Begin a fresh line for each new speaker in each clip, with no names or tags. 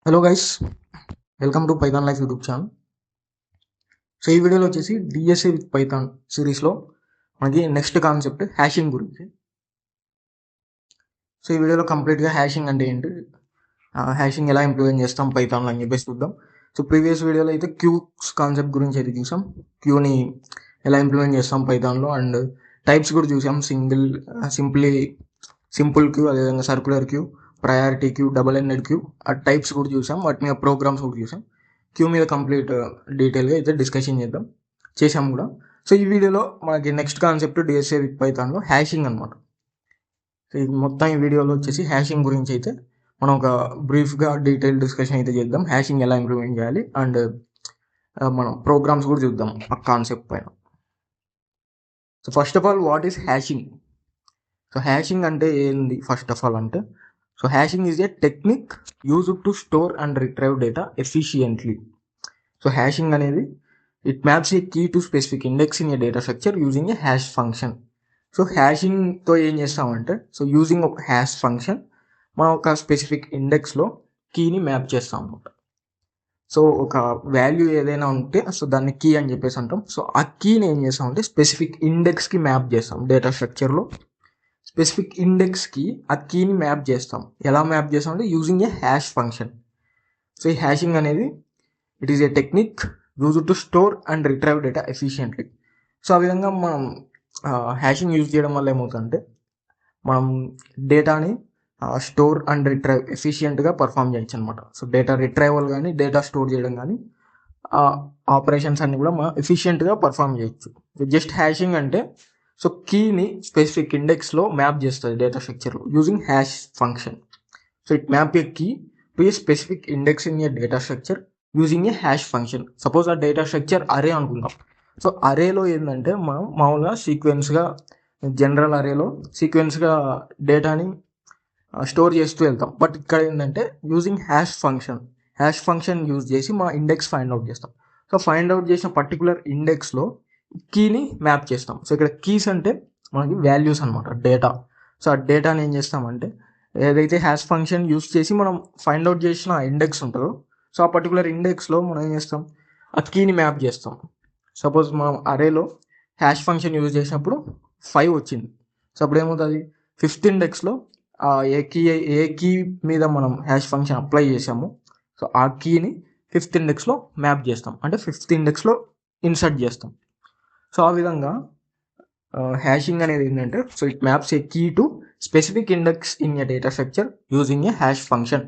Hello guys, welcome to Python life YouTube channel. So ఈ వీడియోలో వచ్చేసి డిఎస్ఏ విత్ పైథాన్ సిరీస్లో మనకి నెక్స్ట్ కాన్సెప్ట్ హ్యాషింగ్ గురించి. సో ఈ వీడియోలో కంప్లీట్గా హ్యాషింగ్ అంటే ఏంటి, హ్యాషింగ్ ఎలా ఇంప్లిమెంట్ చేస్తాం పైథాన్లో అని చెప్పేసి చూద్దాం. సో ప్రీవియస్ వీడియోలో అయితే క్యూస్ కాన్సెప్ట్ గురించి అయితే చూసాం, క్యూని ఎలా ఇంప్లిమెంట్ చేస్తాం పైథాన్లో, అండ్ టైప్స్ కూడా చూసాం. సింపుల్ క్యూ, అదేవిధంగా circular queue, priority queue, double ended queue, ఆ టైప్స్ కూడా చూసాం. వాటి మీద ప్రోగ్రామ్స్ కూడా చూసాం. క్యూ మీద కంప్లీట్ డీటెయిల్గా అయితే డిస్కషన్ చేసాం కూడా. సో ఈ వీడియోలో మనకి నెక్స్ట్ కాన్సెప్ట్ డిఎస్ఏ విత్ పైథాన్లో హ్యాషింగ్ అనమాట. సో ఈ మొత్తం ఈ వీడియోలో వచ్చేసి హ్యాషింగ్ గురించి అయితే మనం ఒక బ్రీఫ్గా డీటెయిల్ డిస్కషన్ అయితే చేద్దాం. హ్యాషింగ్ ఎలా ఇంప్లిమెంట్ చేయాలి అండ్ మనం ప్రోగ్రామ్స్ కూడా చూద్దాం ఆ కాన్సెప్ట్ పైన. So first of all, what is hashing? So hashing అంటే ఏంది ఫస్ట్ ఆఫ్ ఆల్ అంటే, so hashing is a technique used to store and retrieve data efficiently. So hashing అనేది it maps a key to specific index in a data structure using a hash function. So హ్యాషింగ్తో ఏం చేస్తామంటే, so using ఒక hash function మనం ఒక specific ఇండెక్స్లో కీని map చేస్తాం అనమాట. సో ఒక వాల్యూ ఏదైనా ఉంటే సో దాన్ని కీ అని చెప్పేసి అంటాం. సో ఆ కీని ఏం చేస్తామంటే స్పెసిఫిక్ ఇండెక్స్కి మ్యాప్ చేస్తాం. డేటా స్ట్రక్చర్లో స్పెసిఫిక్ ఇండెక్స్కి ఆ కీని మ్యాప్ చేస్తాం. ఎలా మ్యాప్ చేస్తాం అంటే using a hash function. So ఈ హ్యాషింగ్ అనేది it is a technique used to store and retrieve data efficiently. So ఆ విధంగా మనం హ్యాషింగ్ యూజ్ చేయడం వల్ల ఏమవుతుందంటే, మనం డేటాని స్టోర్ అండ్ రిట్రైవ్ ఎఫిషియెంట్గా పర్ఫామ్ చేయొచ్చు అనమాట. సో డేటా రిట్రైవల్ కానీ డేటా స్టోర్ చేయడం కానీ ఆపరేషన్స్ అన్ని కూడా మనం ఎఫిషియెంట్గా పర్ఫామ్ చేయొచ్చు. జస్ట్ హ్యాషింగ్ అంటే సో కీని స్పెసిఫిక్ ఇండెక్స్లో మ్యాప్ చేస్తుంది డేటా స్ట్రక్చర్లో using hash function. So it map a key to a specific index in a data structure using a hash function. Suppose ఆ డేటా స్ట్రక్చర్ అరే అనుకుందాం. So అరేలో ఏంటంటే మనం మామూలుగా సీక్వెన్స్గా, జనరల్ అరేలో సీక్వెన్స్గా డేటాని స్టోర్ చేస్తూ వెళ్తాం. బట్ ఇక్కడ ఏంటంటే యూజింగ్ హ్యాష్ ఫంక్షన్ యూజ్ చేసి మా ఇండెక్స్ ఫైండ్ అవుట్ చేస్తాం. సో ఫైండ్ అవుట్ చేసిన పర్టికులర్ ఇండెక్స్లో కీని మ్యాప్ చేస్తాం. సో ఇక్కడ కీస్ అంటే మనకి వాల్యూస్ అనమాట, డేటా. సో ఆ డేటాని ఏం చేస్తామంటే, ఏదైతే హ్యాష్ ఫంక్షన్ యూజ్ చేసి మనం ఫైండ్ అవుట్ చేసిన ఇండెక్స్ ఉంటుందో సో ఆ పర్టికులర్ ఇండెక్స్లో మనం ఏం చేస్తాం, ఆ కీని మ్యాప్ చేస్తాం. సపోజ్ మనం అరేలో హ్యాష్ ఫంక్షన్ యూజ్ చేసినప్పుడు 5 వచ్చింది. సో అప్పుడు ఏమవుతుంది, 5th ఇండెక్స్లో ఏ కీ మీద మనం హ్యాష్ ఫంక్షన్ అప్లై చేసాము సో ఆ కీని 5th ఇండెక్స్లో మ్యాప్ చేస్తాం, అంటే 5th ఇండెక్స్లో ఇన్సర్ట్ చేస్తాం. సో ఆ విధంగా హ్యాషింగ్ అనేది ఏంటంటే, so it maps a key to specific index in a data structure using a hash function.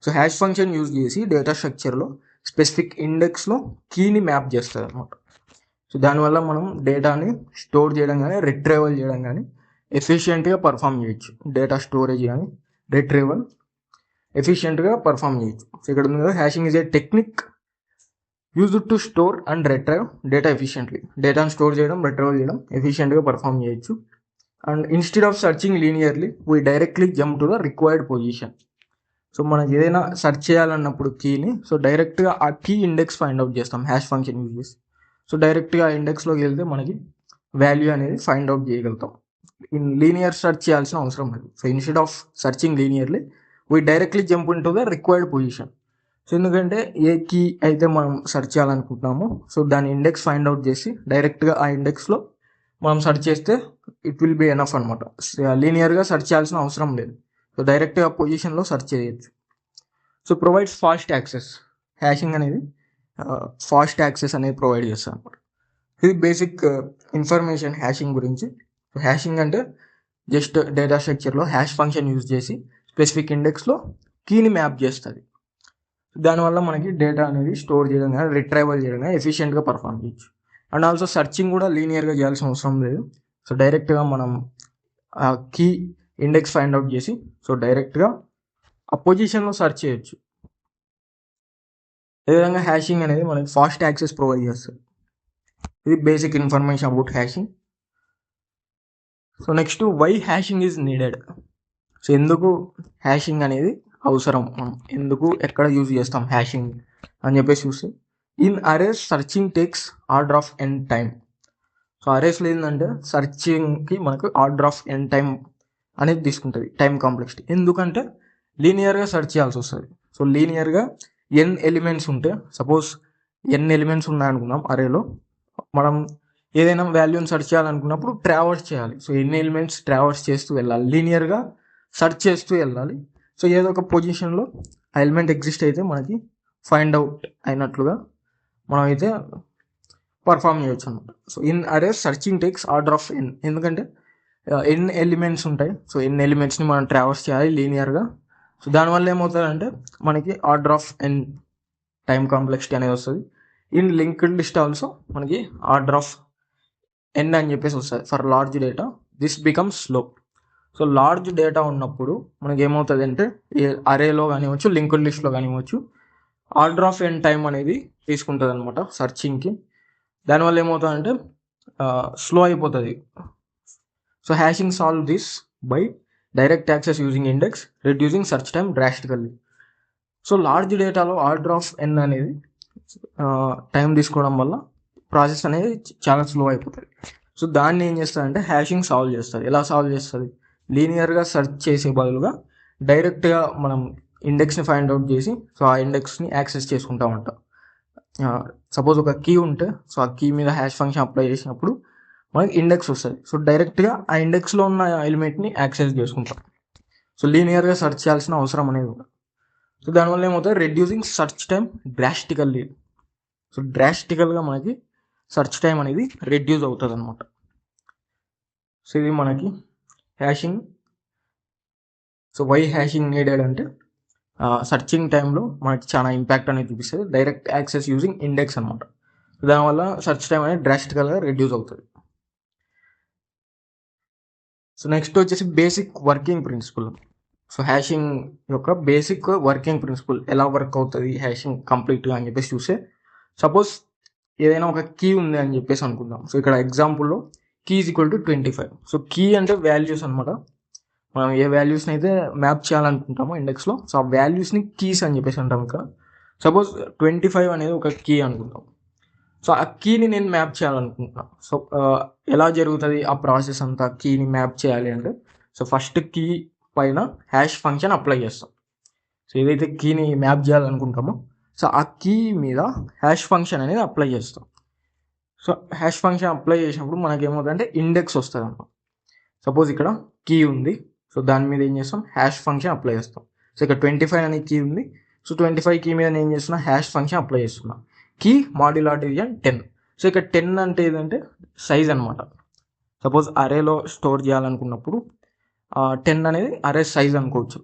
So hash function use చేసి డేటా స్ట్రక్చర్లో స్పెసిఫిక్ ఇండెక్స్లో కీని మ్యాప్ చేస్తుంది అనమాట. సో దానివల్ల మనం డేటాని స్టోర్ చేయడం కానీ రిట్రైవల్ చేయడం కానీ ఎఫిషియెంట్గా పర్ఫామ్ చేయొచ్చు. డేటా స్టోరేజ్ కానీ రిట్రైవల్ ఎఫిషియెంట్గా పర్ఫామ్ చేయొచ్చు. సో ఇక్కడ ఉంది కదా, hashing is a technique used to store and retrieve data efficiently. డేటాను స్టోర్ చేయడం, రిట్రైవల్ చేయడం ఎఫిషియెంట్గా పర్ఫామ్ చేయొచ్చు. And instead of searching linearly we directly jump to the required position. So మనకి ఏదైనా సెర్చ్ చేయాలన్నప్పుడు కీని సో డైరెక్ట్గా ఆ కీ ఇండెక్స్ ఫైండ్ అవుట్ చేస్తాం హ్యాష్ ఫంక్షన్ యూజ్ చేసి. సో డైరెక్ట్గా ఆ ఇండెక్స్లోకి వెళ్తే మనకి వాల్యూ అనేది ఫైండ్ అవుట్ చేయగలుగుతాం. ఇన్ లీనియర్ సెర్చ్ చేయాల్సిన అవసరం లేదు. So instead of searching linearly we directly jump in to the required position. So ఎందుకంటే ఏ కీ అయితే మనం సెర్చ్ చేయాలనుకుంటున్నామో సో దాని ఇండెక్స్ ఫైండ్ అవుట్ చేసి డైరెక్ట్గా ఆ ఇండెక్స్లో మనం సెర్చ్ చేస్తే ఇట్ విల్ బి ఎనఫ్ అనమాట. లీనియర్గా సెర్చ్ చేయాల్సిన అవసరం లేదు. సో డైరెక్ట్గా పొజిషన్లో సెర్చ్ చేయొచ్చు. So provides fast access. Hashing అనేది ఫాస్ట్ యాక్సెస్ అనేది ప్రొవైడ్ చేస్తుంది అనమాట. ఇది బేసిక్ ఇన్ఫర్మేషన్ హ్యాషింగ్ గురించి. హ్యాషింగ్ అంటే జస్ట్ డేటా స్ట్రక్చర్లో హ్యాష్ ఫంక్షన్ యూజ్ చేసి స్పెసిఫిక్ ఇండెక్స్లో కీని మ్యాప్ చేస్తుంది. దానివల్ల మనకి డేటా అనేది స్టోర్ చేయడం కానీ రిట్రైవల్ చేయడం కానీ ఎఫిషియెంట్గా పర్ఫామ్ చేయొచ్చు. అండ్ ఆల్సో సర్చింగ్ కూడా లీనియర్గా చేయాల్సిన అవసరం లేదు. సో డైరెక్ట్గా మనం ఆ కీ ఇండెక్స్ ఫైండ్ అవుట్ చేసి సో డైరెక్ట్గా ఆ పొజిషన్లో సెర్చ్ చేయొచ్చు. ఏ విధంగా హ్యాషింగ్ అనేది మనకి ఫాస్ట్ యాక్సెస్ ప్రొవైడ్ చేస్తుంది. ఇది basic information about hashing. So next, why hashing is needed. సో ఎందుకు హ్యాషింగ్ అనేది అవసరం, ఎందుకు ఎక్కడ యూజ్ చేస్తాం హ్యాషింగ్ అని చెప్పేసి చూస్తే, in arrays searching takes order of N time. So అరేస్లో ఏంటంటే సర్చింగ్కి మనకు ఆర్డర్ ఆఫ్ ఎన్ టైం అనేది తీసుకుంటుంది, టైం కాంప్లెక్సిటీ. ఎందుకంటే లీనియర్గా సెర్చ్ చేయాల్సి వస్తుంది. సో లీనియర్గా ఎన్ ఎలిమెంట్స్ ఉంటే, సపోజ్ ఎన్ ఎలిమెంట్స్ ఉన్నాయనుకున్నాం అరేలో, మనం ఏదైనా వాల్యూని సెర్చ్ చేయాలనుకున్నప్పుడు ట్రావర్స్ చేయాలి. సో ఎన్ని ఎలిమెంట్స్ ట్రావర్స్ చేస్తూ వెళ్ళాలి, లీనియర్గా సెర్చ్ చేస్తూ వెళ్ళాలి. సో ఏదో ఒక పొజిషన్లో ఆ ఎలిమెంట్ ఎగ్జిస్ట్ అయితే మనకి ఫైండ్ అవుట్ అయినట్లుగా మనం అయితే పర్ఫామ్ చేయొచ్చు అనమాట. సో ఇన్ అరే సర్చింగ్ టేక్స్ ఆర్డర్ ఆఫ్ ఎన్, ఎందుకంటే ఎన్ని ఎలిమెంట్స్ ఉంటాయి. సో ఎన్ని ఎలిమెంట్స్ని మనం ట్రావర్స్ చేయాలి లీనియర్గా. సో దానివల్ల ఏమవుతుందంటే మనకి order of N time complexity అనేది వస్తుంది. ఇన్ లింక్డ్ లిస్ట్ ఆల్సో మనకి ఆర్డర్ ఆఫ్ ఎన్ అని చెప్పేసి వస్తుంది for large data. This becomes slow. So large data ఉన్నప్పుడు మనకి ఏమవుతుంది అంటే అరేలో కానివ్వచ్చు, లింక్డ్ లిస్ట్లో కానివ్వచ్చు, ఆర్డర్ ఆఫ్ ఎన్ టైం అనేది తీసుకుంటుంది అనమాట సర్చింగ్కి. దానివల్ల ఏమవుతుందంటే స్లో అయిపోతుంది. So hashing solve this by direct access using index, reducing search time drastically. So large డేటాలో ఆర్డర్ ఆఫ్ ఎన్ అనేది టైం తీసుకోవడం వల్ల ప్రాసెస్ అనేది చాలా స్లో అయిపోతుంది. సో దాన్ని ఏం చేస్తుందంటే హ్యాషింగ్ సాల్వ్ చేస్తుంది. ఎలా సాల్వ్ చేస్తుంది? లీనియర్గా సెర్చ్ చేసే బదులుగా డైరెక్ట్గా మనం ఇండెక్స్ని ఫైండ్ అవుట్ చేసి సో ఆ ఇండెక్స్ని యాక్సెస్ చేసుకుంటా ఉంటాం. సపోజ్ ఒక కీ ఉంటే సో ఆ కీ మీద హ్యాష్ ఫంక్షన్ అప్లై చేసినప్పుడు మనకి ఇండెక్స్ వస్తుంది. సో డైరెక్ట్గా ఆ ఇండెక్స్లో ఉన్న ఎలిమెంట్ని యాక్సెస్ చేసుకుంటాం. సో లీనియర్గా సెర్చ్ చేయాల్సిన అవసరం అనేది కూడా. సో దానివల్ల ఏమవుతుంది? Reducing search time drastically. So డ్రాస్టికల్గా మనకి సెర్చ్ టైం అనేది రెడ్యూస్ అవుతుంది అనమాట. సో ఇది మనకి hashing. So why hashing needed అంటే సర్చింగ్ టైంలో మనకి చాలా ఇంపాక్ట్ అనేది చూపిస్తుంది. డైరెక్ట్ యాక్సెస్ యూజింగ్ ఇండెక్స్ అనమాట. దానివల్ల సెర్చ్ టైం అనేది డ్రాస్టికల్గా రెడ్యూస్ అవుతుంది. సో నెక్స్ట్ వచ్చేసి basic working principle. So hashing యొక్క బేసిక్ వర్కింగ్ ప్రిన్సిపల్ ఎలా వర్క్ అవుతుంది హ్యాషింగ్ కంప్లీట్గా అని చెప్పేసి చూస్తే, సపోజ్ ఏదైనా ఒక కీ ఉంది అని చెప్పేసి అనుకుందాం. సో ఇక్కడ ఎగ్జాంపుల్లో key is equal to 25. So key అంటే వాల్యూస్ అనమాట. మనం ఏ వాల్యూస్ని అయితే మ్యాప్ చేయాలనుకుంటామో ఇండెక్స్లో, సో ఆ వాల్యూస్ని కీస్ అని చెప్పేసి అంటాం. ఇక్కడ సపోజ్ 25 అనేది ఒక కీ అనుకుంటాం. సో ఆ కీని నేను మ్యాప్ చేయాలనుకుంటున్నాను. సో ఎలా జరుగుతుంది ఆ ప్రాసెస్ అంతా? కీని మ్యాప్ చేయాలి అంటే సో ఫస్ట్ కీ పైన హ్యాష్ ఫంక్షన్ అప్లై చేస్తాం. సో ఏదైతే కీని మ్యాప్ చేయాలనుకుంటామో సో ఆ కీ మీద హ్యాష్ ఫంక్షన్ అనేది అప్లై చేస్తాం. సో హ్యాష్ ఫంక్షన్ అప్లై చేసినప్పుడు మనకి ఏమవుతుందంటే ఇండెక్స్ వస్తుంది అన్నమాట. సపోజ్ ఇక్కడ కీ ఉంది. సో దాని మీద ఏం చేస్తాం? హ్యాష్ ఫంక్షన్ అప్లై చేస్తాం. సో ఇక్కడ 25 అనే కీ ఉంది. సో 25 కీ మీద నేను ఏం చేస్తున్నా? హ్యాష్ ఫంక్షన్ అప్లై చేస్తున్నా. Key modular division 10. సో ఇక్కడ 10 అంటే ఏదంటే సైజ్ అనమాట. సపోజ్ అరేలో స్టోర్ చేయాలనుకున్నప్పుడు 10 అనేది అరే సైజ్ అనుకోవచ్చు.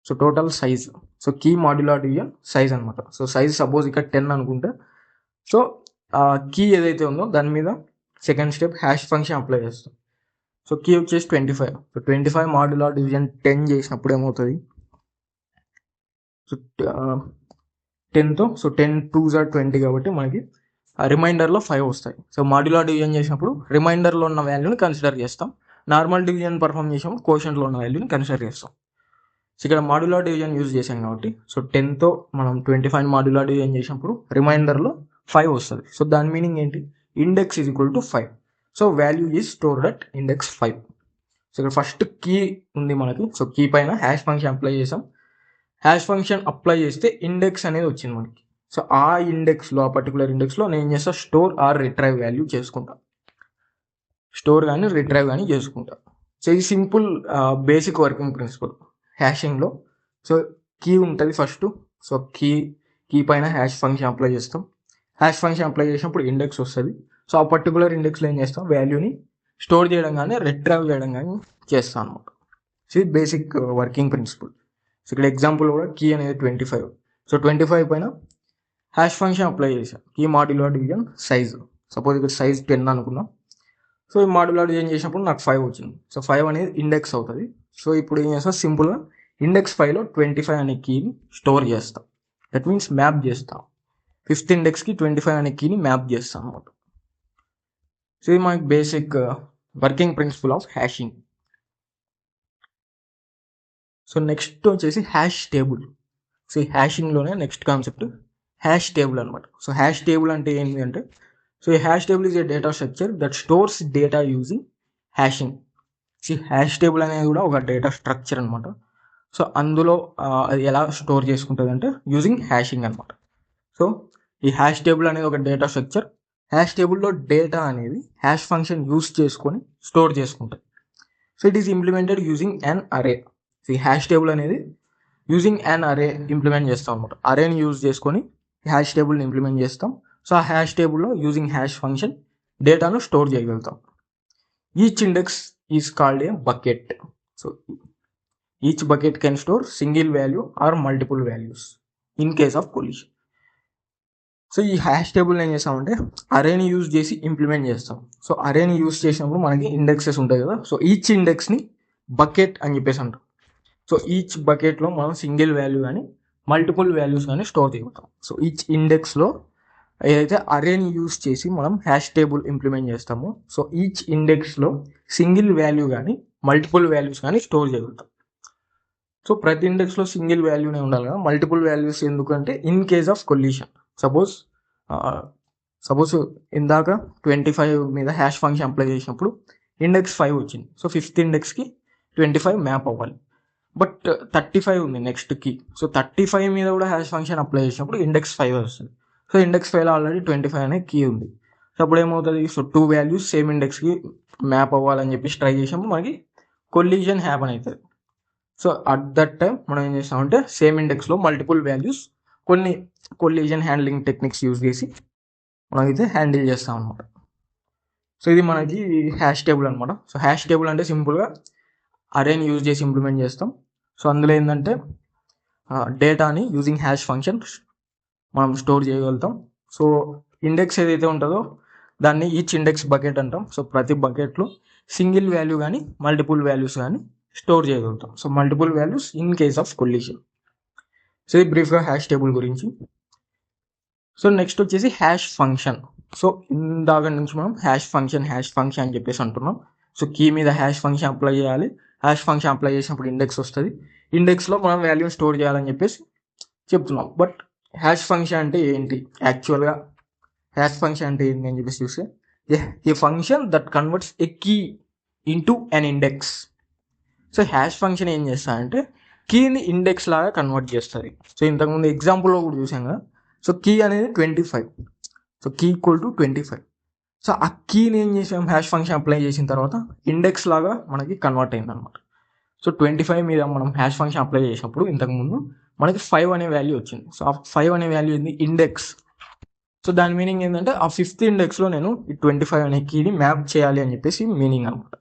So total size. So key modular division size అనమాట. సో సైజ్ సపోజ్ ఇక్కడ 10 అనుకుంటే సో కీ ఏదైతే ఉందో దాని మీద second step hash function apply చేస్తాం. సో కీ వచ్చేసి 25. సో 25 మాడ్యులార్ డివిజన్ 10 చేసినప్పుడు ఏమవుతుంది? సో 10తో సో 10 2s are 20 కాబట్టి మనకి రిమైండర్లో 5 వస్తాయి. సో మాడ్యులార్ డివిజన్ చేసినప్పుడు రిమైండర్లో ఉన్న వాల్యూని కన్సిడర్ చేస్తాం. నార్మల్ డివిజన్ పర్ఫామ్ చేసినప్పుడు కోషంట్లో ఉన్న వాల్యూని కన్సిడర్ చేస్తాం. సో ఇక్కడ మాడ్యులార్ డివిజన్ యూజ్ చేసాం కాబట్టి సో 10తో మనం 25 మాడ్యులార్ డివిజన్ చేసినప్పుడు రిమైండర్లో 5 వస్తుంది. సో దాని మీనింగ్ ఏంటి? Index is equal to 5. So value is stored at index 5. So ఇక్కడ ఫస్ట్ కీ ఉంది మనకి. సో కీ పైన హ్యాష్ ఫంక్షన్ అప్లై చేసాం. హ్యాష్ ఫంక్షన్ అప్లై చేస్తే ఇండెక్స్ అనేది వచ్చింది మనకి. సో ఆ ఇండెక్స్లో ఆ పర్టికులర్ ఇండెక్స్లో నేను ఏం చేస్తా? స్టోర్ ఆర్ రిట్రైవ్ వాల్యూ చేసుకుంటా. స్టోర్ కానీ రిట్రైవ్ కానీ చేసుకుంటా. సో ఇది సింపుల్ బేసిక్ వర్కింగ్ ప్రిన్సిపల్ హ్యాషింగ్లో. సో కీ ఉంటుంది ఫస్ట్. సో కీ పైన హ్యాష్ ఫంక్షన్ అప్లై చేస్తాం. హ్యాష్ ఫంక్షన్ అప్లై చేసినప్పుడు ఇండెక్స్ వస్తుంది. సో ఆ పర్టికులర్ ఇండెక్స్లో ఏం చేస్తాం? వాల్యూని స్టోర్ చేయడం కానీ రిట్రైవ్ చేయడం కానీ చేస్తాం అనమాట. సో ఇది బేసిక్ వర్కింగ్ ప్రిన్సిపల్. సో ఇక్కడ ఎగ్జాంపుల్ కూడా కీ అనేది 25. సో 25 పైన హ్యాష్ ఫంక్షన్ అప్లై చేసాం. Key modular division size. Suppose ఇక్కడ సైజ్ 10 అనుకున్నాం. సో ఈ మాడ్యులార్ డివిజన్ చేసినప్పుడు నాకు 5 వచ్చింది. సో 5 అనేది ఇండెక్స్ అవుతుంది. సో ఇప్పుడు ఏం చేస్తాం? సింపుల్గా ఇండెక్స్ 5లో 25 అనే కీని స్టోర్ చేస్తాం. దట్ మీన్స్ మ్యాప్ చేస్తాం. 5th ఇండెక్స్కి 25 అనే కీని మ్యాప్ చేస్తాం అన్నమాట. సో ఇది మనకి basic working principal of hashing. So next వచ్చేసి హ్యాష్ టేబుల్. సో ఈ హ్యాషింగ్లోనే నెక్స్ట్ కాన్సెప్ట్ హ్యాష్ టేబుల్ అనమాట. సో హ్యాష్ టేబుల్ అంటే ఏంటి అంటే సో ఈ hash table is a data structure that stores data using hashing. So hash table అనేది కూడా ఒక డేటా స్ట్రక్చర్ అనమాట. సో అందులో అది ఎలా స్టోర్ చేసుకుంటుంది అంటే యూజింగ్ హ్యాషింగ్ అనమాట. సో ఈ హ్యాష్ టేబుల్ అనేది ఒక డేటా స్ట్రక్చర్. హ్యాష్ టేబుల్లో డేటా అనేది హ్యాష్ ఫంక్షన్ యూస్ చేసుకొని స్టోర్ చేసుకుంటుంది. So it is implemented using అన్ అరే. ఈ హ్యాష్ టేబుల్ అనేది యూజింగ్ అన్ అరే ఇంప్లిమెంట్ చేస్తాం అనమాట. అరేని యూజ్ చేసుకొని హ్యాష్ టేబుల్ని ఇంప్లిమెంట్ చేస్తాం. సో ఆ హ్యాష్ టేబుల్లో యూజింగ్ హ్యాష్ ఫంక్షన్ డేటాను స్టోర్ చేయగలుగుతాం. Each index is called a bucket. So each bucket can store single value or multiple values in case of collision. So ఈ హ్యాష్ టేబుల్ ఏం చేస్తామంటే అరేని యూజ్ చేసి ఇంప్లిమెంట్ చేస్తాం. సో అరేని యూజ్ చేసినప్పుడు మనకి ఇండెక్సెస్ ఉంటాయి కదా. సో ఈచ్ ఇండెక్స్ని బకెట్ అని చెప్పేసి అంటాం. సో ఈచ్ బకెట్లో మనం సింగిల్ వాల్యూ కానీ మల్టిపుల్ వాల్యూస్ కానీ స్టోర్ చేయగలుగుతాం. సో ఈచ్ ఇండెక్స్లో ఏదైతే అరేని యూజ్ చేసి మనం హ్యాష్ టేబుల్ ఇంప్లిమెంట్ చేస్తామో సో ఈచ్ ఇండెక్స్లో సింగిల్ వాల్యూ కానీ మల్టిపుల్ వాల్యూస్ కానీ స్టోర్ చేయగలుగుతాం. సో ప్రతి ఇండెక్స్లో సింగిల్ వాల్యూనే ఉండాలి కదా. మల్టిపుల్ వాల్యూస్ ఎందుకంటే in case of collision, suppose ఇందాక 25 మీద హ్యాష్ ఫంక్షన్ అప్లై చేసినప్పుడు ఇండెక్స్ 5 వచ్చింది. సో 5th ఇండెక్స్కి 25 మ్యాప్ అవ్వాలి. బట్ 35 ఉంది నెక్స్ట్ కీ. సో 35 మీద కూడా హ్యాష్ ఫంక్షన్ అప్లై చేసినప్పుడు ఇండెక్స్ 5 వస్తుంది. సో ఇండెక్స్ 5లో ఆల్రెడీ 25 అనే కీ ఉంది. సో అప్పుడు ఏమవుతుంది, సో 2 వాల్యూస్ సేమ్ ఇండెక్స్కి మ్యాప్ అవ్వాలని చెప్పేసి ట్రై చేసినప్పుడు మనకి కొలిజన్ హ్యాపన్ అవుతుంది. సో అట్ దట్ టైం మనం ఏం చేస్తామంటే సేమ్ ఇండెక్స్లో మల్టిపుల్ వాల్యూస్ కొన్ని కొలిజన్ హ్యాండ్లింగ్ టెక్నిక్స్ యూజ్ చేసి మనమైతే హ్యాండిల్ చేస్తాం అనమాట. సో ఇది మనకి హ్యాష్ టేబుల్ అనమాట. సో హ్యాష్ టేబుల్ అంటే సింపుల్గా అరేని యూజ్ చేసి ఇంప్లిమెంట్ చేస్తాం. సో అందులో ఏంటంటే డేటాని యూజింగ్ హ్యాష్ ఫంక్షన్ మనం స్టోర్ చేయగలుగుతాం. సో ఇండెక్స్ ఏదైతే ఉంటుందో దాన్ని ఈచ్ ఇండెక్స్ బకెట్ అంటాం. సో ప్రతి బకెట్లో సింగిల్ వాల్యూ కానీ మల్టిపుల్ వాల్యూస్ కానీ స్టోర్ చేయగలుగుతాం. So multiple values in case of collision. So ఇది బ్రీఫ్గా హ్యాష్ టేబుల్ గురించి. సో నెక్స్ట్ వచ్చేసి హ్యాష్ ఫంక్షన్. సో ఇందాక నుంచి మనం హ్యాష్ ఫంక్షన్ అని చెప్పేసి అంటున్నాం. సో కీ మీద హ్యాష్ ఫంక్షన్ అప్లై చేయాలి. హ్యాష్ ఫంక్షన్ అప్లై చేసినప్పుడు ఇండెక్స్ వస్తుంది. ఇండెక్స్లో మనం వాల్యూని స్టోర్ చేయాలని చెప్పేసి చెప్తున్నాం. బట్ హ్యాష్ ఫంక్షన్ అంటే ఏంటి, యాక్చువల్గా హ్యాష్ ఫంక్షన్ అంటే ఏంటి అని చెప్పేసి చూస్తే a function that converts a key into an index. So hash function ఏం చేస్తారంటే కీని ఇండెక్స్ లాగా కన్వర్ట్ చేస్తుంది. సో ఇంతకుముందు ఎగ్జాంపుల్లో కూడా చూసాం కదా. సో కీ అనేది 25. So key equal to 25. So ఆ కీని ఏం చేసాం, హ్యాష్ ఫంక్షన్ అప్లై చేసిన తర్వాత ఇండెక్స్ లాగా మనకి కన్వర్ట్ అయింది అనమాట. సో 25 మీద మనం హ్యాష్ ఫంక్షన్ అప్లై చేసినప్పుడు ఇంతకుముందు మనకి 5 అనే వాల్యూ వచ్చింది. సో ఆ 5 అనే వాల్యూ ఏంది, ఇండెక్స్. సో దాని మీనింగ్ ఏంటంటే ఆ 5th ఇండెక్స్లో నేను ఈ 25 అనే కీని మ్యాప్ చేయాలి అని చెప్పేసి మీనింగ్ అనమాట.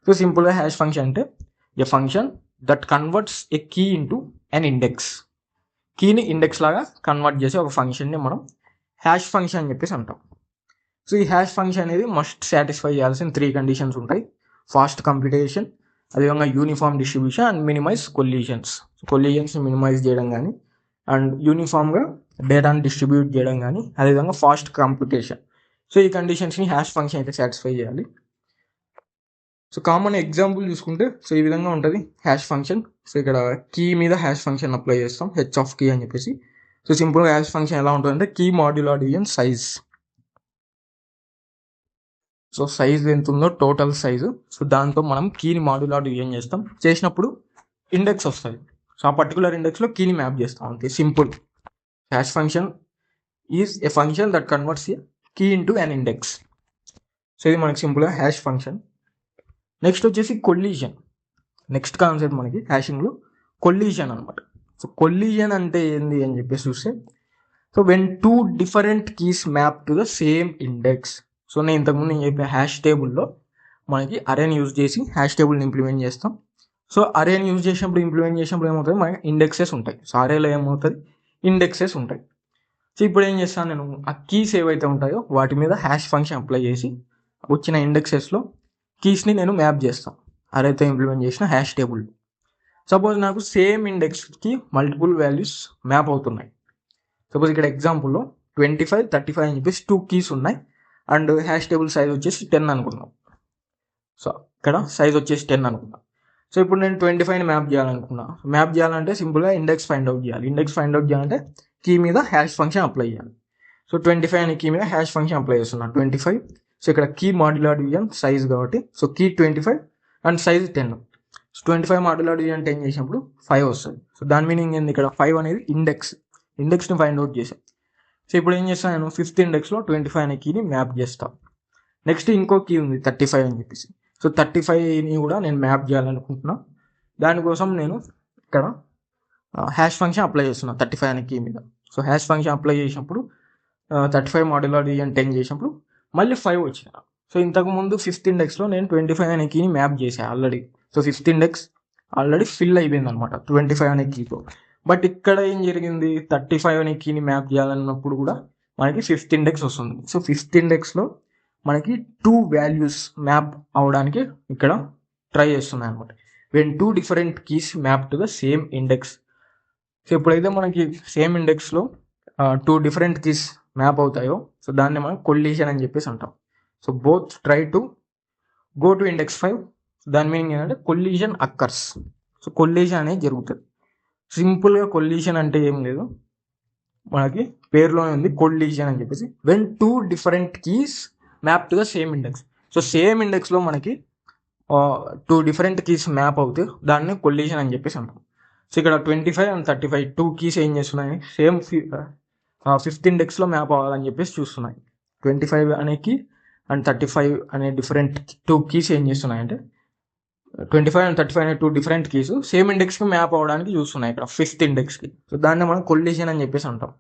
సో సింపుల్గా హ్యాష్ ఫంక్షన్ అంటే a function that converts a key into an index. కీని ఇండెక్స్ లాగా కన్వర్ట్ చేసి ఒక ఫంక్షన్ని మనం హ్యాష్ ఫంక్షన్ అని చెప్పేసి అంటాం. సో ఈ హ్యాష్ ఫంక్షన్ అనేది మస్ట్ సాటిస్ఫై చేయాల్సిన 3 కండిషన్స్ ఉంటాయి. ఫాస్ట్ కంప్యూటేషన్, అదేవిధంగా uniform distribution and minimise collisions. కొలిజన్స్ని మినిమైజ్ చేయడం కానీ అండ్ యూనిఫామ్గా డేటాని డిస్ట్రిబ్యూట్ చేయడం కానీ అదేవిధంగా ఫాస్ట్ కంప్యూటేషన్. సో ఈ కండిషన్స్ని హ్యాష్ ఫంక్షన్ అయితే సాటిస్ఫై చేయాలి. సో కామన్ ఎగ్జాంపుల్ చూసుకుంటే సో ఈ విధంగా ఉంటుంది హ్యాష్ ఫంక్షన్. సో ఇక్కడ కీ మీద హ్యాష్ ఫంక్షన్ అప్లై చేస్తాం, హెచ్ ఆఫ్ కీ అని చెప్పేసి. సో సింపుల్గా హ్యాష్ ఫంక్షన్ ఎలా ఉంటుందంటే key modular division size. So size ఎంత ఉందో టోటల్ సైజు, సో దాంతో మనం కీని మాడ్యులర్ డివిజన్ చేస్తాం. చేసినప్పుడు ఇండెక్స్ వస్తుంది. సో ఆ పర్టికులర్ ఇండెక్స్లో కీని మ్యాప్ చేస్తాం, అంతే simple. Hash function is a function that converts a key into an index. So ఇది మనకి సింపుల్గా హ్యాష్ ఫంక్షన్. నెక్స్ట్ వచ్చేసి కొలిజన్. నెక్స్ట్ కాన్సెప్ట్ మనకి హ్యాషింగ్లో కొలిజన్ అనమాట. సో కొలిజన్ అంటే ఏంది అని చెప్పేసి చూస్తే so when 2 different keys map to the same index. So నేను ఇంతకుముందు నేను చెప్పే హ్యాష్ టేబుల్లో మనకి అరేని యూజ్ చేసి హ్యాష్ టేబుల్ని ఇంప్లిమెంట్ చేస్తాం. సో అరేని యూజ్ చేసినప్పుడు ఏమవుతుంది, మనకి ఇండెక్సెస్ ఉంటాయి. సో అరేలో ఏమవుతుంది, ఇండెక్సెస్ ఉంటాయి. సో ఇప్పుడు ఏం చేస్తాను, నేను ఆ కీస్ ఏవైతే ఉంటాయో వాటి మీద హ్యాష్ ఫంక్షన్ అప్లై చేసి వచ్చిన ఇండెక్సెస్లో కీస్ని నేను మ్యాప్ చేస్తాను అరేతో ఇంప్లిమెంట్ చేసిన హ్యాష్ టేబుల్. సపోజ్ నాకు సేమ్ ఇండెక్స్కి మల్టిపుల్ వాల్యూస్ మ్యాప్ అవుతున్నాయి. సపోజ్ ఇక్కడ ఎగ్జాంపుల్లో 25, 35 అని చెప్పేసి 2 కీస్ ఉన్నాయి అండ్ హ్యాష్ టేబుల్ సైజ్ వచ్చేసి 10 అనుకున్నాం. సో ఇక్కడ సైజ్ వచ్చేసి 10 అనుకున్నాం. సో ఇప్పుడు నేను 25ని మ్యాప్ చేయాలనుకున్నా. మ్యాప్ చేయాలంటే సింపుల్గా ఇండెక్స్ ఫైండ్ అవుట్ చేయాలి. ఇండెక్స్ ఫైండ్ అవుట్ చేయాలంటే కీ మీద హ్యాష్ ఫంక్షన్ అప్లై చేయాలి. సో 25 అనే కీ మీద హ్యాష్ ఫంక్షన్ అప్లై చేస్తున్నాను 25. సో ఇక్కడ కీ మాడ్యులర్ డివిజన్ సైజ్ కాబట్టి so key 25 and size 10. 25 modular division 10 చేసినప్పుడు 5 వస్తుంది. సో దాని మీనింగ్ ఏంది, ఇక్కడ 5 అనేది ఇండెక్స్ని ఫైండ్ అవుట్ చేసాం. సో ఇప్పుడు ఏం చేస్తాను, నేను 5th ఇండెక్స్లో 25 అనే కీని మ్యాప్ చేస్తాను. నెక్స్ట్ ఇంకో కీ ఉంది 35 అని చెప్పేసి. సో 35ని కూడా నేను మ్యాప్ చేయాలనుకుంటున్నా. దానికోసం నేను ఇక్కడ హ్యాష్ ఫంక్షన్ అప్లై చేస్తున్నా 35 అనే కీ మీద. సో హ్యాష్ ఫంక్షన్ అప్లై చేసినప్పుడు 35 మాడ్యులర్ డివిజన్ 10 చేసినప్పుడు మళ్ళీ 5 వచ్చిన. సో ఇంతకుముందు 5th ఇండెక్స్లో నేను 25 అనే కీని మ్యాప్ చేశాను already. So 5th index already fill అయిపోయింది అనమాట 25 అనే కీతో. బట్ ఇక్కడ ఏం జరిగింది, 35 అనే కీని మ్యాప్ చేయాలన్నప్పుడు కూడా మనకి 5th ఇండెక్స్ వస్తుంది. సో 5th ఇండెక్స్లో మనకి 2 వాల్యూస్ మ్యాప్ అవడానికి ఇక్కడ ట్రై చేస్తున్నాయి అనమాట. When 2 different keys map to the same index. So ఎప్పుడైతే మనకి సేమ్ ఇండెక్స్లో 2 డిఫరెంట్ కీస్ మ్యాప్ అవుతాయో సో దాన్ని మనం కొల్లిషన్ అని చెప్పేసి అంటాం. So both try to go to index 5. దాని మీనింగ్ ఏంటంటే కొల్లిషన్ అక్కర్స్. సో కొల్లిషన్ అనేది జరుగుతుంది. సింపుల్గా కొల్లిషన్ అంటే ఏం లేదు, మనకి పేరులోనే ఉంది కొల్లిషన్ అని చెప్పేసి. When 2 different keys map to the same index. So same ఇండెక్స్లో మనకి 2 డిఫరెంట్ కీస్ మ్యాప్ అవుతాయి, దాన్ని కొల్లిషన్ అని చెప్పేసి అంటాం. సో ఇక్కడ 25 అండ్ 35 2 కీస్ ఏం చేస్తున్నాయి, సేమ్ 5th ఇండెక్స్లో మ్యాప్ అవ్వాలని చెప్పేసి చూస్తున్నాయి. 25 అనే కీ అండ్ 35 అనే డిఫరెంట్ 2 కీస్ ఏం చేస్తున్నాయి అంటే 25 అండ్ 35 అనే 2 డిఫరెంట్ కీస్ సేమ్ ఇండెక్స్కి మ్యాప్ అవ్వడానికి చూస్తున్నాయి ఇక్కడ 5th ఇండెక్స్కి. సో దాన్ని మనం కొల్లిషన్ అని చెప్పేసి అంటాం.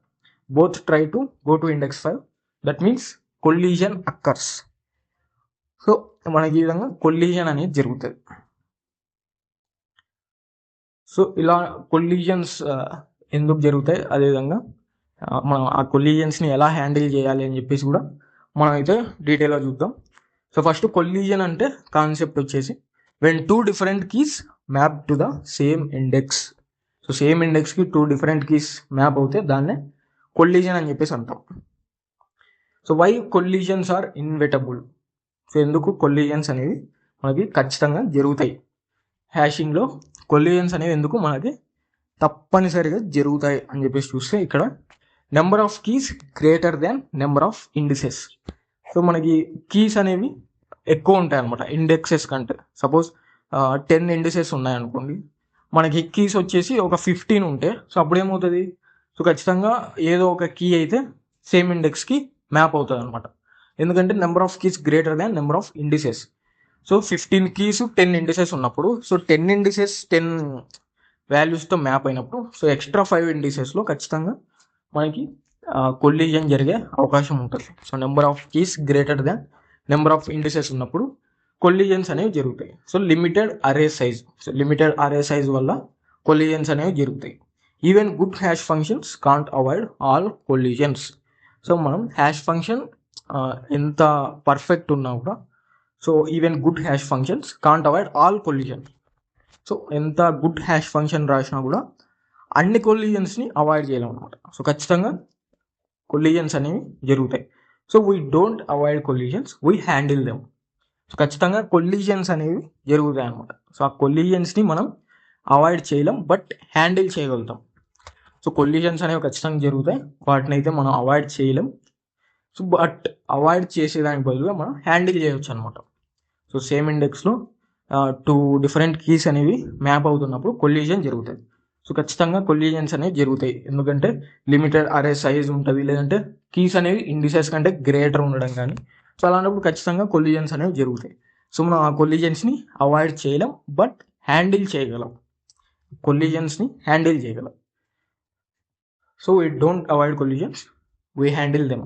Both try to go to index 5, that means collision occurs. So మనకి ఈ విధంగా కొల్లిషన్ అనేది జరుగుతుంది. సో ఇలా కొల్లిజన్స్ ఎందుకు జరుగుతాయి, అదేవిధంగా మనం ఆ కొల్లిజన్స్ని ఎలా హ్యాండిల్ చేయాలి అని చెప్పేసి కూడా మనం అయితే డీటెయిల్గా చూద్దాం. సో ఫస్ట్ కొల్లిజన్ అంటే కాన్సెప్ట్ వచ్చేసి when 2 different keys map to the same index. So same ఇండెక్స్కి 2 డిఫరెంట్ కీస్ మ్యాప్ అవుతే దాన్నే కొల్లిజన్ అని చెప్పేసి అంటాం. So why collisions are inevitable. So ఎందుకు కొల్లిజన్స్ అనేవి మనకి ఖచ్చితంగా జరుగుతాయి. హ్యాషింగ్లో కొల్లిజన్స్ అనేవి ఎందుకు మనకి తప్పనిసరిగా జరుగుతాయి అని చెప్పేసి చూస్తే ఇక్కడ number of keys greater than number of indices. So మనకి కీస్ అనేవి ఎక్కువ ఉంటాయి అనమాట ఇండెక్సెస్ కంటే. సపోజ్ 10 ఇండిసెస్ ఉన్నాయనుకోండి, మనకి కీస్ వచ్చేసి ఒక 15 ఉంటే సో అప్పుడు ఏమవుతుంది, సో ఖచ్చితంగా ఏదో ఒక కీ అయితే సేమ్ ఇండెక్స్కి మ్యాప్ అవుతుంది అనమాట. ఎందుకంటే number of keys greater than number of indices. So 15 keys 10 indices ఉన్నప్పుడు సో 10 ఇండిసెస్ 10 వాల్యూస్తో మ్యాప్ అయినప్పుడు సో ఎక్స్ట్రా 5 ఇండిసెస్లో ఖచ్చితంగా మనకి కొల్లిజన్ జరిగే అవకాశం ఉంటుంది. So number of keys greater than number of indices ఉన్నప్పుడు కొల్లిజన్స్ అనేవి జరుగుతాయి. సో లిమిటెడ్ అరే సైజ్ వల్ల కొల్లిజన్స్ అనేవి జరుగుతాయి. Even good hash functions can't avoid all collisions. So మనం హ్యాష్ ఫంక్షన్ ఎంత పర్ఫెక్ట్ ఉన్నా కూడా so even good hash functions can't avoid all collision. So ఎంత గుడ్ హ్యాష్ ఫంక్షన్ రాసినా కూడా అన్ని కొల్లిజన్స్ని అవాయిడ్ చేయలేం అనమాట. సో ఖచ్చితంగా కొల్లిజన్స్ అనేవి జరుగుతాయి. So we don't avoid collisions, we handle them. So ఖచ్చితంగా కొల్లిజన్స్ అనేవి జరుగుతాయి అనమాట. సో ఆ కొల్లిజన్స్ని మనం అవాయిడ్ చేయలేం, బట్ హ్యాండిల్ చేయగలుగుతాం. సో కొల్లిజన్స్ అనేవి ఖచ్చితంగా జరుగుతాయి, వాటిని అయితే మనం అవాయిడ్ చేయలేం. సో బట్ అవాయిడ్ చేసేదానికి బదులుగా మనం హ్యాండిల్ చేయవచ్చు అనమాట. సో సేమ్ ఇండెక్స్లో 2 డిఫరెంట్ కీస్ అనేవి మ్యాప్ అవుతున్నప్పుడు కొల్లిజన్ జరుగుతుంది. సో ఖచ్చితంగా కొల్లిజన్స్ అనేవి జరుగుతాయి, ఎందుకంటే లిమిటెడ్ అరే సైజ్ ఉంటుంది, లేదంటే కీస్ అనేవి ఇండిసెస్ కంటే గ్రేటర్ ఉండడం కానీ. సో అలాంటప్పుడు ఖచ్చితంగా కొల్లిజన్స్ అనేవి జరుగుతాయి. సో మనం ఆ కొల్లిజన్స్ని అవాయిడ్ చేయలేం, బట్ హ్యాండిల్ చేయగలం. కొల్లిజన్స్ని హ్యాండిల్ చేయగలం. So we don't avoid collisions, we handle them.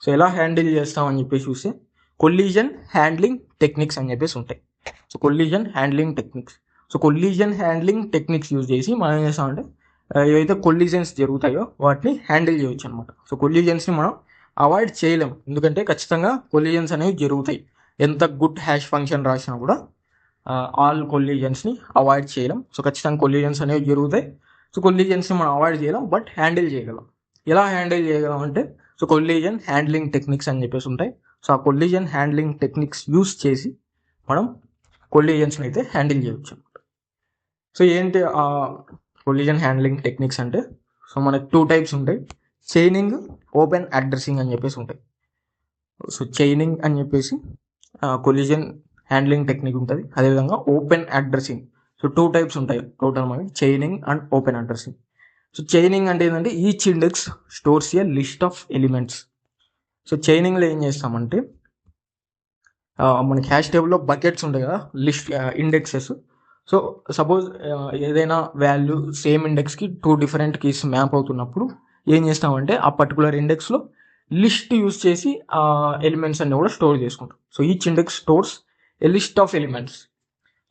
So ఎలా హ్యాండిల్ చేస్తామని చెప్పేసి చూస్తే కొల్లిజన్ హ్యాండ్లింగ్ టెక్నిక్స్ అని చెప్పేసి ఉంటాయి. So collision handling techniques. So collision handling techniques use చేసి మనం ఏం చేస్తామంటే ఏవైతే కొల్లిజన్స్ జరుగుతాయో వాటిని హ్యాండిల్ చేయవచ్చు అనమాట. సో కొల్లిజన్స్ని మనం అవాయిడ్ చేయలేం, ఎందుకంటే ఖచ్చితంగా కొల్లిజన్స్ అనేవి జరుగుతాయి. ఎంత గుడ్ హ్యాష్ ఫంక్షన్ రాసినా కూడా ఆల్ కొల్లిజన్స్ని అవాయిడ్ చేయలేం. సో ఖచ్చితంగా కొల్లిజన్స్ అనేవి జరుగుతాయి. సో కొల్లిజన్స్ని మనం అవాయిడ్ చేయలేం, బట్ హ్యాండిల్ చేయగలం. ఎలా హ్యాండిల్ చేయగలం అంటే సో కొల్లిజన్ హ్యాండ్లింగ్ టెక్నిక్స్ అని చెప్పేసి ఉంటాయి. సో ఆ కొల్లిజన్ హ్యాండ్లింగ్ టెక్నిక్స్ యూస్ చేసి మనం కొల్లిజన్స్ని అయితే హ్యాండిల్ చేయవచ్చు. సో ఏంటి ఆ కొల్లిజన్ హ్యాండ్లింగ్ టెక్నిక్స్ అంటే, సో మనకి 2 టైప్స్ ఉంటాయి, చైనింగ్, ఓపెన్ అడ్రసింగ్ అని చెప్పేసి ఉంటాయి. సో చైనింగ్ అని చెప్పేసి కొల్లిజన్ హ్యాండ్లింగ్ టెక్నిక్ ఉంటుంది. అదేవిధంగా ఓపెన్ అడ్రసింగ్. సో 2 టైప్స్ ఉంటాయి టోటల్ మనకి, chaining and open addressing. So chaining అంటే ఏంటంటే each index stores a list of elements. So చైనింగ్లో ఏం చేస్తామంటే మనకి హ్యాష్ టేబుల్లో బకెట్స్ ఉంటాయి కదా, లిస్ట్ ఇండెక్సెస్. సో సపోజ్ ఏదైనా వాల్యూ సేమ్ ఇండెక్స్కి 2 డిఫరెంట్ కీస్ మ్యాప్ అవుతున్నప్పుడు ఏం చేస్తామంటే ఆ పర్టికులర్ ఇండెక్స్లో లిస్ట్ యూజ్ చేసి ఆ ఎలిమెంట్స్ అన్ని కూడా స్టోర్ చేసుకుంటాం. So each index stores a list of elements.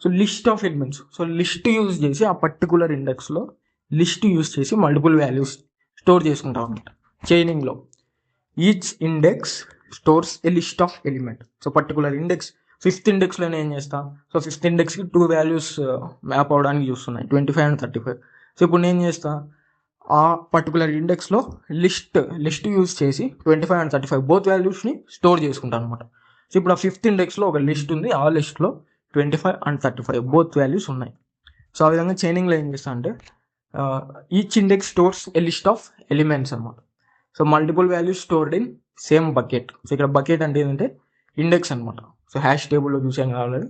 So list of elements, so list use చేసి ఆ పర్టికులర్ ఇండెక్స్లో లిస్ట్ యూజ్ చేసి మల్టిపుల్ వాల్యూస్ స్టోర్ చేసుకుంటాం అనమాట చైనింగ్లో. Each index stores a list of element. So particular index 5th ఇండెక్స్లో ఏం చేస్తా, సో 5th ఇండెక్స్కి 2 వాల్యూస్ మ్యాప్ అవడానికి చూస్తున్నాయి, 25 అండ్ 35. సో ఇప్పుడు నేను చేస్తా, ఆ పర్టికులర్ ఇండెక్స్లో లిస్ట్ యూజ్ చేసి 25 అండ్ 35 బోత్ వాల్యూస్ని స్టోర్ చేసుకుంటాను అనమాట. సో ఇప్పుడు ఆ 5th ఇండెక్స్లో ఒక లిస్ట్ ఉంది, ఆ లిస్ట్లో 25 అండ్ 35 బోత్ వాల్యూస్ ఉన్నాయి. సో ఆ విధంగా చైనింగ్లో ఏం చేస్తా అంటే each index stores a list of elements అనమాట. So multiple values stored in same bucket. So ఇక్కడ బకెట్ అంటే ఏంటంటే ఇండెక్స్ అనమాట. సో హ్యాష్ టేబుల్లో చూసాం కావాలి.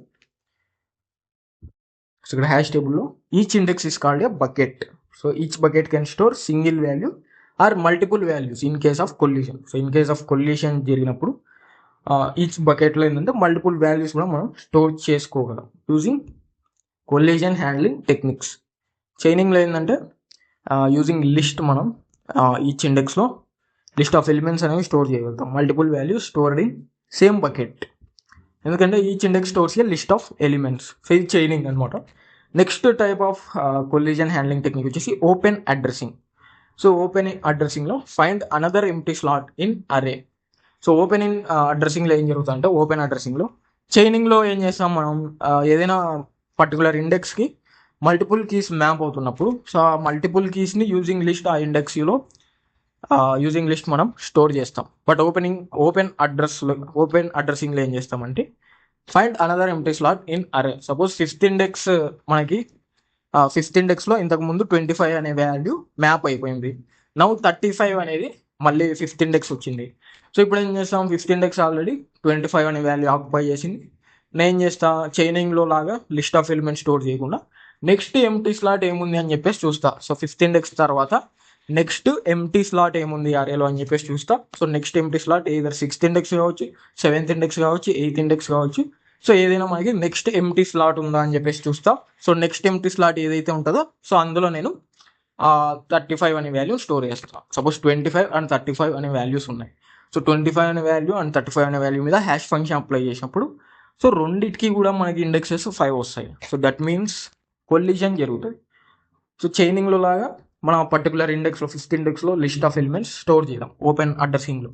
సో ఇక్కడ హ్యాష్ టేబుల్లో each index is called a bucket. So each bucket can store single value or multiple values in case of collision. So in case of collision జరిగినప్పుడు each బకెట్లో ఏంటంటే multiple values కూడా మనం స్టోర్ చేసుకోగలం using collision handling techniques. చైనింగ్లో ఏంటంటే using list మనం each ఇండెక్స్లో లిస్ట్ ఆఫ్ ఎలిమెంట్స్ అనేవి స్టోర్ చేయగలుగుతాం, multiple values stored in same bucket. ఎందుకంటే each index stores a list of elements. So ఇది చైనింగ్ అనమాట. Next type of collision handling technique వచ్చేసి ఓపెన్ అడ్రసింగ్. సో ఓపెన్ అడ్రసింగ్లో find another empty slot in array. So open in అడ్రసింగ్లో ఏం జరుగుతుందంటే, open అడ్రసింగ్లో చైనింగ్లో ఏం చేస్తాం మనం, ఏదైనా పర్టికులర్ ఇండెక్స్కి మల్టిపుల్ కీస్ మ్యాప్ అవుతున్నప్పుడు సో ఆ మల్టిపుల్ కీస్ని యూజింగ్ లిస్ట్ ఆ ఇండెక్స్లో యూజింగ్ లిస్ట్ మనం స్టోర్ చేస్తాం. బట్ ఓపెన్ అడ్రసింగ్లో ఏం చేస్తామంటే find another empty slot in array. Suppose 5th index మనకి 5th ఇండెక్స్లో ఇంతకుముందు 25 అనే వాల్యూ మ్యాప్ అయిపోయింది. నౌ 35 అనేది మళ్ళీ 5th ఇండెక్స్ వచ్చింది. సో ఇప్పుడు ఏం చేస్తాం, 5th ఇండెక్స్ ఆల్రెడీ 25 అనే వాల్యూ ఆక్యుపై చేసింది. నేను ఏం చేస్తా, చైనింగ్లో లాగా లిస్ట్ ఆఫ్ ఎలిమెంట్స్ స్టోర్ చేయకుండా నెక్స్ట్ ఎంప్టీ స్లాట్ ఏముంది అని చెప్పేసి చూస్తా. సో 5th ఇండెక్స్ తర్వాత నెక్స్ట్ ఎంప్టీ స్లాట్ ఏముంది అరేలో అని చెప్పేసి చూస్తా. So next empty slot either 6th index కావచ్చు, 7th ఇండెక్స్ కావచ్చు, 8th ఇండెక్స్ కావచ్చు. సో ఏదైనా మనకి నెక్స్ట్ ఎంప్టీ స్లాట్ ఉందా అని చెప్పేసి చూస్తా. సో నెక్స్ట్ ఎంప్టీ స్లాట్ ఏదైతే ఉంటుందో సో అందులో నేను 35 అనే వాల్యూ స్టోర్ చేస్తాను. సపోజ్ 25 అండ్ 35 అనే వాల్యూస్ ఉన్నాయి. సో 25 అనే వాల్యూ అండ్ 35 అనే వాల్యూ మీద హ్యాష్ ఫంక్షన్ అప్లై చేసినప్పుడు సో రెండింటికి కూడా మనకి ఇండెక్సెస్ 5 వస్తాయి. సో దట్ మీన్స్ కొల్లిజన్ జరుగుతుంది. సో చైనింగ్లో లాగా మనం పర్టికులర్ ఇండెక్స్లో 5th ఇండెక్స్లో లిస్ట్ ఆఫ్ ఎలిమెంట్స్ స్టోర్ చేద్దాం ఓపెన్ అడ్రసింగ్లో.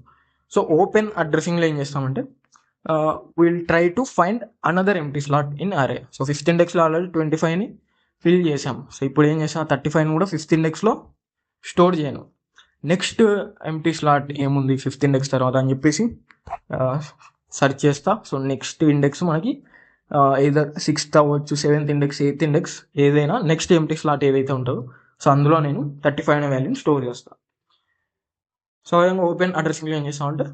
సో ఓపెన్ అడ్రసింగ్లో ఏం చేస్తామంటే will try to find another empty slot in array. So 5th ఇండెక్స్లో ఆల్రెడీ 25ని ఫిల్ చేసాం. సో ఇప్పుడు ఏం చేస్తాం, 35ని కూడా 5th ఇండెక్స్లో స్టోర్ చేయను. నెక్స్ట్ ఎంప్టీ స్లాట్ ఏముంది 5th ఇండెక్స్ తర్వాత అని చెప్పేసి సెర్చ్ చేస్తా. సో నెక్స్ట్ ఇండెక్స్ మనకి ఏదర్ 6th అవ్వచ్చు, 7th ఇండెక్స్, 8th ఇండెక్స్, ఏదైనా నెక్స్ట్ ఎంప్టీ స్లాట్ ఏదైతే ఉంటుందో సో అందులో నేను 35 అనే వాల్యూని స్టోర్ చేస్తాను. సో విధంగా ఓపెన్ అడ్రసింగ్లో ఏం చేస్తామంటే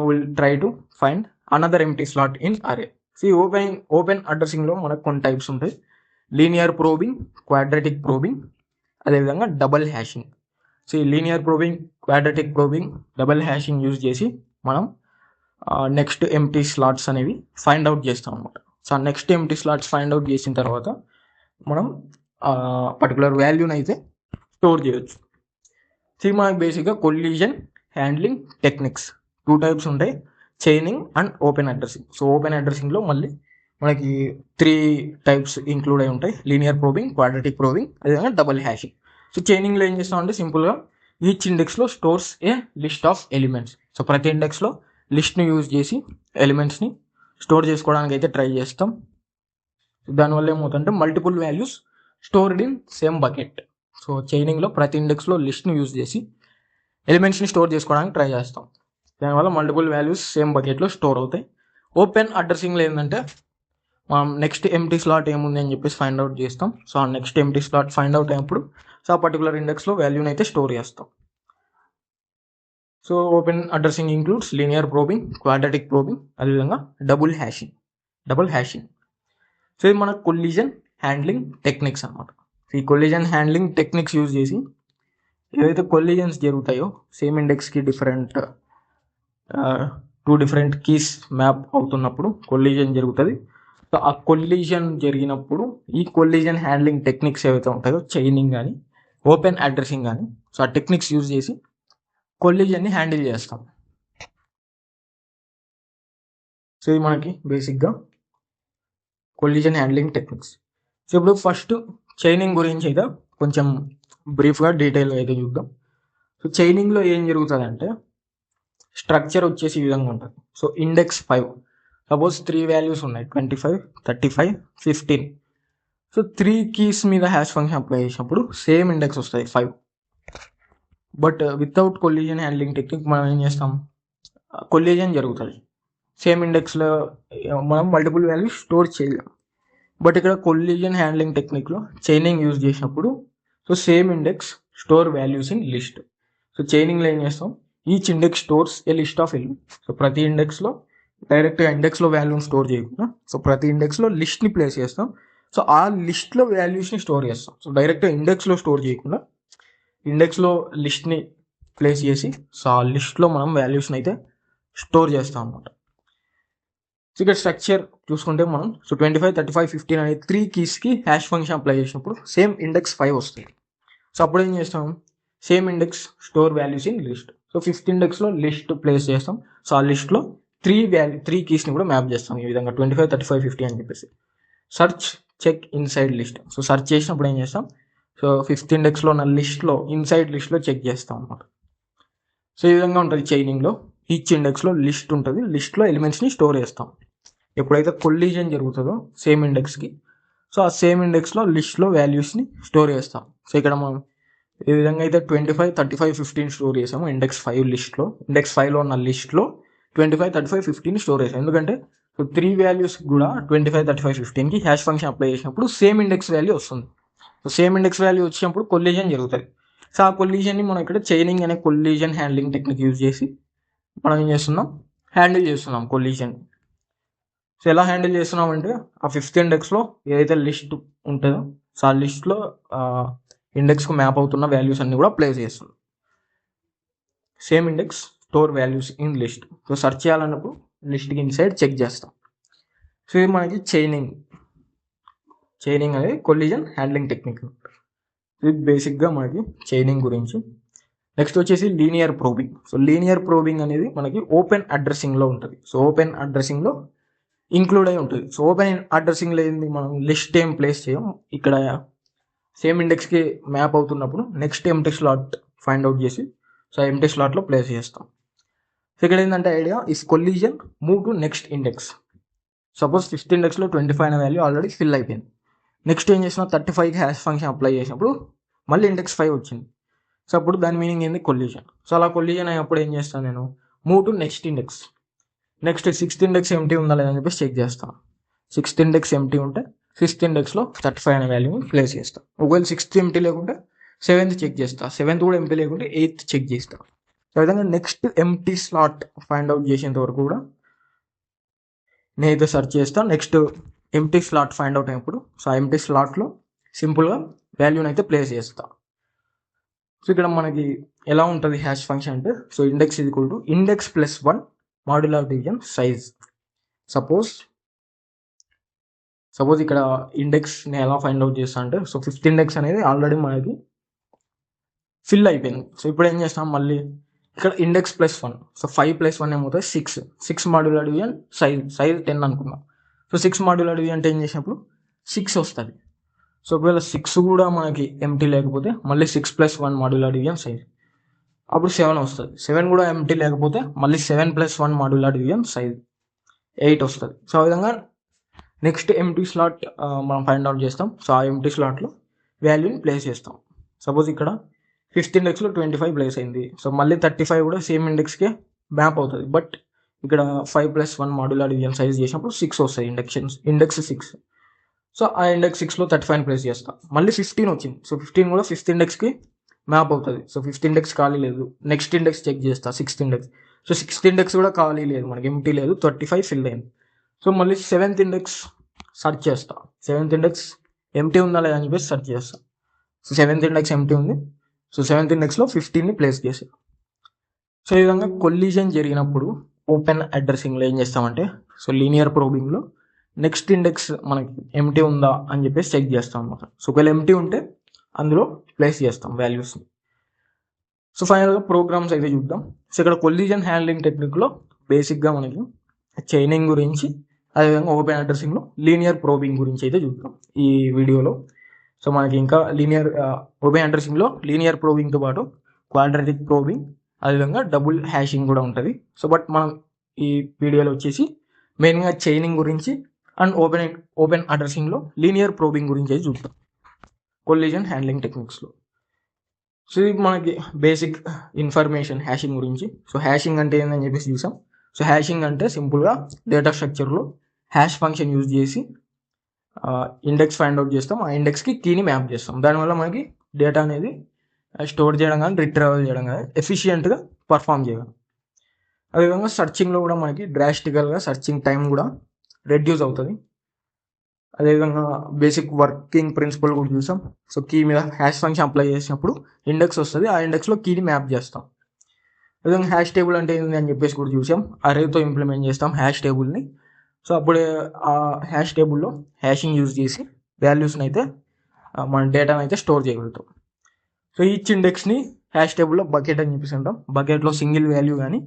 will try to find another empty slot in array. So ఈ ఓపెన్ అడ్రసింగ్లో మనకు కొన్ని టైప్స్ ఉంటాయి, లీనియర్ ప్రోబింగ్, క్వాడ్రాటిక్ ప్రోబింగ్, అదేవిధంగా డబల్ హ్యాషింగ్. సో ఈ linear probing, quadratic probing, double hashing use చేసి మనం నెక్స్ట్ ఎంప్టీ స్లాట్స్ అనేవి ఫైండ్ అవుట్ చేస్తాం అనమాట. So next empty slots find out చేసిన తర్వాత మనం పర్టికులర్ వాల్యూని అయితే స్టోర్ చేయొచ్చు. సో మనకి బేసిక్గా కొల్యూషన్ హ్యాండ్లింగ్ టెక్నిక్స్ 2 టైప్స్ ఉంటాయి, chaining and open addressing. So open అడ్రసింగ్లో మళ్ళీ మనకి 3 టైప్స్ ఇంక్లూడ్ అయి ఉంటాయి, లీనియర్ ప్రోబింగ్, క్వాడ్రాటిక్ ప్రోబింగ్, అదేవిధంగా డబల్ హ్యాషింగ్. సో చైనింగ్లో ఏం చేస్తామంటే సింపుల్గా ఈచ్ ఇండెక్స్లో stores a list of elements. So ప్రతి ఇండెక్స్లో లిస్ట్ని యూజ్ చేసి ఎలిమెంట్స్ని స్టోర్ చేసుకోవడానికి అయితే ట్రై చేస్తాం. దానివల్ల ఏమవుతుందంటే multiple values stored in same bucket. So చైనింగ్లో ప్రతి ఇండెక్స్లో లిస్ట్ని యూజ్ చేసి ఎలిమెంట్స్ని స్టోర్ చేసుకోవడానికి ట్రై చేస్తాం. దానివల్ల మల్టిపుల్ వాల్యూస్ సేమ్ బకెట్లో స్టోర్ అవుతాయి. ఓపెన్ అడ్రసింగ్లో ఏంటంటే మనం నెక్స్ట్ ఎంప్టీ స్లాట్ ఏముంది అని చెప్పేసి ఫైండ్ అవుట్ చేస్తాం. సో ఆ next empty slot find out అయినప్పుడు సో ఆ పర్టికులర్ ఇండెక్స్లో వాల్యూని అయితే స్టోర్ చేస్తాం. So open addressing includes linear probing, quadratic probing, అదేవిధంగా double hashing. Double hashing. So ఇది మన కొలిజన్ హ్యాండ్లింగ్ టెక్నిక్స్ అనమాట. ఈ కొలిజన్ హ్యాండ్లింగ్ టెక్నిక్స్ యూజ్ చేసి ఏవైతే కొలిజన్స్ జరుగుతాయో సేమ్ ఇండెక్స్కి టూ డిఫరెంట్ కీస్ మ్యాప్ అవుతున్నప్పుడు కొలిజన్ జరుగుతుంది. సో ఆ కొలిజన్ జరిగినప్పుడు ఈ కొలిజన్ హ్యాండ్లింగ్ టెక్నిక్స్ ఏవైతే ఉంటాయో చైనింగ్ కానీ ఓపెన్ అడ్రసింగ్ కానీ, సో ఆ టెక్నిక్స్ యూజ్ చేసి కొలిజన్ని హ్యాండిల్ చేస్తాం. సో ఇది మనకి బేసిక్గా కొలిజన్ హ్యాండ్లింగ్ టెక్నిక్స్. సో ఇప్పుడు ఫస్ట్ చైనింగ్ గురించి అయితే కొంచెం బ్రీఫ్గా డీటెయిల్గా అయితే చూద్దాం. సో చైనింగ్లో ఏం జరుగుతుంది అంటే స్ట్రక్చర్ వచ్చేసి ఈ విధంగా ఉంటుంది. సో ఇండెక్స్ 5, సపోజ్ 3 వాల్యూస్ ఉన్నాయి, 25, 35, 15. సో 3 కీస్ మీద హ్యాష్ ఫంక్షన్ అప్లై చేసినప్పుడు సేమ్ ఇండెక్స్ వస్తుంది 5. But without collision handling technique మనం ఏం చేస్తాం, కొలిజన్ జరుగుతుంది, సేమ్ ఇండెక్స్లో మనం మల్టిపుల్ వాల్యూస్ స్టోర్ చేయలేం. బట్ ఇక్కడ కొలిజన్ హ్యాండ్లింగ్ టెక్నిక్లో చైనింగ్ యూజ్ చేసినప్పుడు so same index store values in list. So చైనింగ్లో ఏం చేస్తాం, each index stores a list of element. So ప్రతి ఇండెక్స్లో డైరెక్ట్గా ఇండెక్స్లో వాల్యూని స్టోర్ చేయకుండా సో ప్రతి ఇండెక్స్లో లిస్ట్ని ప్లేస్ చేస్తాం. సో ఆ లిస్ట్లో వాల్యూస్ని స్టోర్ చేస్తాం. సో డైరెక్ట్గా ఇండెక్స్లో స్టోర్ చేయకుండా ఇండెక్స్లో లిస్ట్ని ప్లేస్ చేసి సో ఆ లిస్ట్లో మనం వాల్యూస్ని అయితే స్టోర్ చేస్తాం అన్నమాట. సో ఇక్కడ స్ట్రక్చర్ చూసుకుంటే మనం సో 25, 35, 15 అనే 3 కీస్కి హ్యాష్ ఫంక్షన్ అప్లై చేసినప్పుడు సేమ్ ఇండెక్స్ 5 వస్తుంది. సో అప్పుడు ఏం చేస్తాం, same index store values in list. So 5th ఇండెక్స్లో లిస్ట్ ప్లేస్ చేస్తాం. సో ఆ లిస్ట్లో 3 కీస్ని కూడా మ్యాప్ చేస్తాం ఈ విధంగా 25, 35, 50 అని చెప్పేసి. Search check inside list. So search చేసినప్పుడు ఏం చేస్తాం, సో 5th ఇండెక్స్లో ఉన్న లిస్ట్లో ఇన్సైడ్ లిస్ట్లో చెక్ చేస్తాం అన్నమాట. సో ఈ విధంగా ఉంటుంది చైనింగ్లో. ఈచ్ ఇండెక్స్లో లిస్ట్ ఉంటుంది, లిస్ట్లో ఎలిమెంట్స్ని స్టోర్ చేస్తాం. ఎప్పుడైతే కొలిజన్ జరుగుతుందో సేమ్ ఇండెక్స్కి సో ఆ సేమ్ ఇండెక్స్లో లిస్ట్లో వాల్యూస్ని స్టోర్ చేస్తాం. సో ఇక్కడ మనం ఏ విధంగా అయితే 25, 35, 15 స్టోర్ చేసాము ఇండెక్స్ 5 లిస్ట్లో, ఇండెక్స్ 5లో ఉన్న లిస్ట్లో 25, 35, 15 స్టోర్ చేసాం. ఎందుకంటే సో 3 వాల్యూస్ కూడా 25, 35, 15కి హ్యాష్ ఫంక్షన్ అప్లై చేసినప్పుడు సేమ్ ఇండెక్స్ వాల్యూ వస్తుంది. సో సేమ్ ఇండెక్స్ వాల్యూ వచ్చినప్పుడు కొలిజన్ జరుగుతుంది. సో ఆ కొలిజన్ని మనం ఇక్కడ చైనింగ్ అనే కొలిజన్ హ్యాండ్లింగ్ టెక్నిక్ యూజ్ చేసి మనం ఏం చేస్తున్నాం, హ్యాండిల్ చేస్తున్నాం కొలిజన్. సో ఎలా హ్యాండిల్ చేస్తున్నాం అంటే ఆ 5th ఇండెక్స్లో ఏదైతే లిస్ట్ ఉంటుందో సో ఆ లిస్ట్లో ఇండెక్స్కు మ్యాప్ అవుతున్న వాల్యూస్ అన్ని కూడా ప్లేస్ చేస్తున్నాం. Same index store values in list. So search చేయాలన్నప్పుడు లిస్ట్కి ఇన్సైడ్ చెక్ చేస్తాం. సో ఇది మనకి చైనింగ్ అనేది కొలిజన్ హ్యాండ్లింగ్ టెక్నిక్. ఇది బేసిక్గా మనకి చైనింగ్ గురించి. నెక్స్ట్ వచ్చేసి linear probing. So linear probing అనేది మనకి ఓపెన్ అడ్రసింగ్లో ఉంటుంది. సో ఓపెన్ అడ్రసింగ్లో ఇంక్లూడ్ అయి ఉంటుంది. సో ఓపెన్ అడ్రసింగ్లో ఏంది, మనం లిస్ట్ ఏం ప్లేస్ చేయం, ఇక్కడ సేమ్ ఇండెక్స్కి మ్యాప్ అవుతున్నప్పుడు next empty slot find out చేసి సో ఎంటీ స్లాట్లో ప్లేస్ చేస్తాం. సో ఇక్కడ ఏంటంటే idea is collision move to next index. Suppose 5th ఇండెక్స్లో 25 అనే వాల్యూ ఆల్రెడీ ఫిల్ అయిపోయింది. నెక్స్ట్ ఏం చేసినా 35కి హ్యాష్ ఫంక్షన్ అప్లై చేసినప్పుడు మళ్ళీ ఇండెక్స్ 5 వచ్చింది. సో అప్పుడు దాని మీనింగ్ ఏంది, కొలిజన్. సో అలా కొలిజన్ అయినప్పుడు ఏం చేస్తాను నేను, move to next index. Next 6th index empty ఉందా లేదని చెప్పేసి చెక్ చేస్తాను. 6th ఇండెక్స్ ఎంటీ ఉంటే 5th ఇండెక్స్లో 35 అనే వాల్యూని ప్లేస్ చేస్తాను. ఒకవేళ 6th ఎంటీ లేకుంటే 7th చెక్ చేస్తా, 7th కూడా ఎంటీ లేకుంటే 8th చెక్ చేస్తాను. సో విధంగా next empty slot find out చేసేంత వరకు కూడా నేనైతే సెర్చ్ చేస్తాను. Next empty slot find out అయినప్పుడు సో ఆ ఎంటీ స్లాట్లో సింపుల్గా వాల్యూని అయితే ప్లేస్ చేస్తాను. సో ఇక్కడ మనకి ఎలా ఉంటుంది హ్యాష్ ఫంక్షన్ అంటే so index is equal to index plus 1 modular division size. Suppose ఇక్కడ ఇండెక్స్ని ఎలా ఫైండ్ అవుట్ చేస్తా అంటే సో 5th ఇండెక్స్ అనేది ఆల్రెడీ మనకి ఫిల్ అయిపోయింది. సో ఇప్పుడు ఏం చేస్తాం, మళ్ళీ ఇక్కడ ఇండెక్స్ ప్లస్ 1 సో 5 + 1 ఏమవుతుంది 6 మాడ్యులర్ డివిజన్ సైజ్ 10 అనుకున్నాం. సో 6 మాడ్యులర్ డివిజన్ 10 చేసినప్పుడు 6 వస్తుంది. సో ఒకవేళ 6 కూడా మనకి ఎంటీ లేకపోతే మళ్ళీ 6 + 1 మాడ్యులర్ డివిజన్ సైజ్, అప్పుడు 7 వస్తుంది. 7 కూడా ఎంటీ లేకపోతే మళ్ళీ 7 + 1 మాడ్యులర్ డివిజన్ సైజ్ 8 వస్తుంది. సో ఆ విధంగా నెక్స్ట్ ఎంటీ స్లాట్ మనం ఫైండ్ అవుట్ చేస్తాం. సో ఆ ఎంటీ స్లాట్లో వాల్యూని ప్లేస్ చేస్తాం. సపోజ్ ఇక్కడ 5th ఇండెక్స్లో 25 ప్లేస్ అయింది. సో మళ్ళీ 35 కూడా సేమ్ ఇండెక్స్కే మ్యాప్ అవుతుంది. బట్ ఇక్కడ 5 + 1 మాడ్యులర్ డివిజన్ సైజ్ చేసినప్పుడు 6 వస్తాయి. ఇండెక్స్ 6. సో ఆ ఇండెక్స్ 6లో 35 ప్లేస్ చేస్తాం. మళ్ళీ 15 వచ్చింది. సో 15 కూడా 5th ఇండెక్స్కి మ్యాప్ అవుతుంది. సో 5th ఇండెక్స్ ఖాళీ లేదు. నెక్స్ట్ ఇండెక్స్ చెక్ చేస్తా 6th index. So 6th index కూడా ఖాళీ లేదు, మనకి ఎంటీ లేదు, 35 ఫిల్ అయింది. సో మళ్ళీ 7th ఇండెక్స్ సెర్చ్ చేస్తా. 7th ఇండెక్స్ ఎంటీ ఉందా లేదా అని చెప్పేసి సెర్చ్ చేస్తా. సో 7th ఇండెక్స్ ఎంటీ ఉంది. సో 7th ఇండెక్స్లో 15ని ప్లేస్ చేసా. సో ఈ విధంగా కొల్లిజన్ జరిగినప్పుడు ఓపెన్ అడ్రసింగ్లో ఏం చేస్తామంటే, సో లీనియర్ ప్రోబింగ్లో నెక్స్ట్ ఇండెక్స్ మనకి ఎంటీ ఉందా అని చెప్పేసి చెక్ చేస్తాం అనమాట. సో ఒకవేళ ఎంటీ ఉంటే అందులో ప్లేస్ చేస్తాం వాల్యూస్ని. సో ఫైనల్గా ప్రోగ్రామ్స్ అయితే చూద్దాం. సో ఇక్కడ కొల్లిజన్ హ్యాండ్లింగ్ టెక్నిక్లో బేసిక్గా మనకి చైనింగ్ గురించి, అదేవిధంగా ఓపెన్ అడ్రసింగ్లో లీనియర్ ప్రోబింగ్ గురించి అయితే చూద్దాం ఈ వీడియోలో. సో మనకి ఇంకా ఓపెన్ అడ్రసింగ్లో లీనియర్ ప్రోబింగ్తో పాటు క్వాడ్రాటిక్ ప్రోబింగ్, అదేవిధంగా డబుల్ హ్యాషింగ్ కూడా ఉంటుంది. సో బట్ మనం ఈ వీడియోలో వచ్చేసి మెయిన్గా చైనింగ్ గురించి అండ్ ఓపెన్ అడ్రసింగ్లో లీనియర్ ప్రోబింగ్ గురించి అయితే చూద్దాం కొల్లిజన్ హ్యాండ్లింగ్ టెక్నిక్స్లో. సో ఇది మనకి బేసిక్ ఇన్ఫర్మేషన్ హ్యాషింగ్ గురించి. సో హ్యాషింగ్ అంటే ఏందని చెప్పేసి చూసాం. సో హ్యాషింగ్ అంటే సింపుల్గా డేటా స్ట్రక్చర్లో హ్యాష్ ఫంక్షన్ యూజ్ చేసి ఇండెక్స్ ఫైండ్ అవుట్ చేస్తాం, ఆ ఇండెక్స్కి కీని మ్యాప్ చేస్తాం. దానివల్ల మనకి డేటా అనేది స్టోర్ చేయడం కానీ రిట్రీవల్ చేయడం కానీ ఎఫిషియెంట్గా పర్ఫామ్ చేయగలం. అదేవిధంగా సర్చింగ్లో కూడా మనకి డ్రాస్టికల్గా సర్చింగ్ టైం కూడా రెడ్యూస్ అవుతుంది. అదేవిధంగా బేసిక్ వర్కింగ్ ప్రిన్సిపల్ కూడా చూసాం. సో కీ మీద హ్యాష్ ఫంక్షన్ అప్లై చేసినప్పుడు ఇండెక్స్ వస్తుంది, ఆ ఇండెక్స్లో కీని మ్యాప్ చేస్తాం. అదేవిధంగా హ్యాష్ టేబుల్ అంటే ఏంటి అని చెప్పేసి కూడా చూసాం. అరేతో ఇంప్లిమెంట్ చేస్తాం హ్యాష్ టేబుల్ని. సో అప్పుడే ఆ హ్యాష్ టేబుల్లో హ్యాషింగ్ యూజ్ చేసి వాల్యూస్ని అయితే మన డేటాను అయితే స్టోర్ చేయగలుగుతాం. సో ఈచ్ ఇండెక్స్ని హ్యాష్ టేబుల్లో బకెట్ అని చెప్పేసి అంటాం. బకెట్లో సింగిల్ వాల్యూ కానీ,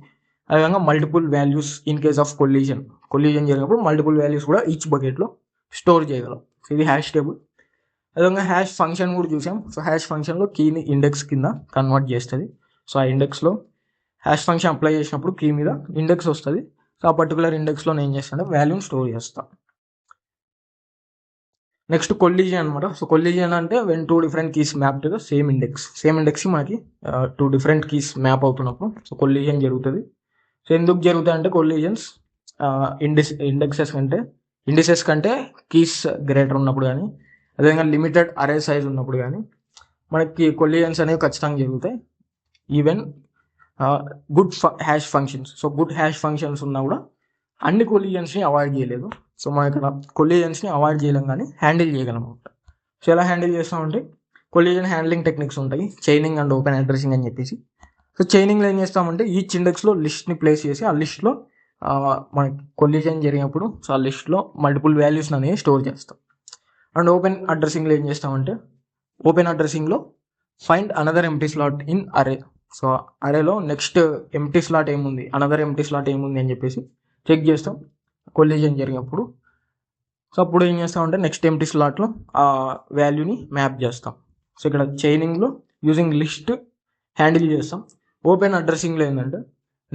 అదేవిధంగా multiple values in case of కొల్లిజన్ జరిగినప్పుడు మల్టిపుల్ వాల్యూస్ కూడా ఈచ్ బకెట్లో స్టోర్ చేయగలం. సో ఇది హ్యాష్ టేబుల్. అదేవిధంగా హ్యాష్ ఫంక్షన్ కూడా చూసాం. సో హ్యాష్ ఫంక్షన్లో కీని ఇండెక్స్ కింద కన్వర్ట్ చేస్తుంది. సో ఆ ఇండెక్స్లో హ్యాష్ ఫంక్షన్ అప్లై చేసినప్పుడు కీ మీద ఇండెక్స్ వస్తుంది. సో ఆ పర్టికులర్ ఇండెక్స్లో నేను ఏం చేస్తాను, వాల్యూని స్టోర్ చేస్తాను. నెక్స్ట్ కొల్లిజన్ అనమాట. సో కొల్లిజన్ అంటే when 2 different keys map to the same ఇండెక్స్కి మనకి 2 డిఫరెంట్ కీస్ మ్యాప్ అవుతున్నప్పుడు సో కొల్లిజన్ జరుగుతుంది. సో ఎందుకు జరుగుతాయి అంటే కొల్లిజన్స్ ఇండిసెస్ కంటే కీస్ గ్రేటర్ ఉన్నప్పుడు కానీ, అదేవిధంగా లిమిటెడ్ అరే సైజ్ ఉన్నప్పుడు కానీ మనకి కొల్లిజన్స్ అనేవి ఖచ్చితంగా జరుగుతాయి. Even good hash functions, so good hash functions ఉన్నా కూడా అన్ని కొల్లిజన్స్ని అవాయిడ్ చేయలేదు. సో మనం ఇక్కడ కొల్లిజన్స్ని అవాయిడ్ చేయలేం కానీ హ్యాండిల్ చేయగలం అనమాట. సో ఎలా హ్యాండిల్ చేస్తామంటే కొల్లిజన్ హ్యాండ్లింగ్ టెక్నిక్స్ ఉంటాయి, చైనింగ్ అండ్ ఓపెన్ అడ్రసింగ్ అని చెప్పేసి. సో చైనింగ్లో ఏం చేస్తామంటే ఈచ్ ఇండెక్స్లో లిస్ట్ని ప్లేస్ చేసి ఆ లిస్ట్లో మనకి కొల్లిజన్ జరిగినప్పుడు సో ఆ లిస్ట్లో మల్టిపుల్ వాల్యూస్ని అనేవి స్టోర్ చేస్తాం. అండ్ ఓపెన్ అడ్రసింగ్లో ఏం చేస్తామంటే ఓపెన్ అడ్రసింగ్లో find another empty slot in array. So అరేలో నెక్స్ట్ ఎంప్టీ స్లాట్ ఏముంది, అనదర్ ఎంప్టీ స్లాట్ ఏముంది అని చెప్పేసి చెక్ చేస్తాం కొల్లిజన్ జరిగినప్పుడు. సో అప్పుడు ఏం చేస్తామంటే నెక్స్ట్ ఎంప్టీ స్లాట్లో ఆ వాల్యూని మ్యాప్ చేస్తాం. సో ఇక్కడ చైనింగ్లో యూజింగ్ లిస్ట్ హ్యాండిల్ చేస్తాం. ఓపెన్ అడ్రసింగ్లో ఏంటంటే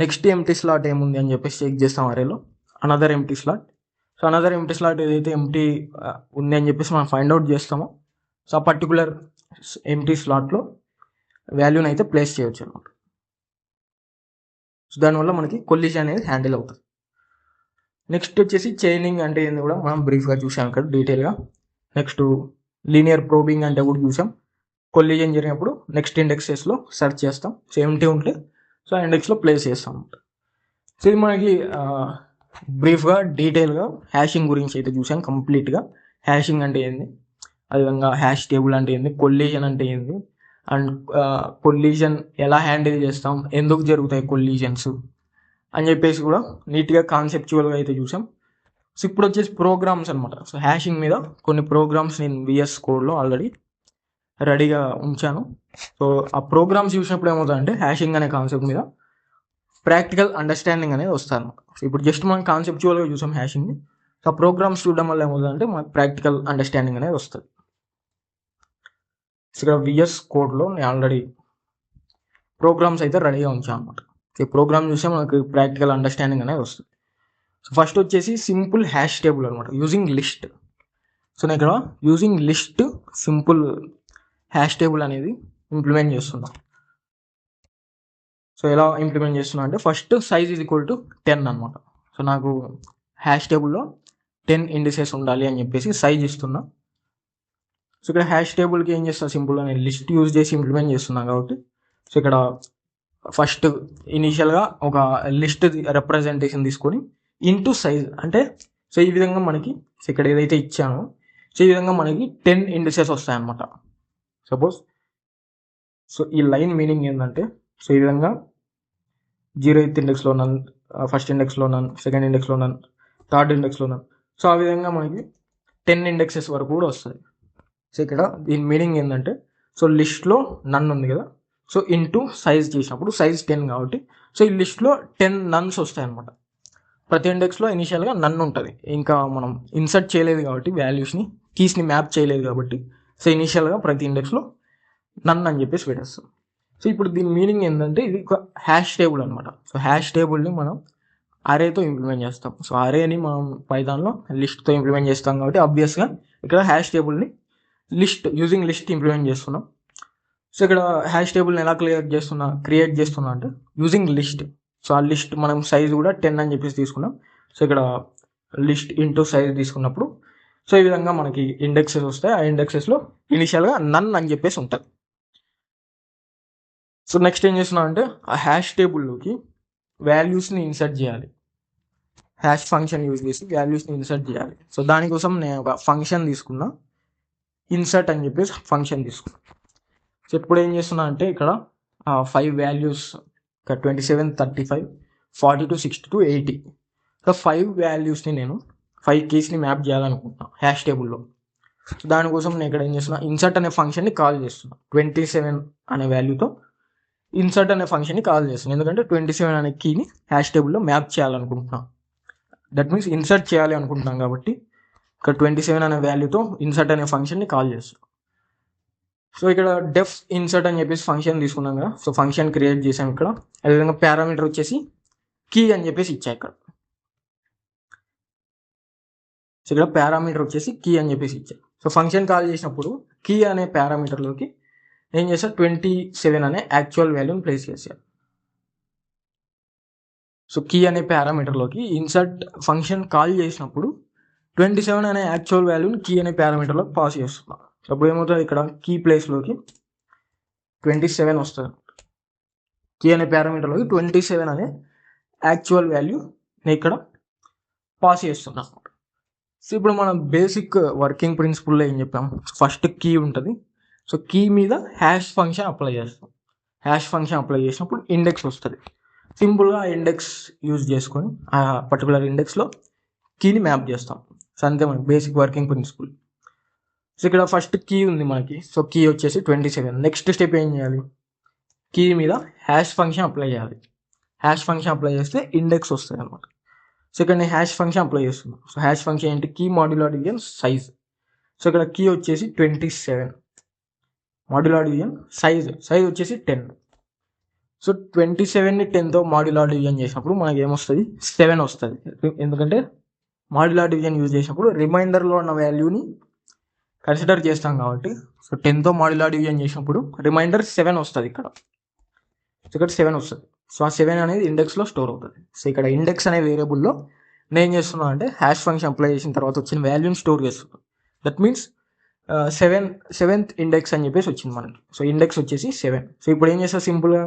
నెక్స్ట్ ఎంప్టీ స్లాట్ ఏముంది అని చెప్పేసి చెక్ చేస్తాం అరేలో, another empty slot. So another empty slot ఏదైతే ఎంప్టీ ఉంది అని చెప్పేసి మనం ఫైండ్ అవుట్ చేస్తామో సో ఆ పర్టికులర్ ఎంప్టీ స్లాట్లో వాల్యూని అయితే ప్లేస్ చేయొచ్చు అనమాట. సో దానివల్ల మనకి కొల్లిజన్ అనేది హ్యాండిల్ అవుతుంది. నెక్స్ట్ వచ్చేసి చైనింగ్ అంటే ఏంది కూడా మనం బ్రీఫ్గా చూసాం ఇక్కడ డీటెయిల్గా. నెక్స్ట్ లీనియర్ ప్రోబింగ్ అంటే కూడా చూసాం. కొల్లిజన్ జరిగినప్పుడు నెక్స్ట్ ఇండెక్సెస్లో సెర్చ్ చేస్తాం, సో ఎంటీ ఉంటే సో ఆ ఇండెక్స్లో ప్లేస్ చేస్తాం అనమాట. సో ఇది మనకి బ్రీఫ్గా డీటెయిల్గా హ్యాషింగ్ గురించి అయితే చూసాం కంప్లీట్గా. హ్యాషింగ్ అంటే ఏంది, అదేవిధంగా హ్యాష్ టేబుల్ అంటే ఏంది, కొల్లిజన్ అంటే ఏంది, అండ్ కొల్లిజన్ ఎలా హ్యాండిల్ చేస్తాం, ఎందుకు జరుగుతాయి కొల్లిజన్స్ అని చెప్పేసి కూడా నీట్గా కాన్సెప్చువల్గా అయితే చూసాం. సో ఇప్పుడు వచ్చేసి ప్రోగ్రామ్స్ అనమాట. సో హ్యాషింగ్ మీద కొన్ని ప్రోగ్రామ్స్ నేను విఎస్ కోడ్లో ఆల్రెడీ రెడీగా ఉంచాను. సో ఆ ప్రోగ్రామ్స్ చూసినప్పుడు ఏమవుతుందంటే హ్యాషింగ్ అనే కాన్సెప్ట్ మీద ప్రాక్టికల్ అండర్స్టాండింగ్ అనేది వస్తాను. సో ఇప్పుడు జస్ట్ మనం కాన్సెప్చువల్గా చూసాం హ్యాషింగ్ని. సో ఆ ప్రోగ్రామ్స్ చూడడం వల్ల ఏమవుతుందంటే మనకు ప్రాక్టికల్ అండర్స్టాండింగ్ అనేది వస్తుంది. సో ఇక్కడ విఎస్ కోడ్లో నేను ఆల్రెడీ ప్రోగ్రామ్స్ అయితే రెడీగా ఉంచాను అనమాట. ఈ ప్రోగ్రామ్ చూస్తే మనకు ప్రాక్టికల్ అండర్స్టాండింగ్ అనేది వస్తుంది. సో ఫస్ట్ వచ్చేసి సింపుల్ హ్యాష్ టేబుల్ అనమాట యూజింగ్ లిస్ట్. సో నేను ఇక్కడ using list simple hash table అనేది ఇంప్లిమెంట్ చేస్తున్నాం. సో ఎలా ఇంప్లిమెంట్ చేస్తున్నా అంటే first size is equal to 10 అనమాట. సో నాకు హ్యాష్ టేబుల్లో 10 ఇండిసెస్ ఉండాలి అని చెప్పేసి సైజ్ ఇస్తున్నా. సో ఇక్కడ హ్యాష్ టేబుల్కి ఏం చేస్తా, సింపుల్గా నేను లిస్ట్ యూజ్ చేసి ఇంప్లిమెంట్ చేస్తున్నాను కాబట్టి సో ఇక్కడ ఫస్ట్ ఇనీషియల్గా ఒక లిస్ట్ రిప్రజెంటేషన్ తీసుకొని ఇంటూ సైజ్ అంటే సో ఈ విధంగా మనకి ఇక్కడ ఏదైతే ఇచ్చానో సో ఈ విధంగా మనకి 10 ఇండిసెస్ వస్తాయన్నమాట. సపోజ్ సో ఈ లైన్ మీనింగ్ ఏంటంటే సో ఈ విధంగా 0th ఇండెక్స్లో నన్, ఫస్ట్ ఇండెక్స్లో నన్, సెకండ్ ఇండెక్స్లో నన్, థర్డ్ ఇండెక్స్లో నన్. సో ఆ విధంగా మనకి 10 ఇండెక్సెస్ వరకు కూడా వస్తుంది. సో ఇక్కడ దీని మీనింగ్ ఏంటంటే సో లిస్ట్లో నన్ ఉంది కదా, సో ఇంటూ సైజ్ చేసినప్పుడు సైజ్ 10 కాబట్టి సో ఈ లిస్ట్లో 10 నన్స్ వస్తాయి అనమాట. ప్రతి ఇండెక్స్లో ఇనిషియల్గా నన్ ఉంటుంది, ఇంకా మనం ఇన్సర్ట్ చేయలేదు కాబట్టి వాల్యూస్ని, కీస్ని మ్యాప్ చేయలేదు కాబట్టి సో ఇనిషియల్గా ప్రతి ఇండెక్స్లో నన్ అని చెప్పేసి పెట్టేస్తాం. సో ఇప్పుడు దీని మీనింగ్ ఏంటంటే ఇది ఒక హ్యాష్ టేబుల్ అనమాట. సో హ్యాష్ టేబుల్ని మనం అరేతో ఇంప్లిమెంట్ చేస్తాం. సో అరేని మనం పైథాన్లో లిస్ట్తో ఇంప్లిమెంట్ చేస్తాం కాబట్టి ఆబ్వియస్గా ఇక్కడ హ్యాష్ టేబుల్ని యూజింగ్ లిస్ట్ ఇంప్లిమెంట్ చేస్తున్నాం. సో ఇక్కడ హ్యాష్ టేబుల్ని ఎలా క్రియేట్ చేస్తున్నా అంటే యూజింగ్ లిస్ట్. సో ఆ లిస్ట్ మనం సైజ్ కూడా 10 అని చెప్పేసి తీసుకున్నాం. సో ఇక్కడ లిస్ట్ ఇంటూ సైజ్ తీసుకున్నప్పుడు సో ఈ విధంగా మనకి ఇండెక్సెస్ వస్తాయి. ఆ ఇండెక్సెస్లో ఇనిషియల్గా నన్ అని చెప్పేసి ఉంటుంది. సో నెక్స్ట్ ఏం చేస్తున్నా అంటే ఆ హ్యాష్ టేబుల్లోకి వాల్యూస్ని ఇన్సర్ట్ చేయాలి. హ్యాష్ ఫంక్షన్ యూజ్ చేసి వాల్యూస్ని ఇన్సర్ట్ చేయాలి. సో దానికోసం నేను ఒక ఫంక్షన్ తీసుకున్నా, ఇన్సర్ట్ అని చెప్పేసి ఫంక్షన్ తీసుకున్నా. సో ఇప్పుడు ఏం చేస్తున్నా అంటే ఇక్కడ 5 వాల్యూస్, 27, 35, 42, 62, 80. సో 5 వాల్యూస్ని నేను 5 కీస్ని మ్యాప్ చేయాలనుకుంటున్నాను హ్యాష్ టేబుల్లో. సో దానికోసం నేను ఇక్కడ ఏం చేస్తున్నా, ఇన్సర్ట్ అనే ఫంక్షన్ని కాల్ చేస్తున్నా. 27 అనే వాల్యూతో ఇన్సర్ట్ అనే ఫంక్షన్ని కాల్ చేస్తున్నాను, ఎందుకంటే 27 అనే కీని హ్యాష్ టేబుల్లో మ్యాప్ చేయాలనుకుంటున్నాను. దట్ మీన్స్ ఇన్సర్ట్ చేయాలి అనుకుంటున్నాం కాబట్టి ఇక్కడ 27 అనే వాల్యూతో ఇన్సర్ట్ అనే ఫంక్షన్ని కాల్ చేస్తున్నాం. సో ఇక్కడ డెఫ్ ఇన్సర్ట్ అని చెప్పేసి ఫంక్షన్ తీసుకున్నాం కదా, సో ఫంక్షన్ క్రియేట్ చేసాం ఇక్కడ. అదేవిధంగా పారామీటర్ వచ్చేసి కీ అని చెప్పేసి ఇచ్చా ఇక్కడ. సో ఇక్కడ పారామీటర్ వచ్చేసి కీ అని చెప్పేసి ఇచ్చా. సో ఫంక్షన్ కాల్ చేసినప్పుడు కీ అనే పారామీటర్లోకి ఏం చేస్తా, 27 అనే యాక్చువల్ వాల్యూని ప్లేస్ చేసాను. సో కీ అనే పారామీటర్లోకి ఇన్సర్ట్ ఫంక్షన్ కాల్ చేసినప్పుడు 27 అనే యాక్చువల్ వాల్యూని కీ అనే పారామీటర్లోకి పాస్ చేస్తున్నాం. అప్పుడు ఏమవుతుంది, ఇక్కడ కీ ప్లేస్లోకి 27 వస్తుంది. కీ అనే పారామీటర్లోకి 27 అనే యాక్చువల్ వాల్యూ నేను ఇక్కడ పాస్ చేస్తున్నాను. సో ఇప్పుడు మనం బేసిక్ వర్కింగ్ ప్రిన్సిపల్లో ఏం చెప్పాము, ఫస్ట్ కీ ఉంటుంది. సో కీ మీద హ్యాష్ ఫంక్షన్ అప్లై చేస్తాం. హ్యాష్ ఫంక్షన్ అప్లై చేసినప్పుడు ఇండెక్స్ వస్తుంది. సింపుల్గా ఆ ఇండెక్స్ యూజ్ చేసుకొని ఆ పర్టికులర్ ఇండెక్స్లో కీని మ్యాప్ చేస్తాం. సో అంతే మనకి బేసిక్ వర్కింగ్ ప్రిన్సిపల్. సో ఇక్కడ ఫస్ట్ కీ ఉంది మనకి. సో కీ వచ్చేసి 27. నెక్స్ట్ స్టెప్ ఏం చేయాలి, కీ మీద హ్యాష్ ఫంక్షన్ అప్లై చేయాలి. హ్యాష్ ఫంక్షన్ అప్లై చేస్తే ఇండెక్స్ వస్తుంది అనమాట. సో ఇక్కడ నేను హ్యాష్ ఫంక్షన్ అప్లై చేస్తున్నాను. సో హ్యాష్ ఫంక్షన్ ఏంటి, key modulo division size. So ఇక్కడ కీ వచ్చేసి 27, మాడ్యులో డివిజన్ సైజ్ వచ్చేసి 10. సో 27ని 10తో మాడ్యులో డివిజన్ చేసినప్పుడు మనకి ఏమొస్తుంది, 7 వస్తుంది. ఎందుకంటే మాడ్యులో డివిజన్ యూజ్ చేసినప్పుడు రిమైండర్లో ఉన్న వాల్యూని కన్సిడర్ చేస్తాం కాబట్టి. సో 10తో మాడ్యులో డివిజన్ చేసినప్పుడు రిమైండర్ 7 వస్తుంది ఇక్కడ. సో ఇక్కడ 7 వస్తుంది. సో ఆ 7 అనేది ఇండెక్స్లో స్టోర్ అవుతుంది. సో ఇక్కడ ఇండెక్స్ అనే వేరియబుల్లో నేను చేస్తున్నా అంటే హ్యాష్ ఫంక్షన్ అప్లై చేసిన తర్వాత వచ్చిన వాల్యూని స్టోర్ చేస్తున్నాను. దట్ మీన్స్ 7th ఇండెక్స్ అని చెప్పేసి వచ్చింది మనకి. సో ఇండెక్స్ వచ్చేసి 7. సో ఇప్పుడు ఏం చేస్తా, సింపుల్గా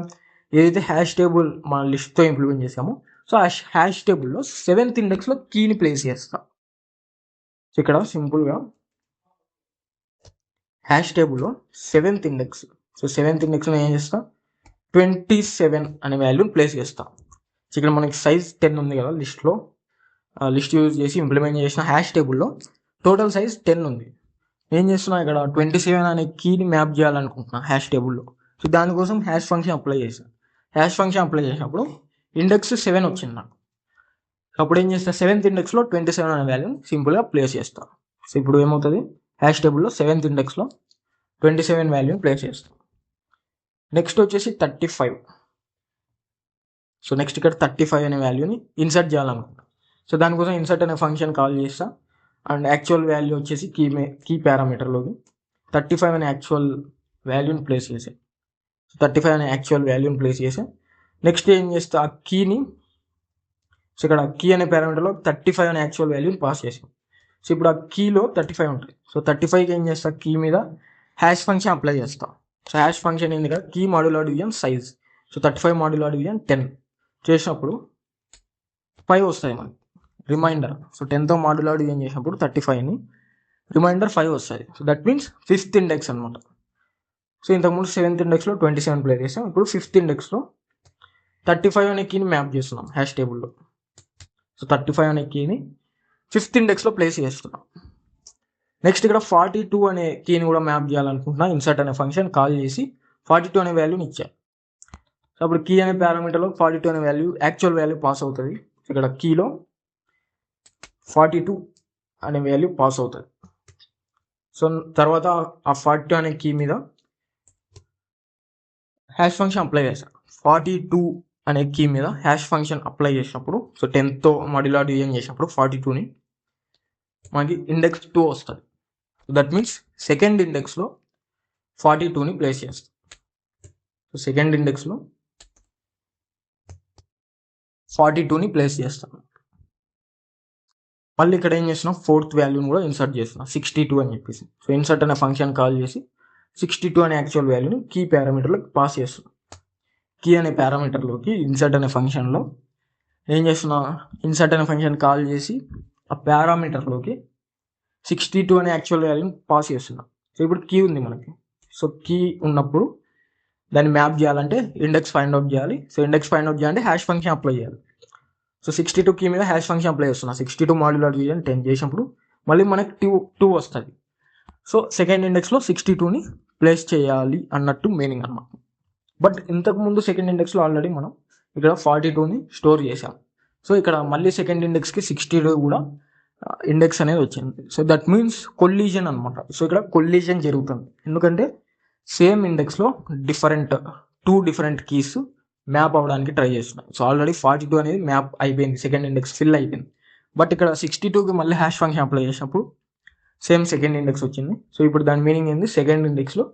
ఏదైతే హ్యాష్ టేబుల్ మన లిస్ట్తో ఇంప్లిమెంట్ చేసామో సో ఆ హ్యాష్ టేబుల్లో 7th ఇండెక్స్లో కీని ప్లేస్ చేస్తాం. సో ఇక్కడ సింపుల్గా హ్యాష్ టేబుల్లో 7th ఇండెక్స్, సో 7th ఇండెక్స్లో ఏం చేస్తాం, 27 అనే వాల్యూని ప్లేస్ చేస్తాం. సో ఇక్కడ మనకి సైజ్ 10 ఉంది కదా లిస్ట్లో, లిస్ట్ యూజ్ చేసి ఇంప్లిమెంట్ చేసిన హ్యాష్ టేబుల్లో టోటల్ సైజ్ 10 ఉంది. ఏం చేస్తున్నా, ఇక్కడ 27 అనే కీని మ్యాప్ చేయాలనుకుంటున్నా హ్యాష్ టేబుల్లో. సో దానికోసం హ్యాష్ ఫంక్షన్ అప్లై చేశాను. హ్యాష్ ఫంక్షన్ అప్లై చేసినప్పుడు ఇండెక్స్ 7 వచ్చింది నాకు. అప్పుడు ఏం చేస్తా, 7th ఇండెక్స్లో 27 అనే వాల్యూని సింపుల్గా ప్లేస్ చేస్తాను. సో ఇప్పుడు ఏమవుతుంది, హ్యాష్ టేబుల్లో 7th ఇండెక్స్లో 27 వాల్యూని ప్లేస్ చేస్తాం. నెక్స్ట్ వచ్చేసి 35. సో నెక్స్ట్ ఇక్కడ 35 అనే వాల్యూని ఇన్సర్ట్ చేయాలనుకుంటాం. సో దానికోసం ఇన్సర్ట్ అనే ఫంక్షన్ కాల్ చేస్తా. అండ్ యాక్చువల్ వాల్యూ వచ్చేసి కీ పారామీటర్లోకి 35 అనే యాక్చువల్ వాల్యూని ప్లేస్ చేసాం. 35 అనే యాక్చువల్ వాల్యూని ప్లేస్ చేసాం. నెక్స్ట్ ఏం చేస్తా, ఆ కీని, సో ఇక్కడ కీ అనే పారామీటర్లో 35 అనే యాక్చువల్ వాల్యూని పాస్ చేసాం. సో ఇప్పుడు ఆ కీలో 35 ఉంటుంది. సో 35కి ఏం చేస్తా, కీ మీద హ్యాష్ ఫంక్షన్ అప్లై చేస్తాం. సో హ్యాష్ ఫంక్షన్ ఏంది కదా, key modulo division size. So 35 modulo division 10 చేసినప్పుడు 5 వస్తాయి మనకి. రిమైండర్. సో 10తో మాడ్యులో డివిజన్ చేసినప్పుడు 35ని రిమైండర్ 5 వస్తుంది. So that means 5th index అనమాట. సో ఇంతకుముందు 7th ఇండెక్స్లో 27 ప్లే చేసాం, ఇప్పుడు 5th ఇండెక్స్లో 35 అనే కీని మ్యాప్ చేస్తున్నాం హ్యాష్ టేబుల్లో. సో 35 అనే కీని 5th ఇండెక్స్లో ప్లేస్ చేస్తున్నాం. నెక్స్ట్ ఇక్కడ 42 అనే కీని కూడా మ్యాప్ చేయాలనుకుంటున్నా. ఇన్సర్ట్ అనే ఫంక్షన్ కాల్ చేసి 42 అనే వాల్యూని ఇచ్చా. సో అప్పుడు కీ అనే పారామీటర్లో 42 అనే వాల్యూ యాక్చువల్ వాల్యూ పాస్ అవుతుంది. ఇక్కడ కీలో 42 అనే వాల్యూ పాస్ అవుతుంది. సో తర్వాత ఆ 42 అనే కీ మీద హ్యాష్ ఫంక్షన్ అప్లై చేస్తాను. 42 అనే కీ మీద హ్యాష్ ఫంక్షన్ అప్లై చేసినప్పుడు, సో 10తో మాడ్యులో డివిజన్ చేసినప్పుడు 42ని మనకి ఇండెక్స్ 2 వస్తుంది. దట్ మీన్స్ సెకండ్ ఇండెక్స్లో 42ని ప్లేస్ చేస్తాం. సో సెకండ్ ఇండెక్స్లో 42ని ప్లేస్ చేస్తాం. మళ్ళీ ఇక్కడ ఏం చేస్తున్నాం, 4th వాల్యూని కూడా ఇన్సర్ట్ చేస్తున్నాం 62 అని చెప్పేసి. సో ఇన్సర్ట్ అనే ఫంక్షన్ కాల్ చేసి 62 అనే యాక్చువల్ వాల్యూని కీ పారామీటర్లోకి పాస్ చేస్తున్నాం. కీ అనే పారామీటర్లోకి ఇన్సర్ట్ అనే ఫంక్షన్లో ఏం చేస్తున్నా, ఇన్సర్ట్ అనే ఫంక్షన్ కాల్ చేసి ఆ పారామీటర్లోకి 62 అనే యాక్చువల్ వాల్యూని పాస్ చేస్తున్నాం. సో ఇప్పుడు కీ ఉంది మనకి. సో కీ ఉన్నప్పుడు దాన్ని మ్యాప్ చేయాలంటే ఇండెక్స్ ఫైండ్ అవుట్ చేయాలి. సో ఇండెక్స్ ఫైండ్ అవుట్ చేయాలంటే హ్యాష్ ఫంక్షన్ అప్లై చేయాలి. సో 62 కీ మీద హ్యాష్ ఫంక్షన్ అప్లై చేస్తున్నా. 62 మాడ్యులో డివిజన్ 10 చేసినప్పుడు మళ్ళీ మనకి 2 వస్తుంది. సో సెకండ్ ఇండెక్స్లో 62ని ప్లేస్ చేయాలి అన్నట్టు మీనింగ్ అనమాట. బట్ ఇంతకుముందు సెకండ్ ఇండెక్స్లో ఆల్రెడీ మనం ఇక్కడ 42ని స్టోర్ చేసాం. సో ఇక్కడ మళ్ళీ సెకండ్ ఇండెక్స్కి 62 కూడా ఇండెక్స్ అనేది వచ్చింది. సో దట్ మీన్స్ కొల్లిజన్ అనమాట. సో ఇక్కడ కొల్లిజన్ జరుగుతుంది, ఎందుకంటే సేమ్ ఇండెక్స్లో టూ డిఫరెంట్ కీస్ మ్యాప్ అవ్వడానికి ట్రై చేస్తున్నాయి. సో ఆల్రెడీ 42 అనేది మ్యాప్ అయిపోయింది, సెకండ్ ఇండెక్స్ ఫిల్ అయిపోయింది. బట్ ఇక్కడ 62కి మళ్ళీ హ్యాష్ ఫంక్షన్ అప్లై చేసినప్పుడు సేమ్ సెకండ్ ఇండెక్స్ వచ్చింది. సో ఇప్పుడు దాని మీనింగ్ ఏంది, సెకండ్ ఇండెక్స్లో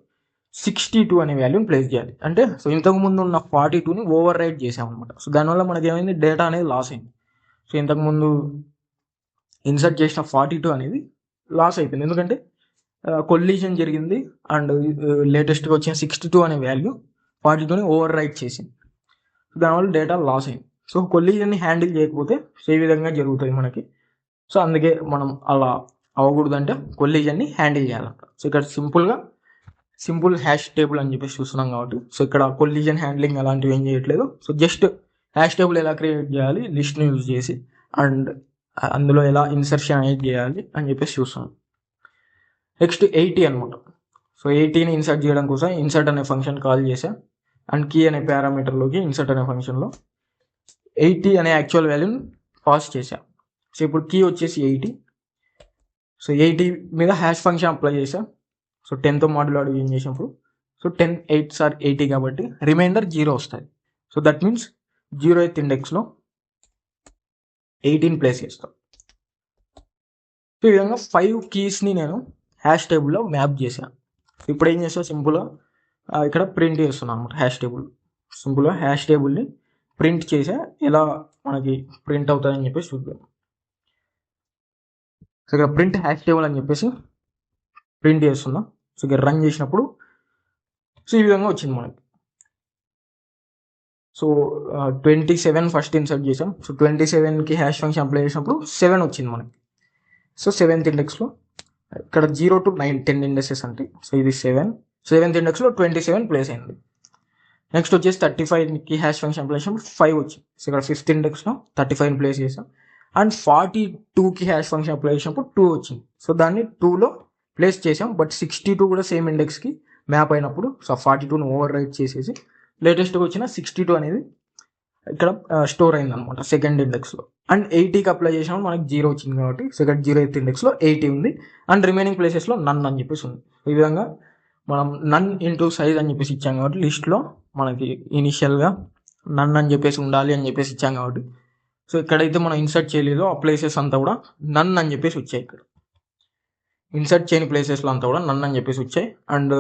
62 అనే వాల్యూని ప్లేస్ చేయాలి. అంటే సో ఇంతకుముందు ఉన్న 42ని ఓవర్ రైట్ చేసామన్నమాట. సో దానివల్ల మనకి ఏమైంది, డేటా అనేది లాస్ అయింది. సో ఇంతకుముందు ఇన్సర్ట్ చేసిన 42 అనేది లాస్ అయిపోయింది, ఎందుకంటే కొల్లిజన్ జరిగింది అండ్ లేటెస్ట్గా వచ్చిన 62 అనే వాల్యూ 42ని ఓవర్ రైట్ చేసింది. దానివల్ల డేటా లాస్ అయింది. సో కొల్లిజన్ని హ్యాండిల్ చేయకపోతే ఏ విధంగా జరుగుతుంది మనకి. సో అందుకే మనం అలా అవ్వకూడదంటే కొల్లిజన్ని హ్యాండిల్ చేయాలంట. సో ఇక్కడ సింపుల్ హ్యాష్ టేబుల్ అని చెప్పేసి చూస్తున్నాం కాబట్టి, సో ఇక్కడ కొల్లిజన్ హ్యాండ్లింగ్ అలాంటివి ఏం చేయట్లేదు. సో జస్ట్ హ్యాష్ టేబుల్ ఎలా క్రియేట్ చేయాలి లిస్ట్ని యూజ్ చేసి, అండ్ అందులో ఎలా ఇన్సర్షన్ అనేది చేయాలి అని చెప్పేసి చూస్తున్నాం. నెక్స్ట్ 80 అనమాట. సో 80ని ఇన్సర్ట్ చేయడం కోసం ఇన్సర్ట్ అనే ఫంక్షన్ కాల్ చేసా, అండ్ కీ అనే పారామీటర్లోకి ఇన్సర్ట్ అనే ఫంక్షన్లో 80 అనే యాక్చువల్ వాల్యూని పాస్ చేసా. సో ఇప్పుడు కీ వచ్చేసి 80. సో 80 మీద హ్యాష్ ఫంక్షన్ అప్లై చేసా. సో 10తో మాడ్యులో డివిజన్ చేసినప్పుడు, సో 10 8s are 80 కాబట్టి రిమైండర్ 0 వస్తుంది. So that means 0th ఇండెక్స్లో 18 place చేస్తాం. సో ఈ విధంగా 5 కీస్ని నేను హ్యాష్ టేబుల్లో మ్యాప్ చేశాను. ఇప్పుడు ఏం చేస్తా, సింపుల్గా ఇక్కడ ప్రింట్ చేస్తున్నాను అనమాట హ్యాష్ టేబుల్. సింపుల్గా హ్యాష్ టేబుల్ని ప్రింట్ చేసా, ఎలా మనకి ప్రింట్ అవుతుందని చెప్పేసి చూద్దాం. సో ఇక్కడ ప్రింట్ హ్యాష్ టేబుల్ అని చెప్పేసి ప్రింట్ చేస్తున్నా. సో ఇక్కడ రన్ చేసినప్పుడు సో ఈ విధంగా వచ్చింది మనకి. సో 27 ఫస్ట్ ఇన్సర్ట్ చేసాం. సో 27కి హ్యాష్ ఫంక్షన్ అప్లై చేసినప్పుడు 7 వచ్చింది మనకి. సో 7th ఇండెక్స్లో ఇక్కడ 0 to 9 10 ఇండెక్సెస్ అంటే, సో ఇది 7th ఇండెక్స్లో 27 ప్లేస్ అయింది. నెక్స్ట్ వచ్చేసి 35కి హ్యాష్ ఫంక్షన్ అప్లై చేసినప్పుడు 5 వచ్చింది. సో ఇక్కడ 5th ఇండెక్స్లో 35 ప్లేస్ చేసాం. అండ్ 42కి హ్యాష్ ఫంక్షన్ అప్లై చేసినప్పుడు 2 వచ్చింది. సో దాన్ని 2లో ప్లేస్ చేసాం. బట్ 62 కూడా సేమ్ ఇండెక్స్కి మ్యాప్ అయినప్పుడు, సో 42ని ఓవర్ రైట్ చేసేసి లేటెస్ట్గా వచ్చిన 62 అనేది ఇక్కడ స్టోర్ అయింది అనమాట సెకండ్ ఇండెక్స్లో. అండ్ 80కి అప్లై చేసినప్పుడు మనకి 0 వచ్చింది కాబట్టి, సో ఇక్కడ 0th ఇండెక్స్లో 80 ఉంది. అండ్ రిమైనింగ్ ప్లేసెస్లో నన్ అని చెప్పేసి ఉంది. ఈ విధంగా మనం నన్ ఇంటూ సైజ్ అని చెప్పేసి ఇచ్చాం కాబట్టి, లిస్ట్లో మనకి ఇనిషియల్గా నన్ అని చెప్పేసి ఉండాలి అని చెప్పేసి ఇచ్చాం కాబట్టి, సో ఇక్కడైతే మనం ఇన్సర్ట్ చేయలేదో ఆ ప్లేసెస్ అంతా కూడా నన్ అని చెప్పేసి వచ్చాయి. ఇక్కడ ఇన్సర్ట్ చేయని ప్లేసెస్లో అంతా కూడా నన్ అని చెప్పేసి వచ్చాయి. అండ్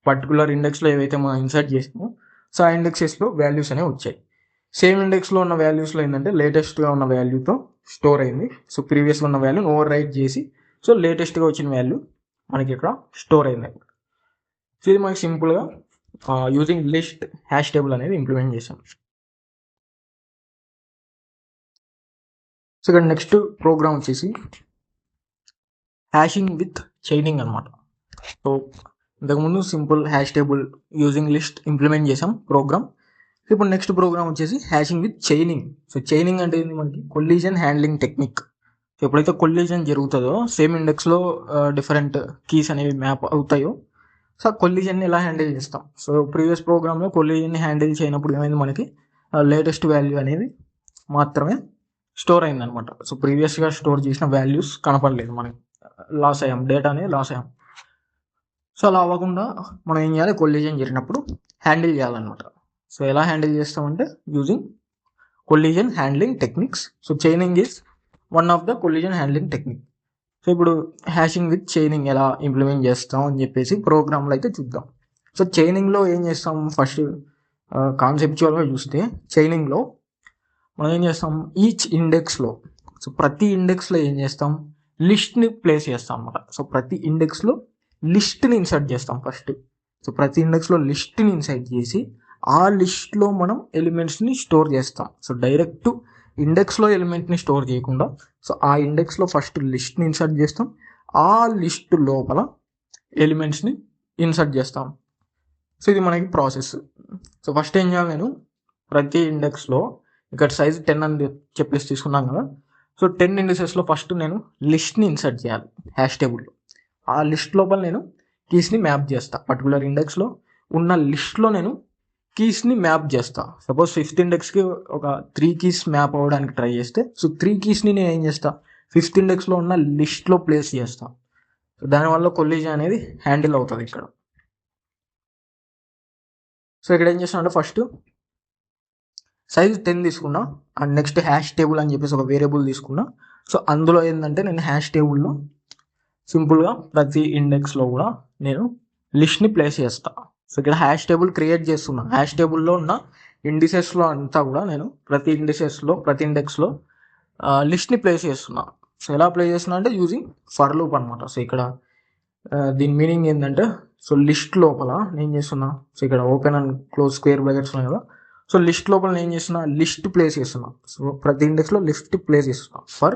పర్టికులర్ ఇండెక్స్లో ఏవైతే మనం ఇన్సర్ట్ చేసామో సో ఆ ఇండెక్సెస్లో వాల్యూస్ అనేవి వచ్చాయి. సేమ్ ఇండెక్స్లో ఉన్న వాల్యూస్లో ఏంటంటే లేటెస్ట్గా ఉన్న వాల్యూతో స్టోర్ అయింది. సో ప్రీవియస్గా ఉన్న వాల్యూని ఓవర్ రైట్ చేసి, సో లేటెస్ట్గా వచ్చిన వాల్యూ మనకి ఇక్కడ స్టోర్ అయింది. సో ఇది మనకి సింపుల్గా యూజింగ్ లిస్ట్ హ్యాష్ టేబుల్ అనేది ఇంప్లిమెంట్ చేసాం. సో ఇక్కడ నెక్స్ట్ ప్రోగ్రామ్ వచ్చేసి హ్యాషింగ్ విత్ చైనింగ్ అనమాట. సో ఇంతకుముందు simple hash table using list implement చేసాం ప్రోగ్రామ్. ఇప్పుడు నెక్స్ట్ ప్రోగ్రామ్ వచ్చేసి hashing with chaining. So chaining అంటే ఏంటి మనకి కొల్లిజన్ హ్యాండ్లింగ్ టెక్నిక్. సో ఎప్పుడైతే కొల్లిజన్ జరుగుతుందో సేమ్ ఇండెక్స్లో డిఫరెంట్ కీస్ అనేవి మ్యాప్ అవుతాయో సో కొల్లిజన్ని ఎలా హ్యాండిల్ చేస్తాం. సో ప్రీవియస్ ప్రోగ్రామ్లో కొల్లిజన్ని హ్యాండిల్ చేయనప్పుడు ఏమైంది మనకి లేటెస్ట్ వాల్యూ అనేది మాత్రమే స్టోర్ అయిందనమాట. సో ప్రీవియస్గా స్టోర్ చేసిన వాల్యూస్ కనపడలేదు, మనకి లాస్ అయ్యాం, డేటా అనేది లాస్ అయ్యాం. సో అలా అవ్వకుండా మనం ఏం చేయాలి, కొల్లిజన్ జరిగినప్పుడు హ్యాండిల్ చేయాలన్నమాట. సో ఎలా హ్యాండిల్ చేస్తామంటే using కొల్లిజన్ handling techniques. So chaining is one of the కొల్లిజన్ handling technique. So ఇప్పుడు హ్యాషింగ్ విత్ చైనింగ్ ఎలా ఇంప్లిమెంట్ చేస్తాం అని చెప్పేసి ప్రోగ్రాంలో అయితే చూద్దాం. సో చైనింగ్లో ఏం చేస్తాం, ఫస్ట్ కాన్సెప్చువల్గా చూస్తే చైనింగ్లో మనం ఏం చేస్తాం, ఈచ్ ఇండెక్స్లో సో ప్రతి ఇండెక్స్లో ఏం చేస్తాం, లిస్ట్ని ప్లేస్ చేస్తాం అన్నమాట. సో ప్రతి ఇండెక్స్లో లిస్ట్ని ఇన్సర్ట్ చేస్తాం ఫస్ట్. సో ప్రతి ఇండెక్స్లో లిస్ట్ని ఇన్సర్ట్ చేసి ఆ లిస్ట్లో మనం ఎలిమెంట్స్ని స్టోర్ చేస్తాం. సో డైరెక్ట్ ఇండెక్స్లో ఎలిమెంట్ని స్టోర్ చేయకుండా సో ఆ ఇండెక్స్లో ఫస్ట్ లిస్ట్ని ఇన్సర్ట్ చేస్తాం, ఆ లిస్ట్ లోపల ఎలిమెంట్స్ని ఇన్సర్ట్ చేస్తాం. సో ఇది మనకి ప్రాసెస్. సో ఫస్ట్ ఏం చేయాలి, నేను ప్రతి ఇండెక్స్లో ఇక్కడ సైజ్ 10 అని చెప్పేసి తీసుకున్నాం కదా. సో 10 ఇండెక్సెస్లో ఫస్ట్ నేను లిస్ట్ని ఇన్సర్ట్ చేయాలి హ్యాష్ టేబుల్లో. ఆ లిస్ట్ లోపల నేను కీస్ని మ్యాప్ చేస్తాను. పర్టికులర్ ఇండెక్స్లో ఉన్న లిస్ట్లో నేను కీస్ని మ్యాప్ చేస్తా. సపోజ్ 5th ఇండెక్స్కి ఒక 3 కీస్ మ్యాప్ అవ్వడానికి ట్రై చేస్తే సో 3 కీస్ని నేను ఏం చేస్తా, 5th ఇండెక్స్లో ఉన్న లిస్ట్లో ప్లేస్ చేస్తా. సో దానివల్ల కొల్లిజన్ అనేది హ్యాండిల్ అవుతుంది ఇక్కడ. సో ఇక్కడ ఏం చేస్తున్నా అంటే ఫస్ట్ సైజ్ 10 తీసుకున్నా అండ్ నెక్స్ట్ హ్యాష్ టేబుల్ అని చెప్పేసి ఒక వేరియబుల్ తీసుకున్నా. సో అందులో ఏంటంటే నేను హ్యాష్ టేబుల్లో సింపుల్గా ప్రతి ఇండెక్స్లో కూడా నేను లిస్ట్ని ప్లేస్ చేస్తా. సో ఇక్కడ హ్యాష్ టేబుల్ క్రియేట్ చేస్తున్నా. హ్యాష్ టేబుల్లో ఉన్న ఇండిసెస్లో అంతా కూడా నేను ప్రతి ఇండెక్స్లో లిస్ట్ని ప్లేస్ చేస్తున్నా. సో ఎలా ప్లేస్ చేస్తున్నా అంటే యూజింగ్ ఫర్ లూప్ అనమాట. సో ఇక్కడ దీని మీనింగ్ ఏంటంటే సో లిస్ట్ లోపల నేను చేస్తున్నా, సో ఇక్కడ open and close square brackets ఉన్నాయి కదా. సో లిస్ట్ లోపల నేను చేస్తున్నా, లిస్ట్ ప్లేస్ చేస్తున్నా. సో ప్రతి ఇండెక్స్లో లిస్ట్ ప్లేస్ చేస్తున్నా ఫర్.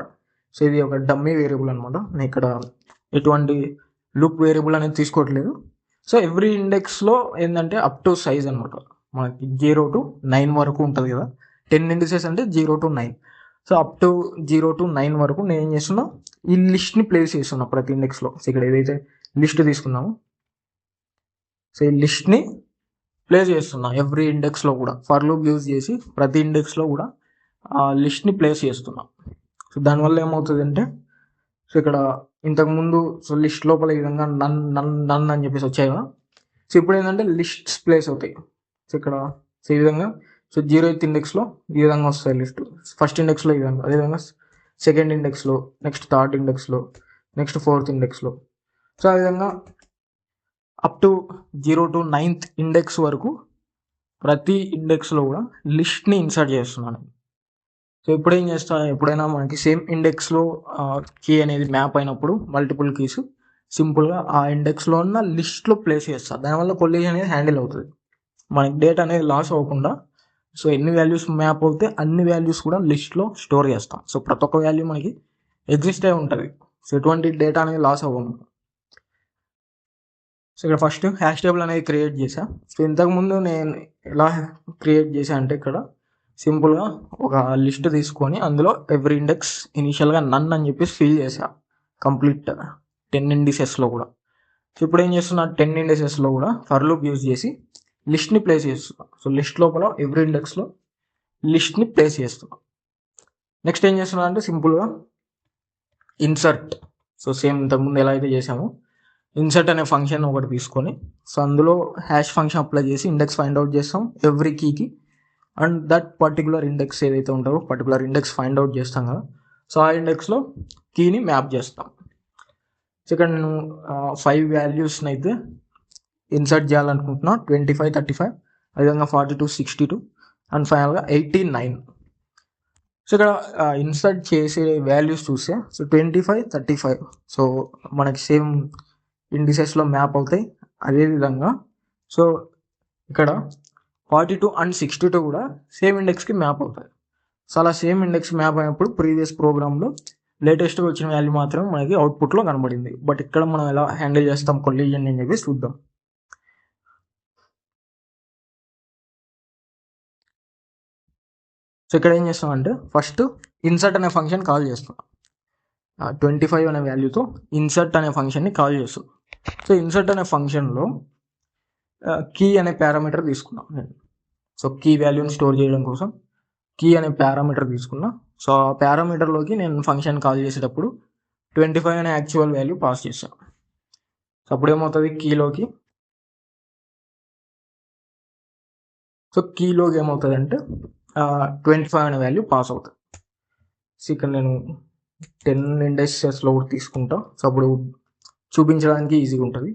సో ఇది ఒక డమ్మీ వేరియబుల్ అనమాట. నేను ఇక్కడ ఎటువంటి లూప్ వేరియబుల్ అనేది తీసుకోవట్లేదు. సో ఎవ్రీ ఇండెక్స్లో ఏంటంటే అప్ టు సైజ్ అనమాట, మనకి 0 to 9 వరకు ఉంటుంది కదా. 10 ఇండెక్సెస్ అంటే 0 to 9. So up to 0 to 9 వరకు నేను ఏం చేస్తున్నా, ఈ లిస్ట్ని ప్లేస్ చేస్తున్నా ప్రతి ఇండెక్స్లో. సో ఇక్కడ ఏదైతే లిస్ట్ తీసుకున్నామో సో ఈ లిస్ట్ని ప్లేస్ చేస్తున్నా ఎవ్రీ ఇండెక్స్లో కూడా. ఫర్ లూప్ యూజ్ చేసి ప్రతి ఇండెక్స్లో కూడా ఆ లిస్ట్ని ప్లేస్ చేస్తున్నా. సో దానివల్ల ఏమవుతుంది అంటే సో ఇక్కడ ఇంతకుముందు సో లిస్ట్ లోపల ఈ విధంగా నన్ అని చెప్పేసి వచ్చాయి కదా. సో ఇప్పుడు ఏంటంటే లిస్ట్స్ ప్లేస్ అవుతాయి. సో ఇక్కడ సో ఈ విధంగా సో 0th ఇండెక్స్లో ఈ విధంగా వస్తాయి లిస్ట్, ఫస్ట్ ఇండెక్స్లో ఈ విధంగా, అదేవిధంగా సెకండ్ ఇండెక్స్లో, నెక్స్ట్ థర్డ్ ఇండెక్స్లో, నెక్స్ట్ 4th ఇండెక్స్లో. సో ఆ విధంగా up to 0 to 9th index వరకు ప్రతి ఇండెక్స్లో కూడా లిస్ట్ని ఇన్సర్ట్ చేస్తున్నాను. సో ఇప్పుడు ఏం చేస్తా, ఎప్పుడైనా మనకి సేమ్ ఇండెక్స్లో కీ అనేది మ్యాప్ అయినప్పుడు మల్టిపుల్ కీస్ సింపుల్గా ఆ ఇండెక్స్లో ఉన్న లిస్ట్లో ప్లేస్ చేస్తా. దానివల్ల కొల్లిజన్ అనేది హ్యాండిల్ అవుతుంది, మనకి డేటా అనేది లాస్ అవ్వకుండా. సో ఎన్ని వాల్యూస్ మ్యాప్ అవుతే అన్ని వాల్యూస్ కూడా లిస్ట్లో స్టోర్ చేస్తాం. సో ప్రతి ఒక్క వాల్యూ మనకి ఎగ్జిస్ట్ అయి ఉంటుంది. సో ఎటువంటి డేటా అనేది లాస్ అవ్వము. సో ఇక్కడ ఫస్ట్ హ్యాష్ టేబుల్ అనేది క్రియేట్ చేశా. సో ఇంతకుముందు నేను ఎలా క్రియేట్ చేశా అంటే ఇక్కడ సింపుల్గా ఒక లిస్ట్ తీసుకొని అందులో ఎవ్రీ ఇండెక్స్ ఇనీషియల్గా నన్ అని చెప్పేసి ఫిల్ చేసా కంప్లీట్ 10 ఇండిసెస్లో కూడా. సో ఇప్పుడు ఏం చేస్తున్నా, 10 ఇండిసెస్లో కూడా ఫర్ లూప్ యూజ్ చేసి లిస్ట్ని ప్లేస్ చేస్తున్నా. సో లిస్ట్ లోపల ఎవ్రీ ఇండెక్స్లో లిస్ట్ని ప్లేస్ చేస్తున్నా. నెక్స్ట్ ఏం చేస్తున్నా అంటే సింపుల్గా ఇన్సర్ట్. సో సేమ్ ఇంతకుముందు ఎలా అయితే చేసామో ఇన్సర్ట్ అనే ఫంక్షన్ ఒకటి తీసుకొని సో అందులో హ్యాష్ ఫంక్షన్ అప్లై చేసి ఇండెక్స్ ఫైండ్ అవుట్ చేస్తాం ఎవ్రీ కీకి. అండ్ దట్ పర్టికులర్ ఇండెక్స్ ఏదైతే ఉంటుందో పర్టికులర్ ఇండెక్స్ ఫైండ్ అవుట్ చేస్తాం కదా. సో ఆ ఇండెక్స్లో కీని మ్యాప్ చేస్తాం. సో ఇక్కడ నేను 5 వాల్యూస్ని అయితే ఇన్సర్ట్ చేయాలనుకుంటున్నా, 25, 35, అదేవిధంగా 42, 62 అండ్ ఫైనల్గా 89. సో ఇక్కడ ఇన్సర్ట్ చేసే వాల్యూస్ చూస్తే సో 25, 35 సో మనకి సేమ్ ఇండిసెస్లో మ్యాప్ అవుతాయి. అదేవిధంగా సో ఇక్కడ 42 and 62 కూడా సేమ్ ఇండెక్స్కి మ్యాప్ అవుతాయి. సో అలా సేమ్ ఇండెక్స్ మ్యాప్ అయినప్పుడు ప్రీవియస్ ప్రోగ్రామ్లో లేటెస్ట్గా వచ్చిన వాల్యూ మాత్రమే మనకి అవుట్పుట్లో కనబడింది. బట్ ఇక్కడ మనం ఎలా హ్యాండిల్ చేస్తాం కొల్లిజన్ అని చెప్పి చూద్దాం. సో ఇక్కడ ఏం చేస్తామంటే ఫస్ట్ ఇన్సర్ట్ అనే ఫంక్షన్ కాల్ చేస్తాం. 25 అనే వాల్యూతో ఇన్సర్ట్ అనే ఫంక్షన్ని కాల్ చేస్తాం. సో ఇన్సర్ట్ అనే ఫంక్షన్లో కీ అనే పారామీటర్ తీసుకున్నాం నేను. సో కీ వాల్యూని స్టోర్ చేయడం కోసం కీ అనే పారామీటర్ తీసుకున్నా. సో ఆ పారామీటర్లోకి నేను ఫంక్షన్ కాల్ చేసేటప్పుడు 25 అనే యాక్చువల్ వాల్యూ పాస్ చేస్తాను. సో అప్పుడు ఏమవుతుంది కీలోకి, సో కీలోకి ఏమవుతుంది అంటే 25 అనే వాల్యూ పాస్ అవుతుంది. సో ఇక్కడ నేను 10 ఇండెక్సెస్లో కూడా తీసుకుంటా. సో అప్పుడు చూపించడానికి ఈజీగా ఉంటుంది.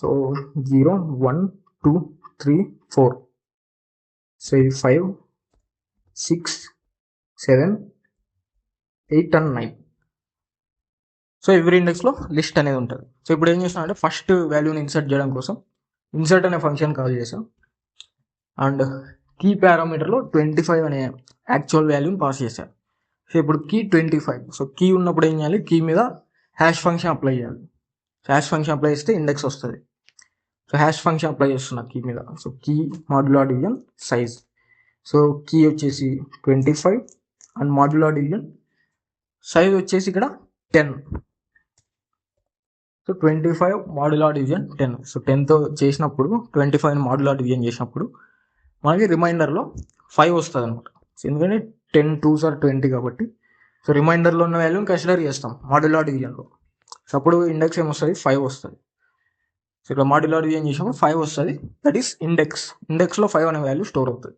So 0 1 2 3 4 so 5 6 7 8 and 9. So every ఇండెక్స్లో లిస్ట్ అనేది ఉంటుంది. సో ఇప్పుడు ఏం చేస్తాం అంటే ఫస్ట్ వాల్యూని ఇన్సర్ట్ చేయడం కోసం ఇన్సర్ట్ అనే ఫంక్షన్ కాల్ చేసాం అండ్ కీ పారామీటర్లో 25 అనే యాక్చువల్ వాల్యూని పాస్ చేశారు. సో ఇప్పుడు కీ 25. సో కీ ఉన్నప్పుడు ఏం చేయాలి, కీ మీద హ్యాష్ ఫంక్షన్ అప్లై చేయాలి. హ్యాష్ ఫంక్షన్ అప్లై చేస్తే ఇండెక్స్ వస్తుంది. సో హ్యాష్ ఫంక్షన్ అప్లై చేస్తున్నా కీ మీద. So key modular division size. So key వచ్చేసి 25 అండ్ మాడ్యులర్ డివిజన్ సైజ్ వచ్చేసి ఇక్కడ 10. So 25 modular division 10. సో 10తో చేసినప్పుడు 25 మాడ్యులర్ డివిజన్ చేసినప్పుడు మనకి రిమైండర్లో 5 వస్తుంది అనమాట. సో ఎందుకంటే 10 2s are 20 కాబట్టి సో రిమైండర్లో ఉన్న వాల్యూని కన్సిడర్ చేస్తాం మాడ్యులర్ డివిజన్లో. సో అప్పుడు ఇండెక్స్ ఏమొస్తుంది 5 వస్తుంది. సో ఇక్కడ మాడ్యులర్ డివిజన్ చేసినప్పుడు 5 వస్తుంది. దట్ ఈస్ ఇండెక్స్లో 5 అనే వాల్యూ స్టోర్ అవుతుంది.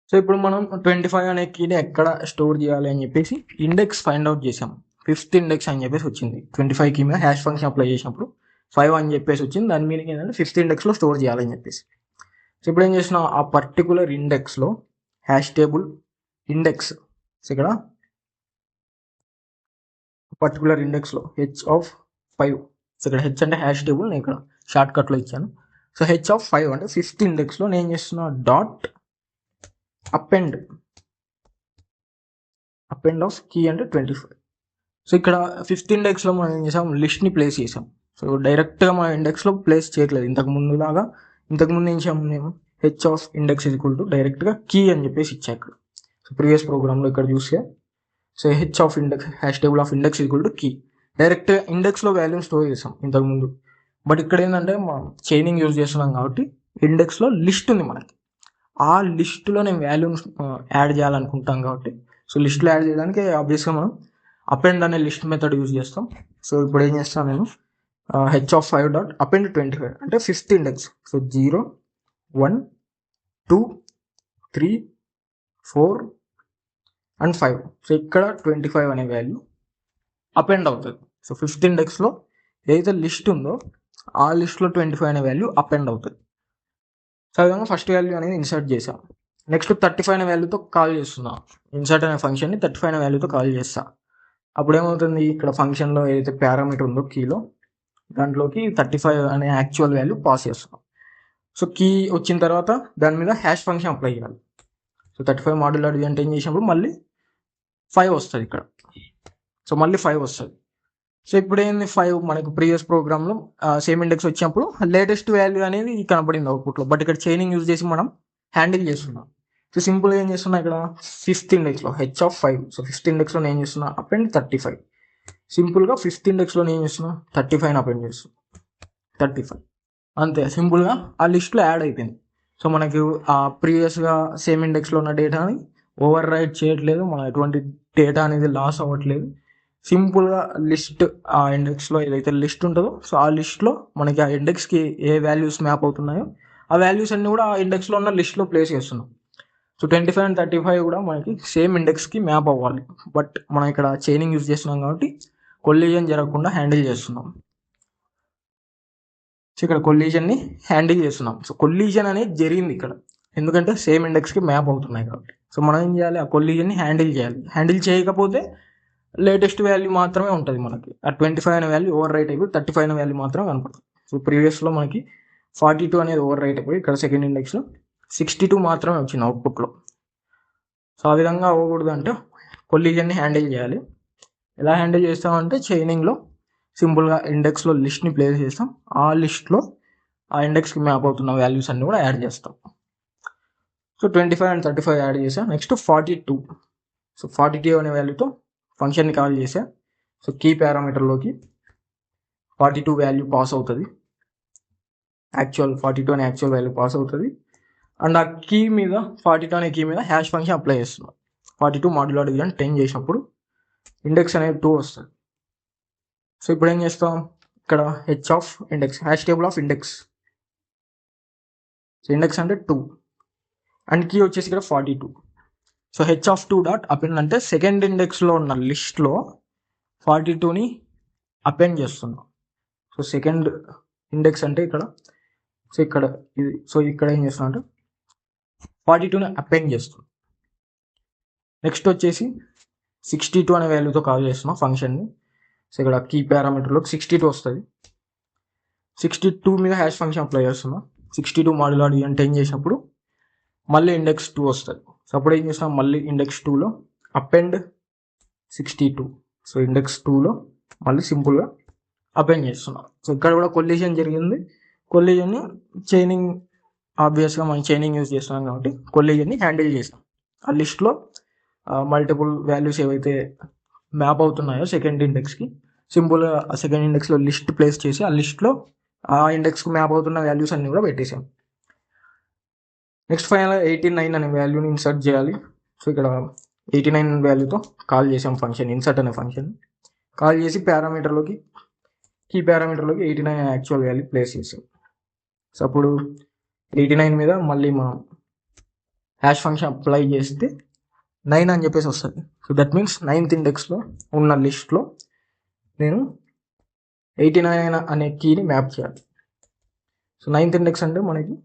సో ఇప్పుడు మనం 25 అనే కీని ఎక్కడ స్టోర్ చేయాలి అని చెప్పేసి ఇండెక్స్ ఫైండ్ అవుట్ చేసాం. 5th ఇండెక్స్ అని చెప్పేసి వచ్చింది. 25 కీ మీద హ్యాష్ ఫంక్షన్ అప్లై చేసినప్పుడు 5 అని చెప్పేసి వచ్చింది. దాని మీనింగ్ ఏంటంటే 5th ఇండెక్స్లో స్టోర్ చేయాలని చెప్పేసి. సో ఇప్పుడు ఏం చేసినా ఆ పర్టికులర్ ఇండెక్స్లో హ్యాష్ టేబుల్ ఇండెక్స్. సో ఇక్కడ పర్టికులర్ ఇండెక్స్లో h(5). సో ఇక్కడ హెచ్ అంటే హ్యాష్ టేబుల్, నేను ఇక్కడ షార్ట్ కట్లో ఇచ్చాను. సో h(5) అంటే 5th ఇండెక్స్లో నేను చేస్తున్నా డాట్ అపెండ్ ఆఫ్ కీ అంటే 25. సో ఇక్కడ 5th ఇండెక్స్లో మనం ఏం చేసాం, లిస్ట్ని ప్లేస్ చేసాం. సో డైరెక్ట్గా మన ఇండెక్స్లో ప్లేస్ చేయట్లేదు. ఇంతకుముందు ఏం చేసాము, మేము h(index) డైరెక్ట్గా కీ అని చెప్పేసి ఇచ్చా ఇక్కడ. సో ప్రీవియస్ ప్రోగ్రామ్లో ఇక్కడ చూస్తే so h(index) hash table of index key డైరెక్ట్గా ఇండెక్స్లో వాల్యూని స్టోర్ చేసాం ఇంతకుముందు. బట్ ఇక్కడ ఏంటంటే మనం చైనింగ్ యూజ్ చేస్తున్నాం కాబట్టి ఇండెక్స్లో లిస్ట్ ఉంది మనకి. ఆ లిస్టులో నేను వాల్యూని యాడ్ చేయాలనుకుంటాం కాబట్టి సో లిస్ట్లో యాడ్ చేయడానికి ఆబ్వియస్గా మనం అపెండ్ అనే లిస్ట్ మెథడ్ యూజ్ చేస్తాం. సో ఇప్పుడు ఏం చేస్తాను నేను h(5) డాట్ అపెండ్ 25 అంటే 5th index. So 0 1 2 3 4 and 5. So ఇక్కడ 25 అనే వాల్యూ అపెండ్ అవుతుంది. సో 5th ఇండెక్స్లో ఏదైతే లిస్ట్ ఉందో ఆ లిస్ట్లో 25 అనే వాల్యూ అపెండ్ అవుతుంది. సో విధంగా ఫస్ట్ వాల్యూ అనేది ఇన్సర్ట్ చేసాం. నెక్స్ట్ 35 అనే వాల్యూతో కాల్ చేస్తున్నా. ఇన్సర్ట్ అనే ఫంక్షన్ని 35 అనే వాల్యూతో కాల్ చేస్తా. అప్పుడు ఏమవుతుంది, ఇక్కడ ఫంక్షన్లో ఏదైతే పారామీటర్ ఉందో కీలో దాంట్లోకి 35 అనే యాక్చువల్ వాల్యూ పాస్ చేస్తున్నాం. సో కీ వచ్చిన తర్వాత దాని మీద హ్యాష్ ఫంక్షన్ అప్లై చేయాలి. సో 35 మాడ్యులర్ డివిజన్ ఏం చేసినప్పుడు మళ్ళీ 5 వస్తుంది ఇక్కడ. సో మళ్ళీ 5 వస్తుంది. సో ఇప్పుడు ఏంది 5 మనకు ప్రీవియస్ ప్రోగ్రామ్లో సేమ్ ఇండెక్స్ వచ్చినప్పుడు లేటెస్ట్ వాల్యూ అనేది కనపడింది అవుట్పుట్లో. బట్ ఇక్కడ చైనింగ్ యూజ్ చేసి మనం హ్యాండిల్ చేస్తున్నాం. సో సింపుల్గా ఏం చేస్తున్నా ఇక్కడ 5th ఇండెక్స్లో h(5). సో 5th ఇండెక్స్లో నేను చేస్తున్నా అపెండ్ 35. సింపుల్గా 5th ఇండెక్స్లో నేను చేస్తున్నా 35 అపెండ్ చేస్తున్నా 35. అంతే సింపుల్గా ఆ లిస్ట్లో యాడ్ అయిపోయింది. సో మనకి ఆ ప్రీవియస్గా సేమ్ ఇండెక్స్లో ఉన్న డేటాని ఓవర్ రైట్ చేయట్లేదు, మన ఎటువంటి డేటా అనేది లాస్ అవ్వట్లేదు. సింపుల్గా లిస్ట్ ఆ ఇండెక్స్లో ఏదైతే లిస్ట్ ఉంటుందో సో ఆ లిస్ట్లో మనకి ఆ ఇండెక్స్కి ఏ వాల్యూస్ మ్యాప్ అవుతున్నాయో ఆ వాల్యూస్ అన్నీ కూడా ఆ ఇండెక్స్లో ఉన్న లిస్ట్లో ప్లేస్ చేస్తున్నాం. సో 25 and 35 కూడా మనకి సేమ్ ఇండెక్స్కి మ్యాప్ అవ్వాలి. బట్ మనం ఇక్కడ చైనింగ్ యూజ్ చేస్తున్నాం కాబట్టి కొల్లిజన్ జరగకుండా హ్యాండిల్ చేస్తున్నాం. సో ఇక్కడ కొల్లిజన్ని హ్యాండిల్ చేస్తున్నాం. సో కొల్లిజన్ అనేది జరిగింది ఇక్కడ ఎందుకంటే సేమ్ ఇండెక్స్కి మ్యాప్ అవుతున్నాయి కాబట్టి. సో మనం ఏం చేయాలి, ఆ కొల్లిజన్ని హ్యాండిల్ చేయాలి. హ్యాండిల్ చేయకపోతే లేటెస్ట్ వాల్యూ మాత్రమే ఉంటుంది మనకి. ఆ 25 అనే వాల్యూ ఓవర్ రైట్ అయిపోయి 35 అనే వాల్యూ మాత్రమే కనపడుతుంది. సో ప్రీవియస్లో మనకి 42 అనేది ఓవర్ రైట్ అయిపోయి ఇక్కడ సెకండ్ ఇండెక్స్లో 62 మాత్రమే వచ్చింది అవుట్పుట్లో. సో ఆ విధంగా అవ్వకూడదు అంటే కొలిజన్ని హ్యాండిల్ చేయాలి. ఎలా హ్యాండిల్ చేస్తామంటే చైనింగ్లో సింపుల్గా ఇండెక్స్లో లిస్ట్ని ప్లేస్ చేస్తాం. ఆ లిస్ట్లో ఆ ఇండెక్స్కి మ్యాప్ అవుతున్న వాల్యూస్ అన్ని కూడా యాడ్ చేస్తాం. సో 25 అండ్ 35 యాడ్ చేసా. నెక్స్ట్ 42. సో 42 అనే వాల్యూతో ఫంక్షన్ని కాల్ చేసా. సో కీ పారామీటర్లోకి 42 వాల్యూ పాస్ అవుతుంది. 42 అనే యాక్చువల్ వాల్యూ పాస్ అవుతుంది. అండ్ ఆ కీ మీద 42 అనే కీ మీద హ్యాష్ ఫంక్షన్ అప్లై చేస్తున్నాం. 42 మాడ్యులో డివిజన్ 10 చేసినప్పుడు ఇండెక్స్ అనేది 2 వస్తుంది. సో ఇప్పుడు ఏం చేస్తాం, ఇక్కడ H of index, hash table of index. So index అంటే 2 అండ్ కీ వచ్చేసి ఇక్కడ 42. So H of 2 dot append అంటే సెకండ్ ఇండెక్స్లో ఉన్న లిస్ట్లో 42ని అపెండ్ చేస్తున్నాం. సో సెకండ్ ఇండెక్స్ అంటే ఇక్కడ, సో ఇక్కడ ఇది, సో ఇక్కడ ఏం చేస్తున్నాం అంటే 42ని అపెండ్ చేస్తున్నాం. నెక్స్ట్ వచ్చేసి 62 అనే వాల్యూతో కాల్ చేస్తున్నాం ఫంక్షన్ని. సో ఇక్కడ కీ పారామీటర్లో 62 వస్తుంది. 62 మీద హ్యాష్ ఫంక్షన్ అప్లై చేస్తున్నాం. 62 మాడ్యులో డివిజన్ 10 చేసినప్పుడు మళ్ళీ ఇండెక్స్ 2 వస్తుంది. సో అప్పుడు ఏం చేస్తాం, మళ్ళీ ఇండెక్స్ 2లో అపెండ్ 62. సో ఇండెక్స్ 2లో మళ్ళీ సింపుల్గా అపెండ్ చేస్తున్నాం. సో ఇక్కడ కూడా కొలిజన్ జరిగింది. కొలిజన్ని చైనింగ్, ఆబ్వియస్గా మనం చైనింగ్ యూజ్ చేస్తున్నాం కాబట్టి కొలిజన్ని హ్యాండిల్ చేస్తాం. ఆ లిస్ట్లో మల్టిపుల్ వాల్యూస్ ఏవైతే మ్యాప్ అవుతున్నాయో సెకండ్ ఇండెక్స్కి, సింపుల్గా ఆ సెకండ్ ఇండెక్స్లో లిస్ట్ ప్లేస్ చేసి ఆ లిస్ట్లో ఆ ఇండెక్స్కి మ్యాప్ అవుతున్న వాల్యూస్ అన్ని కూడా పెట్టేసాం. నెక్స్ట్ ఫైనల్గా 89 అనే వాల్యూని ఇన్సర్ట్ చేయాలి. సో ఇక్కడ 89 వాల్యూతో కాల్ చేసాం ఫంక్షన్, ఇన్సర్ట్ అనే ఫంక్షన్ కాల్ చేసి పారామీటర్లోకి, కీ పారామీటర్లోకి 89 యాక్చువల్ వాల్యూ ప్లేస్ చేసాం. సో అప్పుడు 89 మీద మళ్ళీ మనం హ్యాష్ ఫంక్షన్ అప్లై చేస్తే 9 అని చెప్పేసి వస్తుంది. సో దట్ మీన్స్ 9th ఇండెక్స్లో ఉన్న లిస్ట్లో నేను 89 అనే కీని మ్యాప్ చేయాలి. సో 9th ఇండెక్స్ అంటే మనకి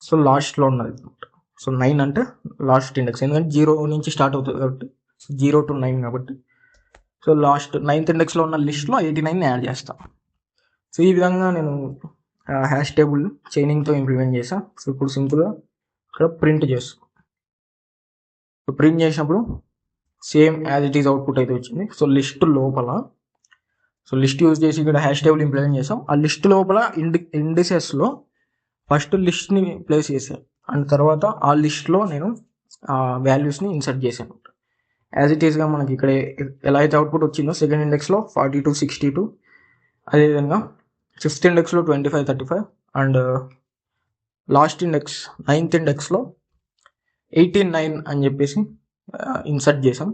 సో లాస్ట్లో ఉన్నది అనమాట. సో 9 అంటే లాస్ట్ ఇండెక్స్, ఎందుకంటే 0 నుంచి స్టార్ట్ అవుతుంది కాబట్టి 0 to 9 కాబట్టి. సో లాస్ట్ 9th ఇండెక్స్లో ఉన్న లిస్ట్లో 89ని యాడ్ చేస్తాను. సో ఈ విధంగా నేను హ్యాష్ టేబుల్ చైనింగ్తో ఇంప్లిమెంట్ చేసాను. సో ఇప్పుడు సింపుల్గా ఇక్కడ ప్రింట్ చేస్తాను. సో ప్రింట్ చేసినప్పుడు same as it is output అయితే వచ్చింది. సో లిస్ట్ లోపల, సో లిస్ట్ యూజ్ చేసి ఇక్కడ హ్యాష్ టేబుల్ ఇంప్లిమెంట్ చేసాం. ఆ లిస్ట్ లోపల ఇండిసెస్లో ఫస్ట్ లిస్ట్ని ప్లేస్ చేశాను అండ్ తర్వాత ఆ లిస్ట్లో నేను వాల్యూస్ని ఇన్సర్ట్ చేశాను. యాజ్ ఇట్ ఈస్గా మనకి ఇక్కడ ఎలా అయితే అవుట్పుట్ వచ్చిందో సెకండ్ ఇండెక్స్లో 42, 62, అదేవిధంగా 5th ఇండెక్స్లో 25, 35 and last index 9th ఇండెక్స్లో 89 అని చెప్పేసి ఇన్సర్ట్ చేసాం.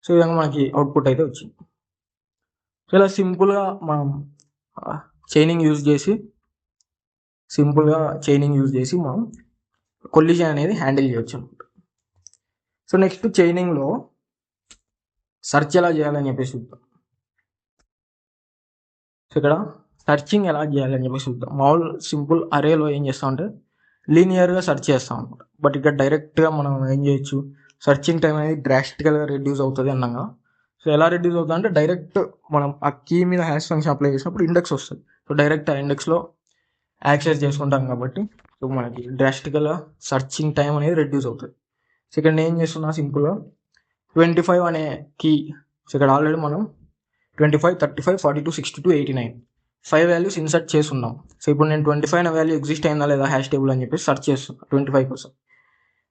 సో ఈ విధంగా మనకి అవుట్పుట్ అయితే వచ్చింది. సో ఇలా సింపుల్గా మనం చైనింగ్ యూజ్ చేసి మనం కొలిజన్ అనేది హ్యాండిల్ చేయొచ్చు అనమాట. సో నెక్స్ట్ చైనింగ్లో సెర్చ్ ఎలా చేయాలని చెప్పేసి చూద్దాం. సో ఇక్కడ సర్చింగ్ ఎలా చేయాలని చెప్పేసి చూద్దాం. మామూలు సింపుల్ అరేలో ఏం చేస్తామంటే లీనియర్గా సెర్చ్ చేస్తాం అనమాట. బట్ ఇక్కడ డైరెక్ట్గా మనం ఏం చేయొచ్చు, సర్చింగ్ టైం అనేది డ్రాస్టికల్గా రెడ్యూస్ అవుతుంది అన్నాగా. సో ఎలా రెడ్యూస్ అవుతుంది అంటే డైరెక్ట్ మనం ఆ కీ మీద హ్యాష్ ఫంక్షన్ అప్లై చేసినప్పుడు ఇండెక్స్ వస్తుంది. సో డైరెక్ట్ ఆ ఇండెక్స్లో యాక్సెస్ చేసుకుంటాం కాబట్టి సో మనకి డ్రాస్టికల్గా సర్చింగ్ టైం అనేది రెడ్యూస్ అవుతుంది. సో ఇక్కడ నేను ఏం చేస్తున్నా, సింపుల్గా 25 అనే కీ, సో ఇక్కడ ఆల్రెడీ మనం 25, 35, 42, 62, 89 5 వాల్యూస్ ఇన్సర్ట్ చేస్తున్నాం. సో ఇప్పుడు నేను 25 అనే వాల్యూ ఎగ్జిస్ట్ అయిందా లేదా హ్యాష్ టేబుల్ అని చెప్పి సెర్చ్ చేస్తున్నా 25 కోసం.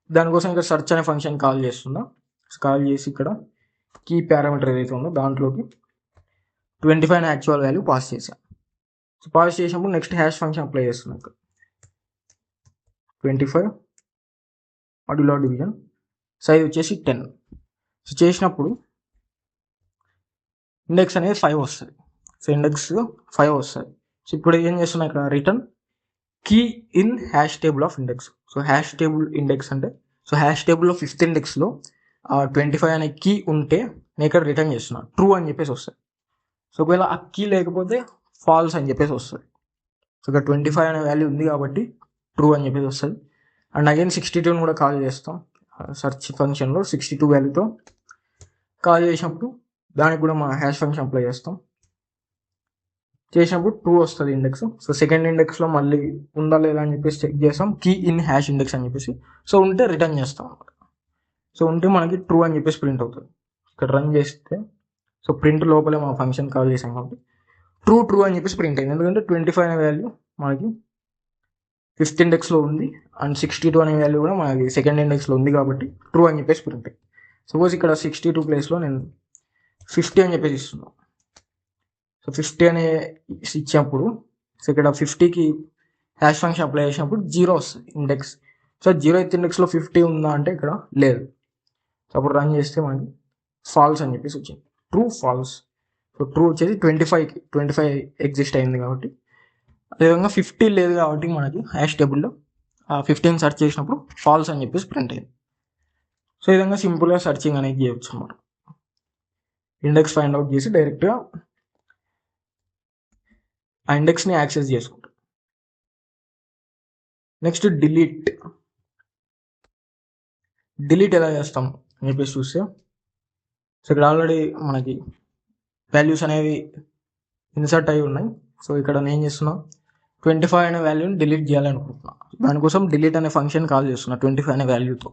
దానికోసం ఇక్కడ సెర్చ్ అనే ఫంక్షన్ కాల్ చేస్తున్నా. కాల్ చేసి ఇక్కడ కీ పారామీటర్ ఏదైతే ఉందో దాంట్లోకి 25 అనే యాక్చువల్ వాల్యూ పాస్ చేశాను. సో పాస్ చేసినప్పుడు నెక్స్ట్ హ్యాష్ ఫంక్షన్ అప్లై చేస్తున్నాం. ఇక్కడ 25 మాడ్యులో డివిజన్ సైజ్ వచ్చేసి 10. సో చేసినప్పుడు ఇండెక్స్ అనేది 5 వస్తుంది. సో ఇండెక్స్ 5 వస్తుంది. సో ఇప్పుడు ఏం చేస్తున్నా, ఇక్కడ return key in hash table of index. So hash table index అంటే, సో హ్యాష్ టేబుల్లో 5th ఇండెక్స్లో 25 అనే కీ ఉంటే నేను ఇక్కడ రిటర్న్ చేస్తున్నా ట్రూ అని చెప్పేసి వస్తుంది. సో ఒకవేళ ఆ కీ లేకపోతే ఫాల్స్ అని చెప్పేసి వస్తుంది. సో ఇక్కడ 25 అనే వాల్యూ ఉంది కాబట్టి ట్రూ అని చెప్పేసి వస్తుంది. అండ్ అగైన్ 62ని కూడా కాల్ చేస్తాం. సెర్చ్ ఫంక్షన్లో 62 వాల్యూతో కాల్ చేసినప్పుడు దానికి కూడా మన హ్యాష్ ఫంక్షన్ అప్లై చేస్తాం. చేసినప్పుడు ట్రూ వస్తుంది ఇండెక్స్. సో సెకండ్ ఇండెక్స్లో మళ్ళీ ఉందా లేదా అని చెప్పేసి చెక్ చేస్తాం, కీ ఇన్ హ్యాష్ ఇండెక్స్ అని చెప్పేసి. సో ఉంటే రిటర్న్ చేస్తాం. సో ఉంటే మనకి ట్రూ అని చెప్పేసి ప్రింట్ అవుతుంది. ఇక్కడ రన్ చేస్తే సో ప్రింట్ లోపలే మన ఫంక్షన్ కాల్ చేసాం కాబట్టి ట్రూ అని చెప్పేసి ప్రింట్ అయింది. ఎందుకంటే 25 అనే వాల్యూ మనకి ఫిఫ్త్ ఇండెక్స్లో ఉంది అండ్ 62 అనే వాల్యూ కూడా మనకి సెకండ్ ఇండెక్స్లో ఉంది కాబట్టి ట్రూ అని చెప్పేసి ప్రింట్ అయింది. సపోజ్ ఇక్కడ 62 ప్లేస్లో నేను 50 అని చెప్పేసి ఇస్తున్నాను. సో 50 అనే ఇచ్చినప్పుడు సో ఇక్కడ 50కి హ్యాష్ ఫంక్షన్ అప్లై చేసినప్పుడు 0 వస్తుంది ఇండెక్స్. సో 0th ఇండెక్స్లో 50 ఉందా అంటే ఇక్కడ లేదు. సో అప్పుడు రన్ చేస్తే మనకి ఫాల్స్ అని చెప్పేసి వచ్చింది, ట్రూ ఫాల్స్. సో ట్రూ వచ్చేసి 25 ఎగ్జిస్ట్ అయింది కాబట్టి. అదేవిధంగా 50 లేదు కాబట్టి మనకి హ్యాష్ టేబుల్లో 15 సెర్చ్ చేసినప్పుడు ఫాల్స్ అని చెప్పేసి ప్రింట్ అయింది. సో ఈ విధంగా సింపుల్గా సెర్చింగ్ అనేది చేయవచ్చు మనం. ఇండెక్స్ ఫైండ్ అవుట్ చేసి డైరెక్ట్గా ఆ ఇండెక్స్ని యాక్సెస్ చేసుకుంటాం. నెక్స్ట్ డిలీట్ ఎలా చేస్తాం అని చెప్పేసి చూస్తే సో ఇక్కడ ఆల్రెడీ మనకి వాల్యూస్ అనేవి ఇన్సర్ట్ అయి ఉన్నాయి. సో ఇక్కడ నేను ఏం చేస్తున్నా 25 అనే వాల్యూని డిలీట్ చేయాలనుకుంటున్నా. దానికోసం డిలీట్ అనే ఫంక్షన్ కాల్ చేస్తున్నా 25 అనే వాల్యూతో.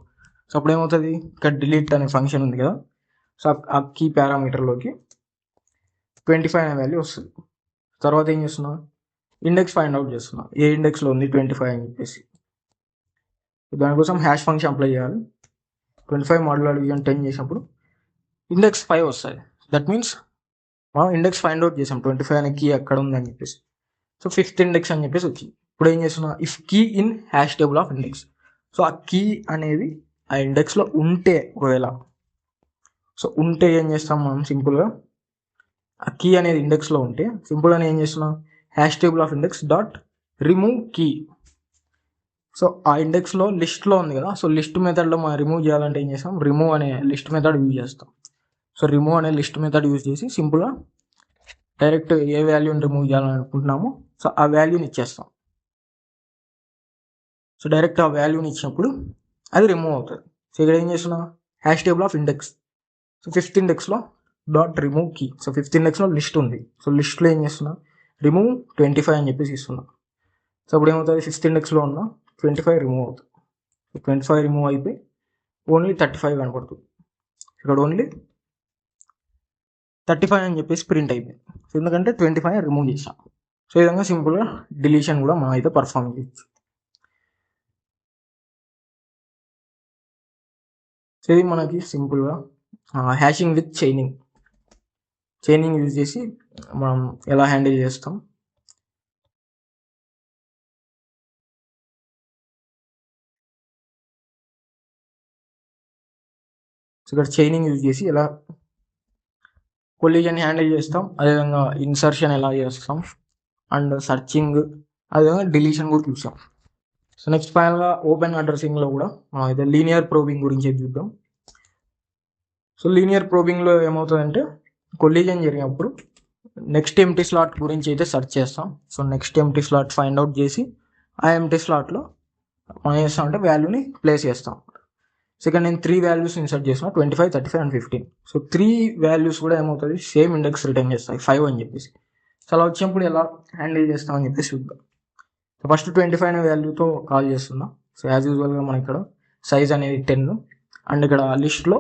సో అప్పుడు ఏమవుతుంది, ఇక్కడ డిలీట్ అనే ఫంక్షన్ ఉంది కదా, సో ఆ కీ పారామీటర్లోకి 25 అనే వాల్యూ వస్తుంది. తర్వాత ఏం చేస్తున్నా ఇండెక్స్ ఫైండ్ అవుట్ చేస్తున్నా, ఏ ఇండెక్స్లో ఉంది 25 అని చెప్పేసి. దానికోసం హ్యాష్ ఫంక్షన్ అప్లై చేయాలి. 25 మాడ్యులో 10 చేసినప్పుడు ఇండెక్స్ 5 వస్తుంది. దట్ మీన్స్ మనం ఇండెక్స్ ఫైండ్ అవుట్ చేసాం 25 అనే కీ ఎక్కడ ఉందని చెప్పేసి. సో 5th ఇండెక్స్ అని చెప్పేసి వచ్చింది. ఇప్పుడు ఏం చేస్తున్నా, if key in hash table of index. So ఆ కీ అనేది ఆ ఇండెక్స్లో ఉంటే ఒకవేళ సో ఉంటే ఏం చేస్తాం మనం సింపుల్గా, ఆ కీ అనేది ఇండెక్స్లో ఉంటే సింపుల్గా ఏం చేస్తున్నాం hash table of index dot remove key. So ఆ ఇండెక్స్లో లిస్ట్లో ఉంది కదా, సో లిస్ట్ మెథడ్లో మనం రిమూవ్ చేయాలంటే ఏం చేస్తాం, రిమూవ్ అనే లిస్ట్ మెథడ్ యూజ్ చేస్తాం. సో రిమూవ్ అనే లిస్ట్ మెథడ్ యూజ్ చేసి సింపుల్గా డైరెక్ట్ ఏ వాల్యూని రిమూవ్ చేయాలనుకుంటున్నామో సో ఆ వాల్యూని ఇచ్చేస్తాం. సో డైరెక్ట్ ఆ వాల్యూని ఇచ్చినప్పుడు అది రిమూవ్ అవుతుంది. సో ఇక్కడ ఏం చేస్తున్నా hash table of index. So 5th ఇండెక్స్లో dot remove key. So 5th ఇండెక్స్లో లిస్ట్ ఉంది. సో లిస్ట్లో ఏం చేస్తున్నా రిమూవ్ 25 అని చెప్పేసి ఇస్తున్నా. సో అప్పుడు ఏమవుతుంది, 5th ఇండెక్స్లో ఉన్న 25 రిమూవ్ అవుతుంది. సో 25 రిమూవ్ అయిపోయి ఓన్లీ 35 కనపడుతుంది. ఇక్కడ ఓన్లీ 35 అని చెప్పేసి ప్రింట్ అయిపోయింది. సో ఎందుకంటే 25 రిమూవ్ చేసాం. సో ఈ విధంగా సింపుల్గా డిలీషన్ కూడా మనం అయితే పర్ఫామ్ చేయొచ్చు. సో ఇది మనకి సింపుల్గా హ్యాషింగ్ విత్ చైనింగ్ యూజ్ చేసి మనం ఎలా హ్యాండిల్ చేస్తాం. సో ఇక్కడ చైనింగ్ యూజ్ చేసి ఎలా కొలిజన్ హ్యాండిల్ చేస్తాం, అదేవిధంగా ఇన్సర్షన్ ఎలా చేస్తాం అండ్ సర్చింగ్, అదేవిధంగా డిలీషన్ కూడా చూసాం. సో నెక్స్ట్ ఫైనల్గా ఓపెన్ అడ్రసింగ్లో కూడా మనం అయితే లీనియర్ ప్రోబింగ్ గురించి చూద్దాం. సో లీనియర్ ప్రోబింగ్లో ఏమవుతుందంటే కొలిజన్ జరిగినప్పుడు నెక్స్ట్ ఎంటీ స్లాట్ గురించి అయితే సెర్చ్ చేస్తాం. So next empty slot find out చేసి ఆ ఎంటీ స్లాట్లో మనం చేస్తామంటే వాల్యూని ప్లేస్ చేస్తాం. సో ఇక్కడ నేను 3 వాల్యూస్ ఇన్సర్ట్ చేసిన 25, 35 అండ్ 15. సో 3 వాల్యూస్ కూడా ఏమవుతుంది సేమ్ ఇండెక్స్ రిటర్న్ చేస్తాయి 5 అని చెప్పేసి. సో అలా వచ్చినప్పుడు ఎలా హ్యాండిల్ చేస్తామని చెప్పేసి చూద్దాం. సో ఫస్ట్ 25 అనే వాల్యూతో కాల్ చేస్తున్నాం. సో యాజ్ యూజువల్గా మన ఇక్కడ సైజ్ అనేది 10 అండ్ ఇక్కడ లిస్ట్లో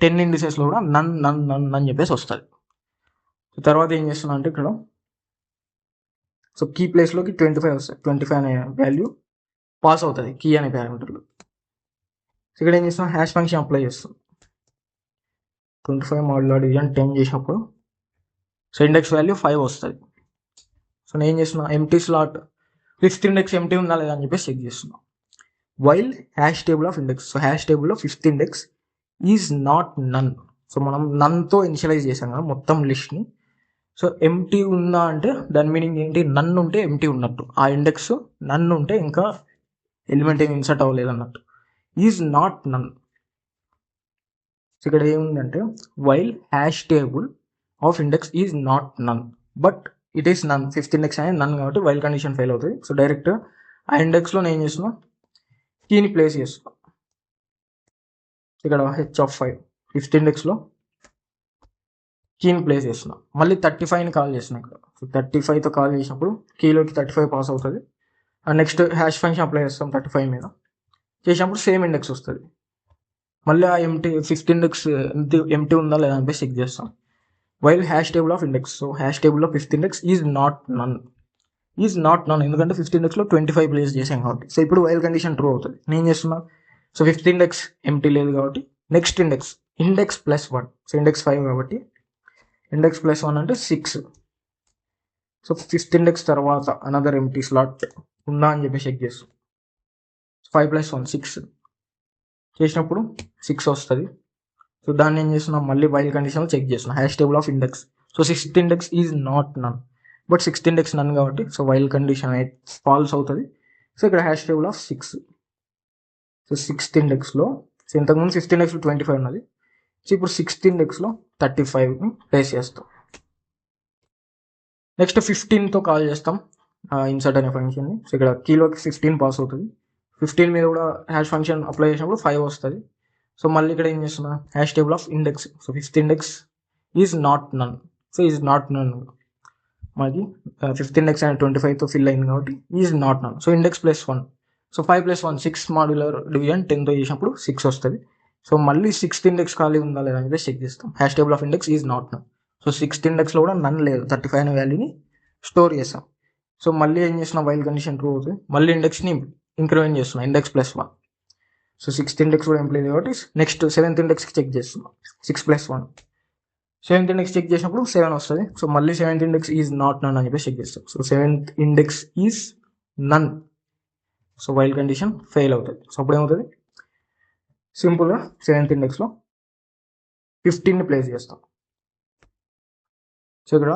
10 ఇండిసెస్లో కూడా నన్ అని చెప్పేసి వస్తుంది. సో తర్వాత ఏం చేస్తున్నా అంటే ఇక్కడ సో కీ ప్లేస్లోకి 25 వస్తుంది. 25 అనే వాల్యూ పాస్ అవుతుంది కీ అనే పారామీటర్లో. సో ఇక్కడ ఏం చేస్తాం హ్యాష్ ఫంక్షన్ అప్లై చేస్తాం. 25 మాడ్యులో 10 చేసినప్పుడు సో ఇండెక్స్ వాల్యూ 5 వస్తుంది. సో నేను ఏం చేస్తున్నా empty slot 5th index empty ఉందా లేదా అని చెప్పేసి చెక్ చేస్తున్నాం. While hash table of index. So hash టేబుల్లో 5th index is not none. So మనం నన్తో ఇనిషియలైజ్ చేసాం కదా మొత్తం లిస్ట్ని. సో ఎంటీ ఉందా అంటే దాని మీనింగ్ ఏంటి, నన్ ఉంటే ఎంటీ ఉన్నట్టు, ఆ ఇండెక్స్ నన్ ఉంటే ఇంకా ఎలిమెంట్ ఏమి ఇన్సర్ట్ అవ్వలేదు అన్నట్టు. Is not none. సో ఇక్కడ ఏముందంటే while hash table of index is not none but it is none. 5th index అనేది నన్ కాబట్టి వైల్ కండిషన్ ఫెయిల్ అవుతుంది. సో డైరెక్ట్ ఆ ఇండెక్స్లో నేను ఏం చేస్తున్నా కీని ప్లేస్ చేస్తున్నా. ఇక్కడ h of 5 5th ఇండెక్స్లో కీని ప్లేస్ చేస్తున్నా, మళ్ళీ 35ని కాల్ చేస్తున్నా ఇక్కడ. సో 35తో కాల్ చేసినప్పుడు కీలోకి 35 పాస్ అవుతుంది. And next hash function apply చేస్తాం 35 మీద, చేసినప్పుడు సేమ్ ఇండెక్స్ వస్తుంది. మళ్ళీ ఆ ఫిఫ్త్ ఇండెక్స్ ఎంటీ ఉందా లేదా అని చెక్ చేస్తాం. While hash table of index, so hash టేబుల్లో fifth index is not none ఎందుకంటే ఫిఫ్త్ ఇండెక్స్లో 25 ప్లేస్ చేసాం కాబట్టి. సో ఇప్పుడు వైల్ కండిషన్ ట్రూ అవుతుంది. నేను చేస్తున్నా, సో ఫిఫ్త్ ఇండెక్స్ ఎంటీ లేదు కాబట్టి next index plus 1, so index 5 కాబట్టి ఇండెక్స్ ప్లస్ 1 అంటే 6. సో ఫిఫ్త్ ఇండెక్స్ తర్వాత అనదర్ ఎంటీ స్లాట్ ఉందా అని చెప్పి చెక్ చేస్తాం. 5 + 1 6 చేసినప్పుడు 6 వస్తుంది. సో దాన్ని ఏం చేస్తున్నాం, మళ్ళీ వైల్ కండిషన్లో చెక్ చేస్తున్నాం hash table of index. So sixth index is not none, but sixth index none కాబట్టి సో వైల్ కండిషన్ ఫాల్స్ అవుతుంది. సో ఇక్కడ hash table of 6. So sixth ఇండెక్స్లో, సో ఇంతకుముందు ఫిఫ్త్ ఇండెక్స్లో 25 ఉన్నది. సో ఇప్పుడు సిక్స్త్ ఇండెక్స్లో 35ని ప్లేస్ చేస్తాం. నెక్స్ట్ 15తో కాల్ చేస్తాం ఇన్సర్ట్ అనే ఫంక్షన్ని. సో ఇక్కడ కీలోకి 15 పాస్ అవుతుంది. 15 మీద కూడా హ్యాష్ ఫంక్షన్ అప్లై చేసినప్పుడు 5 వస్తుంది. సో మళ్ళీ ఇక్కడ ఏం చేస్తున్నా, hash table of index, so fifth index is not none. So is not none మనకి ఫిఫ్త్ ఇండెక్స్ అనేది 25తో ఫిల్ అయింది కాబట్టి is not none. So index plus 1, so 5 + 1 6 modular division 10తో చేసినప్పుడు 6 వస్తుంది. సో మళ్ళీ సిక్స్త్ ఇండెక్స్ ఖాళీ ఉందా లేదా అని చెక్ చేస్తాం. Hash table of index is not none. So sixth ఇండెక్స్లో కూడా నన్ లేదు, 35 అనే వాల్యూని స్టోర్ చేస్తాం. సో మళ్ళీ ఏం చేస్తున్నాం, వైల్ కండిషన్ ట్రూ అవుతుంది. మళ్ళీ ఇండెక్స్ని ఇంక్రిమెంట్ చేస్తున్నాం, index plus 1. So sixth index కూడా ఎంప్లాయ్ కాబట్టి నెక్స్ట్ సెవెంత్ ఇండెక్స్కి చెక్ చేస్తున్నాం, 6 + 1. సెవెంత్ ఇండెక్స్ చెక్ చేసినప్పుడు 7 వస్తుంది. సో మళ్ళీ seventh index is not none అని చెప్పి చెక్ చేస్తాం. So seventh index is none. So while condition fail అవుతుంది. సో అప్పుడు ఏమవుతుంది, సింపుల్గా సెవెంత్ ఇండెక్స్లో 15ని ప్లేస్ చేస్తాం. సో ఇక్కడ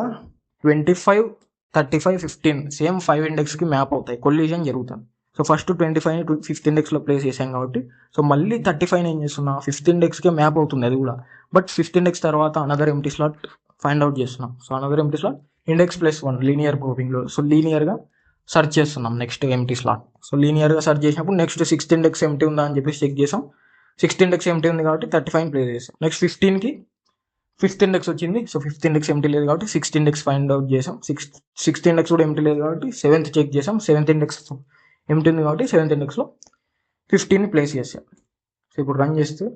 25, 35, 15 సేమ్ 5 ఇండెక్స్కి మ్యాప్ అవుతాయి, కొల్యూషన్ జరుగుతుంది. సో ఫస్ట్ 25ని ఫిఫ్త్ ఇండెక్స్లో ప్లేస్ చేసాం కాబట్టి సో మళ్ళీ 35ని ఏం చేస్తున్నా, ఫిఫ్త్ ఇండెక్స్కే మ్యాప్ అవుతుంది అది కూడా. బట్ ఫిఫ్త్ ఇండెక్స్ తర్వాత another empty slot find out చేస్తున్నాం. So another empty slot index plus 1 linear ప్రోబింగ్లో. సో లీనియర్గా సెర్చ్ చేస్తున్నాం నెక్స్ట్ ఎంటీ స్లాట్. సో లీనియర్గా సెర్చ్ చేసినప్పుడు నెక్స్ట్ సిక్స్త్ ఇండెక్స్ ఎంటీ ఉందా అని చెప్పి చెక్ చేసాం. సిక్స్త్ ఇండెక్స్ ఎంటీ ఉంది కాబట్టి 35 ప్లేస్ చేసాం. నెక్స్ట్ 15కి ఫిఫ్త్ ఇండెక్స్ వచ్చింది. సో ఫిఫ్త్ ఇండెక్స్ ఎంటీ లేదు కాబట్టి సిక్స్త్ ఇండెక్స్ ఫైండ్ అవుట్ చేసాం. సిక్స్త్ ఇండెక్స్ కూడా ఎంటీ లేదు కాబట్టి సెవెంత్ చెక్ చేసాం. సెవెంత్ ఇండెక్స్ ఎంటీ ఉంది కాబట్టి సెవెంత్ ఇండెక్స్లో 15ని ప్లేస్ చేసాం. సో ఇప్పుడు రన్ చేస్తే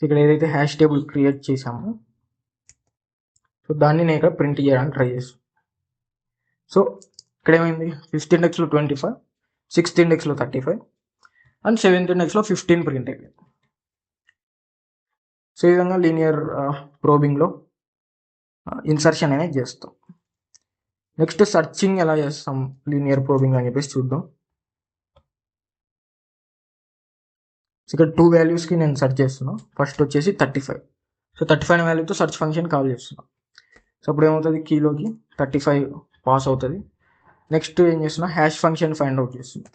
ఇక్కడ ఏదైతే హ్యాష్ టేబుల్ క్రియేట్ చేసామో సో దాన్ని నేను ఇక్కడ ప్రింట్ చేయడానికి ట్రై చేస్తాను. సో ఇక్కడ ఏమైంది, ఫిఫ్త్ ఇండెక్స్లో 25, సిక్స్త్ ఇండెక్స్లో 35 అండ్ సెవెంత్ ఇండెక్స్లో 15 ప్రింట్ అయ్యింది. సో ఈ విధంగా లీనియర్ ప్రోబింగ్లో ఇన్సర్షన్ అనేది చేస్తాం. నెక్స్ట్ సర్చింగ్ ఎలా చేస్తాం లీనియర్ ప్రోబింగ్ అని చెప్పేసి చూద్దాం. ఇక్కడ 2 వాల్యూస్కి నేను సెర్చ్ చేస్తున్నాను. ఫస్ట్ వచ్చేసి 35. సో 35 వాల్యూతో సెర్చ్ ఫంక్షన్ కాల్ చేస్తున్నాం. సో అప్పుడు ఏమవుతుంది, కీలోకి 35 పాస్ అవుతుంది. నెక్స్ట్ ఏం చేస్తున్నా, హ్యాష్ ఫంక్షన్ ఫైండ్ అవుట్ చేస్తున్నా.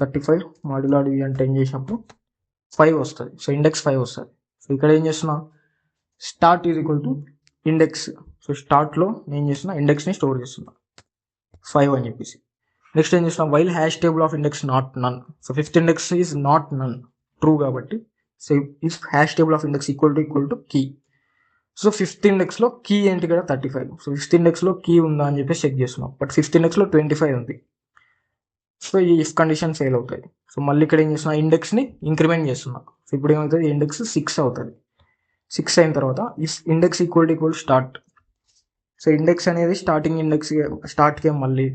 35 మాడ్యులర్ డివిజన్ 10 చేసినప్పుడు 5 వస్తుంది. సో ఇండెక్స్ 5 వస్తుంది. సో ఇక్కడ ఏం చేస్తున్నా, start is equal to index. So స్టార్ట్లో నేను చేస్తున్నా ఇండెక్స్ని స్టోర్ చేస్తున్నా 5 అని చెప్పేసి. నెక్స్ట్ ఏం చేస్తున్నాం, while hash table of index not none. So fifth index is not none, true కాబట్టి. So if hash table of index equal to key. So fifth ఇండెక్స్లో కీ ఏంటి కదా 35. సో ఫిఫ్త్ ఇండెక్స్లో కీ ఉందా అని చెప్పి చెక్ చేస్తున్నాం. బట్ ఫిఫ్త్ ఇండెక్స్లో 25 ఉంది. సో ఈ ఇఫ్ కండిషన్ ఫెయిల్ అవుతుంది. సో మళ్ళీ ఇక్కడ ఏం చేస్తున్నా, ఇండెక్స్ని ఇంక్రిమెంట్ చేస్తున్నా. సో ఇప్పుడు ఏమవుతుంది, ఇండెక్స్ 6 అవుతుంది. 6 అయిన తర్వాత if index equal start. So index అనేది స్టార్టింగ్ ఇండెక్స్ స్టార్ట్కే మళ్ళీ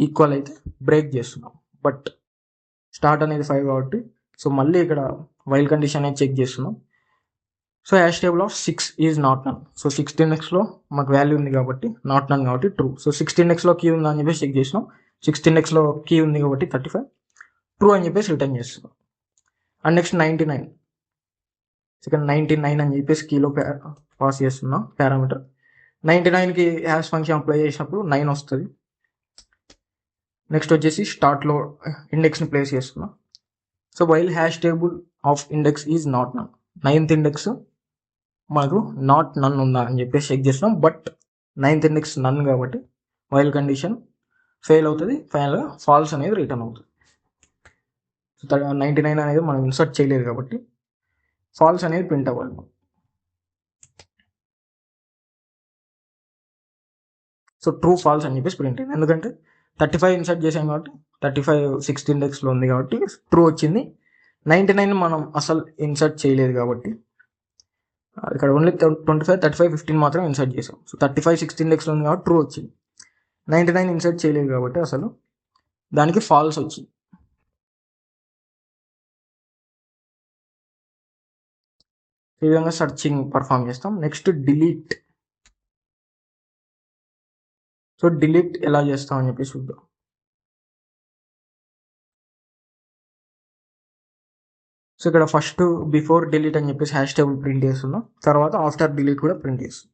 ఈక్వల్ అయితే బ్రేక్ చేస్తున్నాం. బట్ స్టార్ట్ అనేది 5 కాబట్టి సో మళ్ళీ ఇక్కడ వైల్ కండిషన్ అనేది చెక్ చేస్తున్నాం. So hash table of 6 is not none. So sixth ఇండెక్స్లో మాకు వాల్యూ ఉంది కాబట్టి నాట్ నన్ కాబట్టి ట్రూ. సో సిక్స్త్ ఇండెక్స్లో కీ ఉందా అని చెప్పేసి చెక్ చేసినాం. సిక్స్త్ ఇండెక్స్లో కీ ఉంది కాబట్టి 35 ట్రూ అని చెప్పేసి రిటర్న్ చేస్తున్నాం. And next 99. సెకండ్ 99 అని చెప్పేసి కీలో పాస్ చేస్తున్నాం పారామీటర్. 99కి హ్యాష్ ఫంక్షన్ అప్లై చేసినప్పుడు 9 వస్తుంది. నెక్స్ట్ వచ్చేసి స్టార్ట్లో ఇండెక్స్ని ప్లేస్ చేస్తున్నాం. So while hash table of index is not none. 9th index మనకు నాట్ నన్ ఉందా అని చెప్పేసి చెక్ చేస్తున్నాం. బట్ 9th ఇండెక్స్ నన్ కాబట్టి వైల్ కండిషన్ ఫెయిల్ అవుతుంది. ఫైనల్గా ఫాల్స్ అనేది రిటర్న్ అవుతుంది. 99 అనేది మనం ఇన్సర్ట్ చేయలేదు కాబట్టి ఫాల్స్ అనేది ప్రింట్ అవ్వాలి. సో ట్రూ ఫాల్స్ అని చెప్పేసి ప్రింట్ అయింది. ఎందుకంటే 35 ఇన్సర్ట్ చేసాం కాబట్టి 35 6th ఇండెక్స్లో ఉంది కాబట్టి ట్రూ వచ్చింది. 99 మనం అసలు ఇన్సర్ట్ చేయలేదు కాబట్టి ఇక్కడ ఓన్లీ 25 35 15 మాత్రం ఇన్సర్ట్ చేసాం. సో 35 6th ఇండెక్స్లో ఉంది కాబట్టి ట్రూ వచ్చింది. 99 ఇన్సర్ట్ చేయలేదు కాబట్టి అసలు దానికి ఫాల్స్ వచ్చింది. ఈ విధంగా సర్చింగ్ పర్ఫామ్ చేస్తాం. Next delete. సో డిలీట్ ఎలా చేస్తాం అని చెప్పేసి చూద్దాం. సో ఇక్కడ ఫస్ట్ బిఫోర్ డిలీట్ అని చెప్పేసి హ్యాష్ టేబుల్ ప్రింట్ చేస్తున్నాం. తర్వాత ఆఫ్టర్ డిలీట్ కూడా ప్రింట్ చేస్తున్నాం.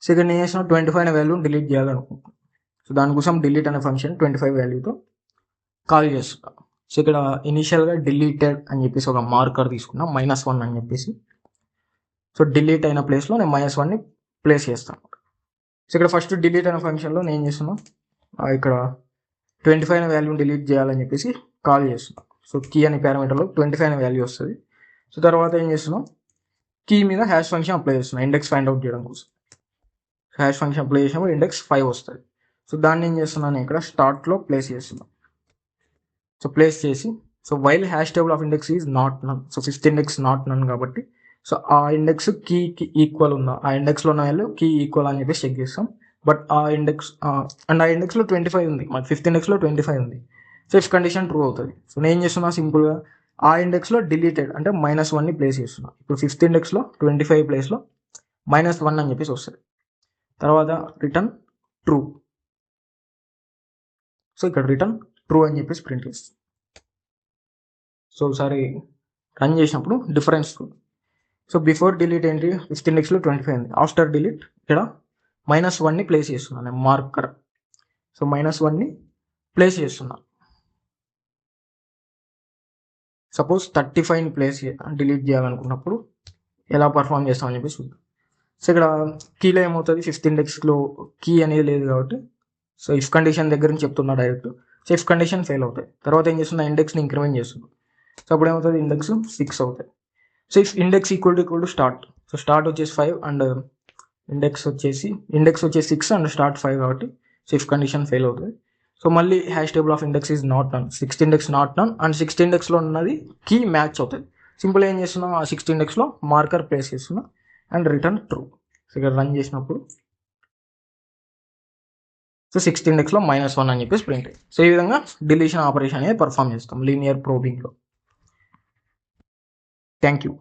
సో ఇక్కడ నేను చేసిన 25 అనే వాల్యూని డిలీట్ చేయాలనుకుంటున్నాను. సో దానికోసం డిలీట్ అనే ఫంక్షన్ 25 వాల్యూతో కాల్ చేస్తున్నాం. సో ఇక్కడ ఇనిషియల్గా డిలీటెడ్ అని చెప్పేసి ఒక మార్కర్ తీసుకున్నాం -1 అని చెప్పేసి. సో డిలీట్ అయిన ప్లేస్లో నేను -1ని ప్లేస్ చేస్తాను. సో ఇక్కడ ఫస్ట్ డిలీట్ అనే ఫంక్షన్లో నేను చేస్తున్నాం ఇక్కడ 25 అనే వాల్యూని డిలీట్ చేయాలని చెప్పేసి కాల్ చేస్తున్నాం. సో కీ అనే పారామీటర్లో 25 అనే వాల్యూ వస్తుంది. సో తర్వాత ఏం చేస్తున్నాం, కీ మీద హ్యాష్ ఫంక్షన్ అప్లై చేస్తున్నాం ఇండెక్స్ ఫైండ్ అవుట్ చేయడం కోసం. హ్యాష్ ఫంక్షన్ అప్లై చేసినప్పుడు ఇండెక్స్ 5 వస్తుంది. సో దాన్ని ఏం చేస్తున్నాను ఇక్కడ స్టార్ట్లో ప్లేస్ చేస్తున్నాం. సో ప్లేస్ చేసి so while hash table of index is not none. So 5th index not none కాబట్టి సో ఆ ఇండెక్స్ కీకి ఈక్వల్ ఉందా, ఆ ఇండెక్స్లో ఉన్న వాల్యూ కీ ఈక్వల్ అని చెప్పేసి చెక్ చేస్తాం. బట్ ఆ ఇండెక్స్ అండ్ ఆ ఇండెక్స్లో 25 ఉంది, మన 5th ఇండెక్స్లో 25 ఉంది. సో ఇఫ్ కండిషన్ ట్రూ అవుతుంది. సో నేను ఏం చేస్తున్నా సింపుల్గా ఆ ఇండెక్స్లో డిలీటెడ్ అంటే -1ని ప్లేస్ చేస్తున్నా. ఇప్పుడు 5th ఇండెక్స్లో 25 ప్లేస్లో -1 అని చెప్పేసి వస్తుంది. తర్వాత రిటర్న్ ట్రూ. సో ఇక్కడ రిటర్న్ ట్రూ అని చెప్పేసి ప్రింట్ చేస్తాం. సో ఒకసారి రన్ చేసినప్పుడు డిఫరెన్స్. సో బిఫోర్ డిలీట్ ఏంటి 5th ఇండెక్స్లో 25 ఉంది. ఆఫ్టర్ డిలీట్ ఇక్కడ -1ని ప్లేస్ చేస్తున్నాను మార్కర్. సో -1ని ప్లేస్ చేస్తున్నా. సపోజ్ 35ని ప్లేస్ డిలీట్ చేయాలనుకున్నప్పుడు ఎలా పర్ఫామ్ చేస్తామని చెప్పేసి చూద్దాం. సో ఇక్కడ కీలో ఏమవుతుంది, 5th ఇండెక్స్లో కీ అనేది లేదు కాబట్టి సో ఇఫ్ కండిషన్ దగ్గర నుంచి చెప్తున్నా direct. So if condition fail అవుతాయి. తర్వాత ఏం చేస్తున్నా, ఇండెక్స్ని ఇంక్రిమెంట్ చేస్తున్నాం. సో అప్పుడు ఏమవుతుంది, ఇండెక్స్ 6 అవుతాయి. So if index equal to start. So start వచ్చేసి 5 అండ్ ఇండెక్స్ వచ్చేసి 6 అండ్ స్టార్ట్ 5 కాబట్టి సో ఇఫ్ కండిషన్ ఫెయిల్ అవుతుంది. సో మళ్ళీ hash table of index is not none. 6th index not none and 6th ఇండెక్స్లో ఉన్నది key match అవుతుంది. Simple ఏం చేస్తున్నా, ఆ 6th ఇండెక్స్లో మార్కర్ ప్లేస్ చేస్తున్నా అండ్ రిటర్న్ ట్రూ. సో ఇక్కడ రన్ చేసినప్పుడు సో 6th ఇండెక్స్లో -1 అని చెప్పేసి ప్రింట్. సో ఈ విధంగా డిలీషన్ ఆపరేషన్ అనేది పర్ఫామ్ చేస్తాం లీనియర్ ప్రోబింగ్లో. Thank you.